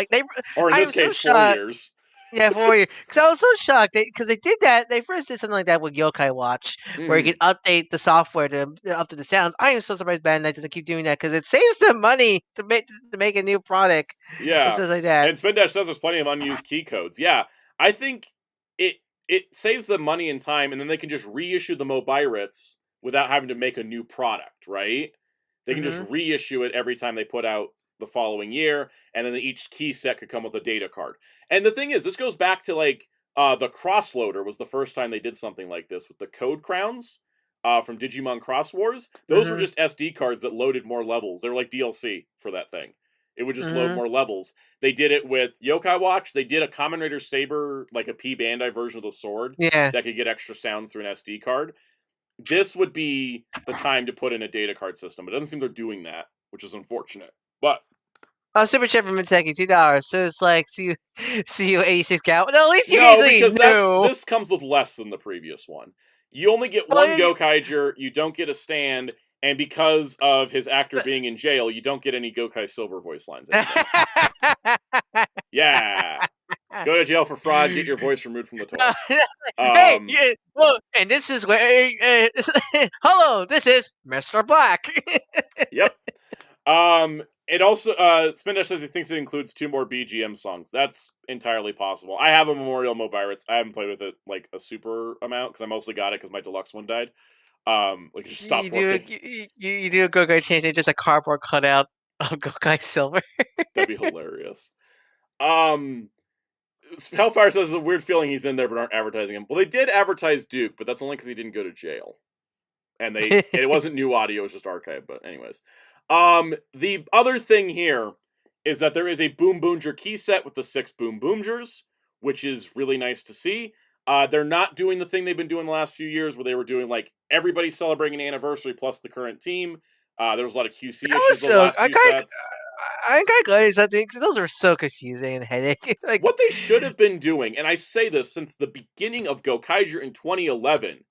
Or in this case, 4 years. Yeah, 4 years. Because I was so shocked because they did that. They first did something like that with Yokai Watch, where you can update the software to update the sounds. I am so surprised Bandai doesn't keep doing that because it saves them money to make a new product. Yeah, and stuff like that. And Spin Dash says there's plenty of unused key codes. Yeah, I think it saves them money and time, and then they can just reissue the Mobirates without having to make a new product. Right? They can just reissue it every time they put out the following year, and then each key set could come with a data card. And the thing is, this goes back to the Crossloader was the first time they did something like this with the code crowns from Digimon Cross Wars. Those were just SD cards that loaded more levels. They were like DLC for that thing. It would just load more levels. They did it with Yokai Watch. They did a Kamen Rider Saber, like a P Bandai version of the sword, that could get extra sounds through an SD card. This would be the time to put in a data card system. It doesn't seem they're doing that, which is unfortunate. But super chat from Miteki, $2. So it's like see you 86 count. No, at least you because this comes with less than the previous one. You only get one Gokaiger, you don't get a stand, and because of his actor being in jail, you don't get any Gokai Silver voice lines anymore. Yeah. Go to jail for fraud, get your voice removed from the toy. Well, and this is where hello, this is Mr. Black. Yep. It also, Spindash says he thinks it includes 2 more BGM songs. That's entirely possible. I have a Memorial Mobirates. I haven't played with it like a super amount because I mostly got it because my deluxe one died. It just stopped working. You do a Gokai change and just a cardboard cutout of Gokai Silver. That'd be hilarious. Hellfire says it's a weird feeling he's in there but aren't advertising him. Well, they did advertise Duke, but that's only because he didn't go to jail. And it wasn't new audio, it was just archived, but anyways. The other thing here is that there is a Boom Boonger key set with the 6 Boom Boongers, which is really nice to see. They're not doing the thing they've been doing the last few years where they were doing like everybody celebrating an anniversary plus the current team. There was a lot of QC issues the last few sets. I'm kind of glad it's not doing because those are so confusing and headache. What they should have been doing, and I say this since the beginning of Gokaiger in 2011,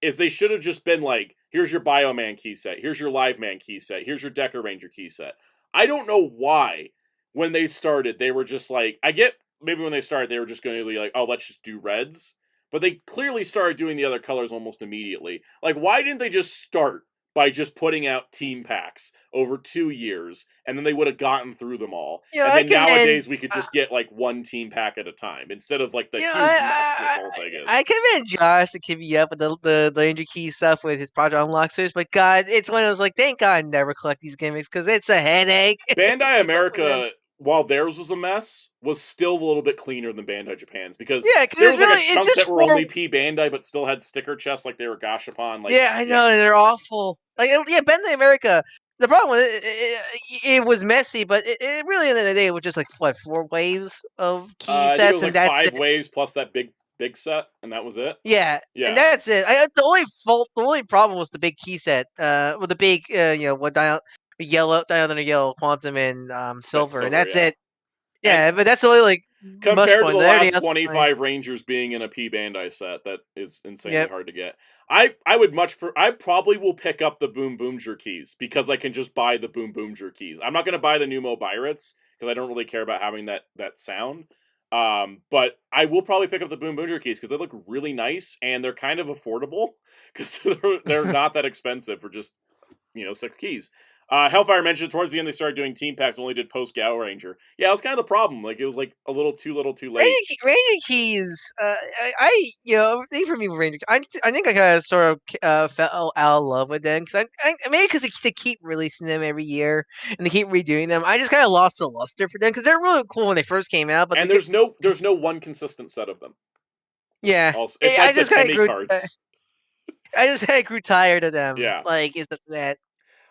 is they should have just been like, here's your Bioman key set, here's your Live Man key set, here's your Deca Ranger key set. I don't know why, when they started, they were just like, I get, maybe when they started, they were just going to be like, oh, let's just do reds. But they clearly started doing the other colors almost immediately. Like, why didn't they just start by just putting out team packs over 2 years, and then they would have gotten through them all. And then nowadays we could just get like one team pack at a time instead of like the huge mess this whole thing is. I commend Josh to keep me up with the Ranger Key stuff with his Project Unlockers, but God, it's one of those like, thank God I never collect these gimmicks because it's a headache. Bandai America, while theirs was a mess, was still a little bit cleaner than Bandai Japan's because there was like a chunk that were only P Bandai but still had sticker chests like they were Gashapon. Like, I know, they're awful. Like, Bandai America, the problem with it was messy, but it really, at the end of the day, it was just like, what, 4 waves of key sets? It was like 5 waves plus that big set, and that was it? Yeah. And that's it. The only problem was the big key set, with the big, yellow, Diana Yellow, Quantum, and Silver, and that's it. Yeah, but that's the only, like, compared to the last 25 Rangers being in a P Bandai set, that is insanely hard to get. I would I probably will pick up the Boom Boomger keys because I can just buy the Boom Boomger keys. I'm not going to buy the new Mobirates because I don't really care about having that sound. But I will probably pick up the Boom Boomger keys because they look really nice and they're kind of affordable because they're not that expensive for just 6 keys. Hellfire mentioned towards the end they started doing team packs, but only did post Gal Ranger. Yeah, that was kind of the problem. Like it was like a little too late. Ranger keys. I for me Ranger. I think I kind of sort of fell out of love with them because maybe because they keep releasing them every year and they keep redoing them. I just kind of lost the luster for them because they're really cool when they first came out. But there's no one consistent set of them. Yeah, it's like the Timmy cards. I just grew tired of them. Yeah, like is that.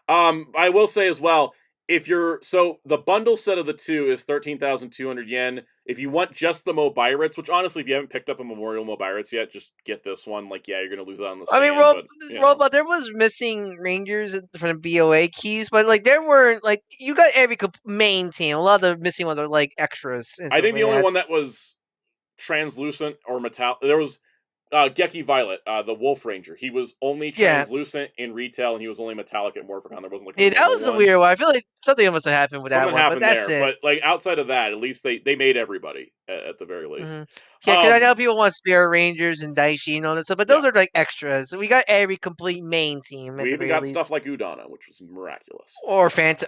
I will say as well, if you're the bundle set of the two is 13,200 yen. If you want just the Mobirates, which honestly, if you haven't picked up a Memorial Mobirates yet, just get this one. Like, yeah, you're gonna lose out on the stand. Robot, there was missing Rangers from the BOA keys, but like there weren't like you got every main team. A lot of the missing ones are like extras. I think the only one that was translucent or metallic, there was Geki Violet, the Wolf Ranger. He was only translucent in retail, and he was only metallic at Morphicon. There wasn't like that was a weird one. I feel like something must have happened with something that one. Happened but that's there. it. But like outside of that, at least they made everybody at the very least. Mm-hmm. Yeah, because I know people want Spirit Rangers and Daishi and all that stuff, but those are like extras. So we got every complete main team. We even got stuff like Udana, which was miraculous. Or Phantom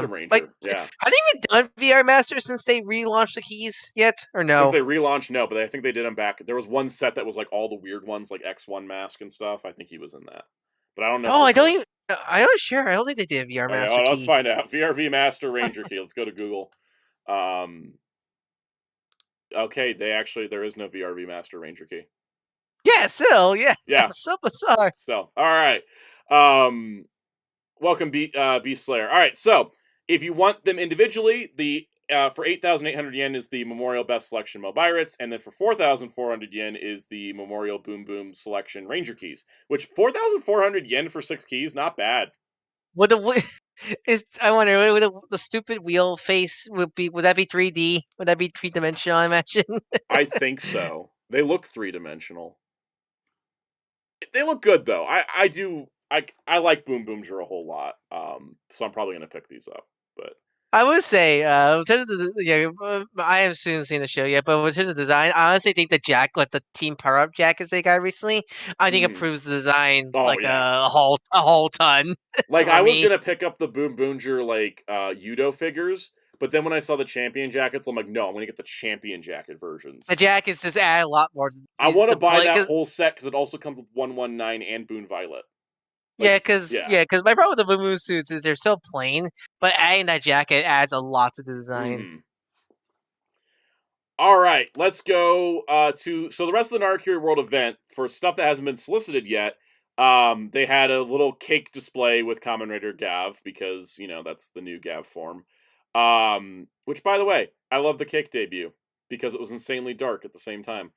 Ranger. Like, yeah. Have they even done VR Master since they relaunched the keys yet, or no? Since they relaunched, no, but I think they did them back. There was one set that was like all the weird ones, like X1 Mask and stuff. I think he was in that, but I don't know. Oh, I don't even. I'm not sure. I don't think they did VR Master. Okay, let's find out. VRV Master Ranger key. Let's go to Google. Okay, there is no VRV Master Ranger key. Yeah, still, yeah. Yeah. So bizarre. So, all right. Welcome, Beast Slayer. All right, so if you want them individually, the for 8,800 yen is the Memorial Best Selection Mobirates, and then for 4,400 yen is the Memorial Boom Boom Selection Ranger keys. Which 4,400 yen for 6 keys, not bad. I wonder would the stupid wheel face would that be 3D? Would that be 3-dimensional? I imagine. I think so. They look 3-dimensional. They look good though. I do. I like Boom Boomger a whole lot. So I'm probably gonna pick these up. But I would say, in terms of I haven't seen the show yet, but in terms of design, I honestly think the team power up jackets they got recently, I think improves the design a whole ton. Like I was gonna pick up the Boom Boomger like Yudo figures, but then when I saw the champion jackets, I'm like, no, I'm gonna get the champion jacket versions. The jackets just add a lot more. I want to buy that whole set because it also comes with 119 and Boon Violet. Like, because my problem with the Boom Boom suits is they're so plain, but adding that jacket adds a lot to the design. Mm-hmm. All right, let's go to the rest of the Narikiri World event for stuff that hasn't been solicited yet. They had a little cake display with Kamen Rider Gav because that's the new Gav form. Which, by the way, I love the cake debut because it was insanely dark at the same time.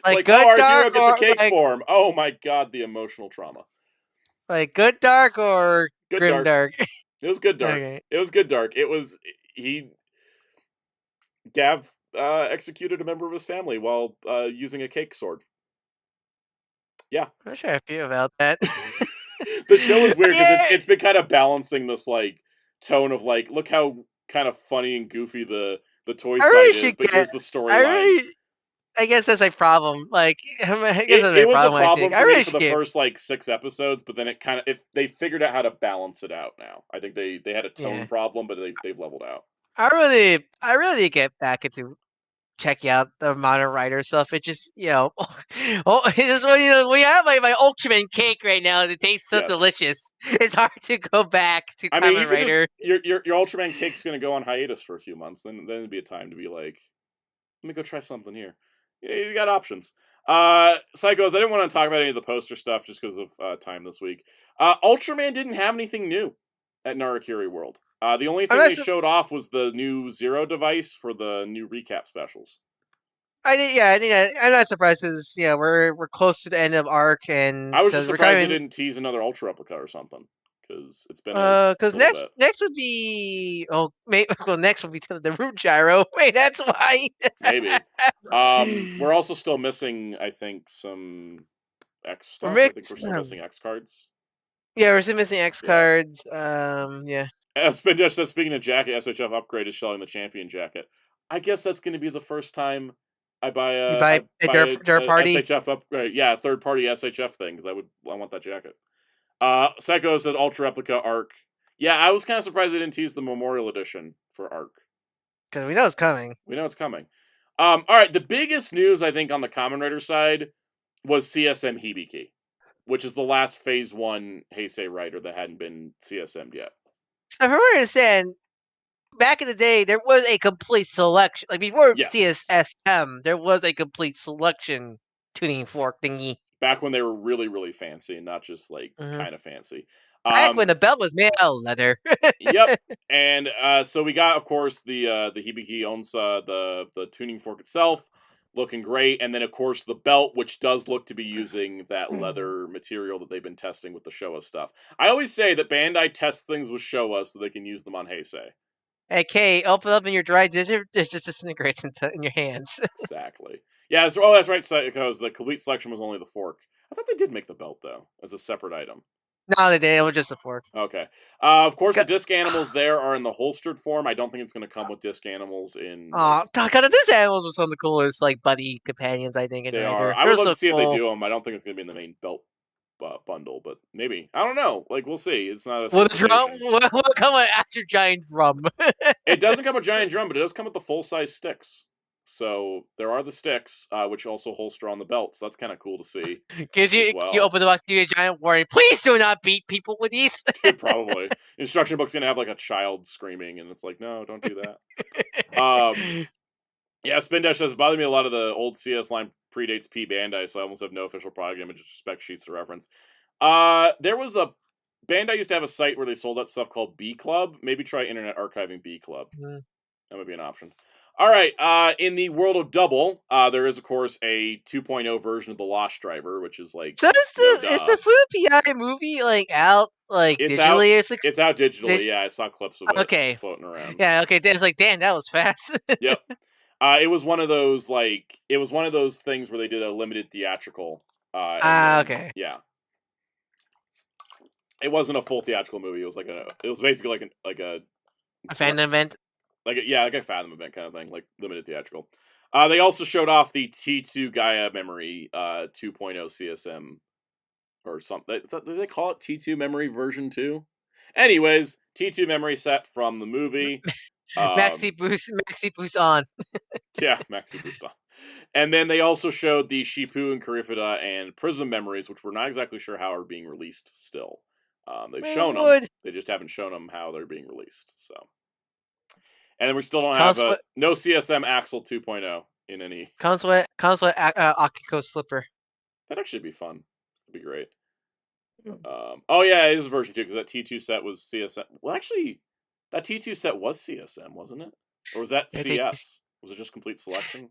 It's our hero gets a cake form. Oh my god, the emotional trauma. Like good dark or grim dark? It was good dark. Okay. It was good dark. It was Gav executed a member of his family while using a cake sword. Yeah. I'm not sure I feel about that. The show is weird because it's been kind of balancing this like tone of like, look how kind of funny and goofy the toy side is, but here's the storyline. I guess that's a problem. Like, it was a problem for me for the first like 6 episodes, but then it kind of they figured out how to balance it out now. I think they had a tone problem, but they've leveled out. I really get back into checking out the modern writer stuff. It just it's just when you have my Ultraman cake right now, it tastes so delicious. It's hard to go back to Kamen Rider. Your Ultraman cake's gonna go on hiatus for a few months. Then it'd be a time to be like, let me go try something here. Yeah, you got options. Psychos, I didn't want to talk about any of the poster stuff just because of time this week. Ultraman didn't have anything new at Narikiri World. The only thing they showed off was the new Zero device for the new recap specials. I'm not surprised because we're close to the end of arc, and I was just surprised they didn't tease another Ultra replica or something. because it's been a Because little bit. next would be next would be the root gyro. Wait, that's why. Maybe. We're also still missing, I think, some X stuff. I think we're still missing X cards. Yeah, we're still missing X cards. Yeah. Speaking of jacket, SHF Upgrade is selling the champion jacket. I guess that's going to be the first time I buy a third party SHF Upgrade. Yeah, third party SHF thing because I want that jacket. Psycho says Ultra Replica Arc. Yeah, I was kind of surprised they didn't tease the Memorial Edition for Arc. Because we know it's coming. All right, the biggest news I think on the Kamen Rider side was CSM Hibiki, which is the last Phase 1 Heisei Rider that hadn't been CSM'd yet. So if I understand, back in the day, there was a complete selection. Like before CSSM, there was a complete selection tuning fork thingy. Back when they were really, really fancy and not just like kind of fancy. Back when the belt was made out of leather. Yep. And so we got, of course, the Hibiki Onsa, the tuning fork itself, looking great, and then of course the belt, which does look to be using that leather material that they've been testing with the Showa stuff. I always say that Bandai tests things with Showa so they can use them on Heisei. Hey, Kay, open up in your dry digit, it just disintegrates in your hands. Exactly. Yeah, that's right, because the complete selection was only the fork. I thought they did make the belt, though, as a separate item. No, they did. It was just a fork. Okay. Of course, the disc animals there are in the holstered form. I don't think it's going to come with disc animals in... Oh, God, the disc animals were some of the coolest, like, buddy companions, I think, in They Rider. are. I would love to see if they do them. I don't think it's going to be in the main belt bundle, but maybe. I don't know. Like, we'll see. It's not a Will the drum will come with after giant drum? It doesn't come with giant drum, but it does come with the full-size sticks. So there are the sticks, which also holster on the belt. So that's kind of cool to see. Because you open the box, you get a giant warning. Please do not beat people with these. Probably. Instruction book's gonna have like a child screaming, and it's like, no, don't do that. Yeah, Spin Dash says, bothers me a lot of the old CS line predates P Bandai, so I almost have no official product images, spec sheets to reference. There was a Bandai used to have a site where they sold that stuff called B Club. Maybe try Internet Archiving B Club. That would be an option. All right, in the world of Double, there is, of course, a 2.0 version of the Lost Driver, which is like... So is the Full PI movie, like, out, like, digitally? It's out digitally, yeah. I saw clips of it floating around. Yeah, okay, it's like, damn, that was fast. Yep. It was one of those, things where they did a limited theatrical. Okay. Yeah. It wasn't a full theatrical movie. It was basically like a fan event. Like a Fathom event kind of thing, like limited theatrical. They also showed off the T2 Gaia Memory 2.0 CSM or something. Do they call it T2 Memory version 2? Anyways, T2 Memory set from the movie. Maxi boost on. Yeah, Maxi boost on. And then they also showed the Shipu and Kurifida and Prism memories, which we're not exactly sure how are being released still. They've shown them. They just haven't shown them how they're being released. So. And then we still don't have no CSM Axel 2.0 in any. Comes with Akiko slipper. That'd actually be fun. That'd be great. Oh yeah, it is version 2 because that T2 set was CSM. Well, actually, that T2 set was CSM, wasn't it? Or was that CS? Was it just complete selection?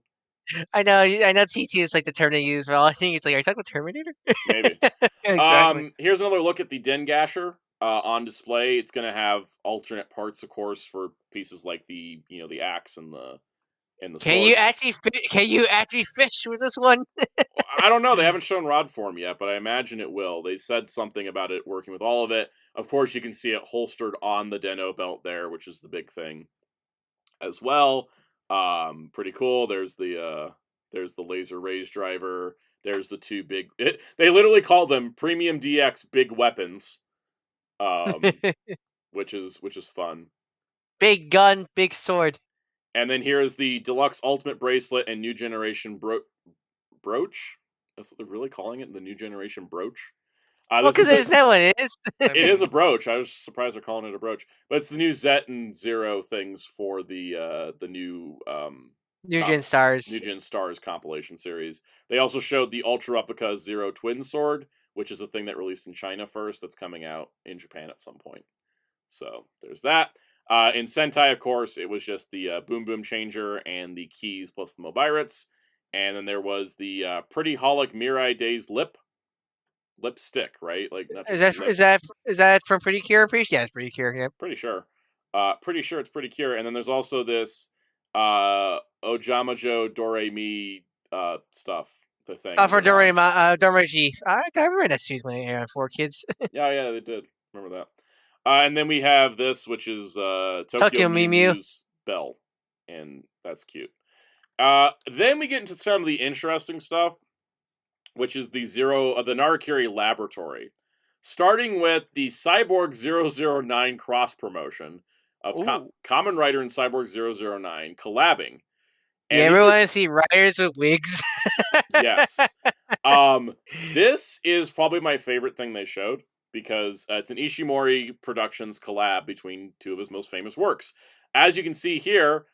I know T2 is like the term they use. Well, I think it's like, are you talking about Terminator? Maybe. Exactly. Here's another look at the Dengasher. On display, it's going to have alternate parts, of course, for pieces like the axe and the sword. Can you actually fish with this one? I don't know. They haven't shown rod form yet, but I imagine it will. They said something about it working with all of it. Of course, you can see it holstered on the Deno belt there, which is the big thing as well. Pretty cool. There's the laser raise driver. There's the two big. They literally call them Premium DX big weapons. Which is fun. Big gun, big sword. And then here is the Deluxe Ultimate Bracelet and New Generation Brooch. That's what they're really calling it, the New Generation Brooch. Because isn't that what it is? It is a brooch. I was surprised they're calling it a brooch. But it's the new Zet and Zero things for the new New Gen Stars. New Gen Stars compilation series. They also showed the Ultra Replica Zero Twin Sword, which is the thing that released in China first, that's coming out in Japan at some point. So there's that. In Sentai, of course, it was just the Boom Boom Changer and the keys plus the Mobirates. And then there was the Pretty Holic Mirai Days Lip, lipstick, right? Like not Is just that is that from Pretty Cure? Yeah, it's Pretty Cure. Yep. Pretty sure. Pretty sure it's Pretty Cure. And then there's also this Ojamajo Doremi stuff. The thing. For Doraemon, I remember that series when I had 4 kids. Yeah, they did. Remember that. And then we have this, which is Tokyo Mew Mew's Bell, and that's cute. Then we get into some of the interesting stuff, which is the Narikiri Laboratory, starting with the Cyborg 009 cross promotion of Kamen Rider and Cyborg 009 collabing. And everyone want to see riders with wigs. Yes. This is probably my favorite thing they showed because it's an Ishimori Productions collab between 2 of his most famous works. As you can see here,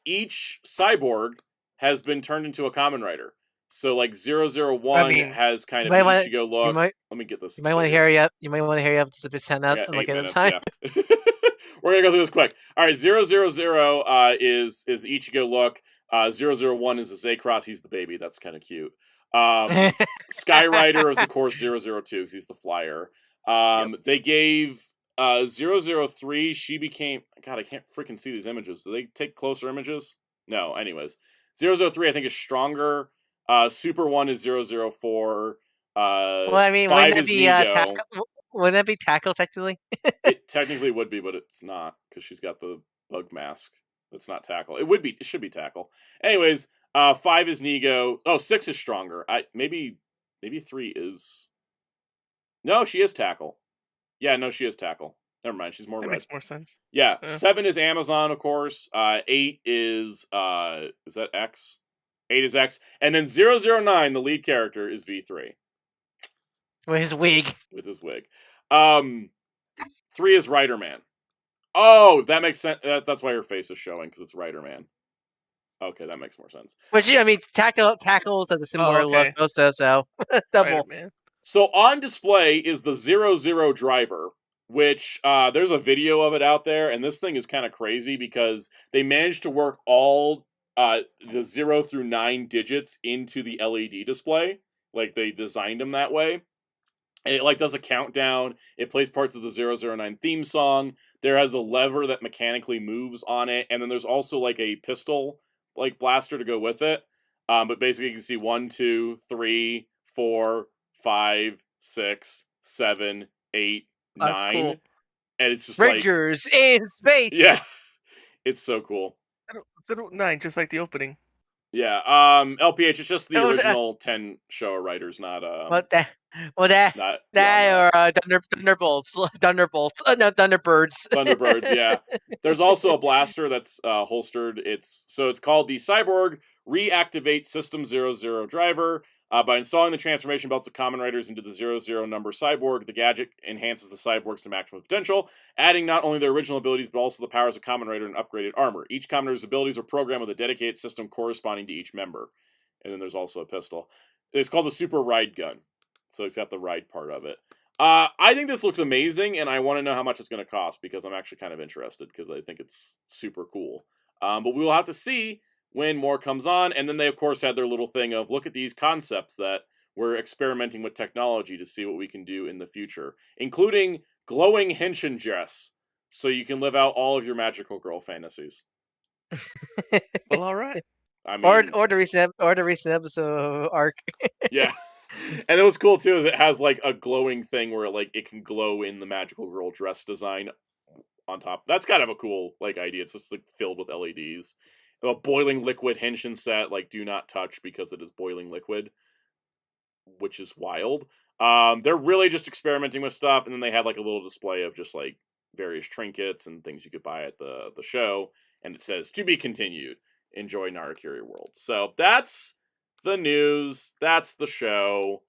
each cyborg has been turned into a Kamen Rider. So like 001 has kind of an Ichigo look. Let me get this. You might want to hurry up. You might want to hurry up just a bit like at a time. Yeah. We're gonna go through this quick. All right, 000 is Ichigo look. 001 is a Zaycross. He's the baby. That's kind of cute. Skyrider is of course 002 because he's the flyer. They gave 003. She became God. I can't freaking see these images. Do they take closer images? No. Anyways, 003 I think is stronger. Super 1 is 004. Well, I mean, 5 is Nego. Wouldn't that be Tackle technically? It technically would be, but it's not because she's got the bug mask. It's not Tackle. It would be. It should be Tackle. Anyways, 5 is Nego. Oh, 6 is stronger. Maybe 3 is. No, she is Tackle. Yeah, no, she is Tackle. Never mind. She's more red. Makes more sense. Yeah, 7 is Amazon, of course. 8 is that X? 8 is X, and then 009, the lead character, is V3 with his wig. 3 is Rider Man. Oh, that makes sense. That's why her face is showing because it's Rider Man. Okay, that makes more sense. Which I mean, tackles have the similar look also. So double. So on display is the 00 driver, which there's a video of it out there, and this thing is kind of crazy because they managed to work all the 0 through 9 digits into the LED display. Like they designed them that way. And it like does a countdown. It plays parts of the 009 theme song. There has a lever that mechanically moves on it, and then there's also like a pistol like blaster to go with it. But basically you can see 1, 2, 3, 4, 5, 6, 7, 8, 9. Cool. And it's just Rangers in space. Yeah. It's so cool. 9, just like the opening. Yeah, LPH, it's just the original 10 Showa writers, not Thunderbolts. No, Thunderbirds. Thunderbirds, yeah. There's also a blaster that's holstered. It's called the Cyborg Reactivate System 00 driver. By installing the transformation belts of Kamen Riders into the 00 number Cyborg, the gadget enhances the Cyborgs to maximum potential, adding not only their original abilities, but also the powers of Kamen Rider and upgraded armor. Each Kamen Rider's abilities are programmed with a dedicated system corresponding to each member. And then there's also a pistol. It's called the Super Ride Gun. So it's got the ride part of it. I think this looks amazing, and I want to know how much it's going to cost, because I'm actually kind of interested, because I think it's super cool. But we will have to see when more comes on, and then they, of course, had their little thing of, look at these concepts that we're experimenting with technology to see what we can do in the future, including glowing henshin dress, so you can live out all of your magical girl fantasies. Well, all right. I mean, or the recent episode of Arc. Yeah. And it was cool, too, is it has, like, a glowing thing where, like, it can glow in the magical girl dress design on top. That's kind of a cool, like, idea. It's just, like, filled with LEDs. A boiling liquid henshin set, like, do not touch because it is boiling liquid, which is wild. They're really just experimenting with stuff, and then they had, like, a little display of just, like, various trinkets and things you could buy at the show, and it says, to be continued. Enjoy Narikiri World. So, that's the news. That's the show.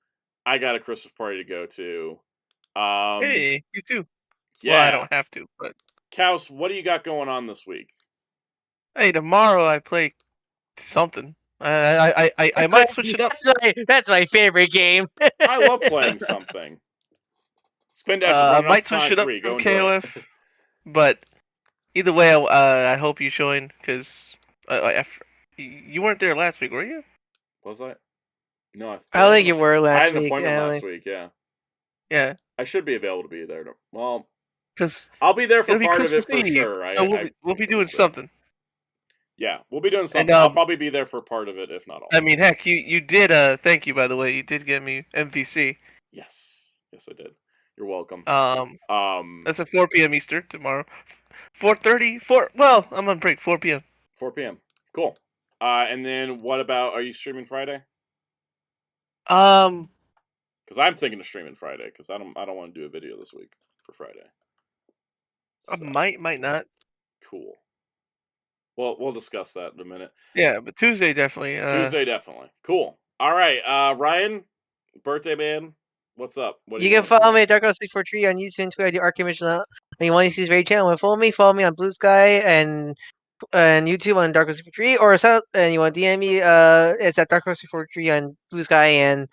I got a Christmas party to go to. Hey, you too. Yeah. Well, I don't have to, but... Kaus, what do you got going on this week? Hey, tomorrow I play something. I might switch it up. That's my favorite game. I love playing something. Spin Dash is running might switch it up from KOF, but either way, I hope you join, because you weren't there last week, were you? Was I? No, I don't think you were last week. I had an appointment last week, yeah. Yeah. I should be available to be there. Well, because I'll be there for it'll be part of it Christmas for Eve, sure. so we'll be doing something. Yeah, we'll be doing something. And I'll probably be there for part of it, if not all. I mean, heck, you did. Thank you, by the way. You did get me MVC. Yes, I did. You're welcome. That's at 4 p.m. Eastern tomorrow. 4:30. Well, I'm on break. 4 p.m. 4 p.m. Cool. And then what about? Are you streaming Friday? Because I'm thinking of streaming Friday because I don't want to do a video this week for Friday. So. Might not. Cool. Well, we'll discuss that in a minute. Yeah, but Tuesday definitely. Tuesday definitely. Cool. All right, Ryan, birthday man, what's up? You can follow me at Darko643 on YouTube and Twitter. I do Arcade Mission. And you want to see his raid channel? Follow me on Blue Sky and YouTube on Darko643, or and you want to DM me? It's at Darko643 on Blue Sky and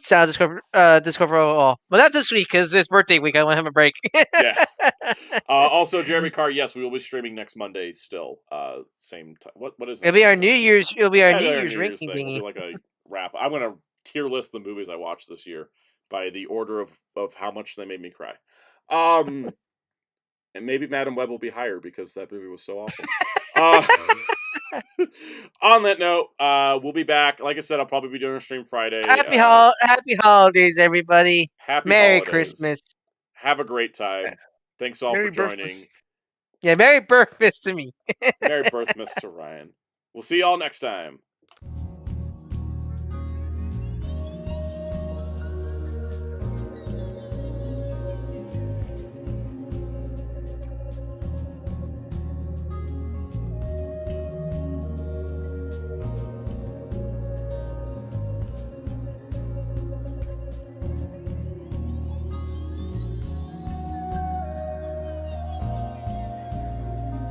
Sound Discover all. Well, not this week because it's birthday week. I want to have a break. Yeah. Also, Jeremy Carr. Yes, we will be streaming next Monday. Still, same time. What is it? It'll be our New Year's. It'll be our New Year's ranking thing. We'll do like a wrap. I'm gonna tier list the movies I watched this year by the order of how much they made me cry. And maybe Madam Web will be higher because that movie was so awful. On that note, we'll be back. Like I said, I'll probably be doing a stream Friday. Happy holidays, everybody. Merry Christmas. Have a great time. Thanks all for joining. Yeah, Merry Birthmas to me. Merry Birthmas to Ryan. We'll see y'all next time.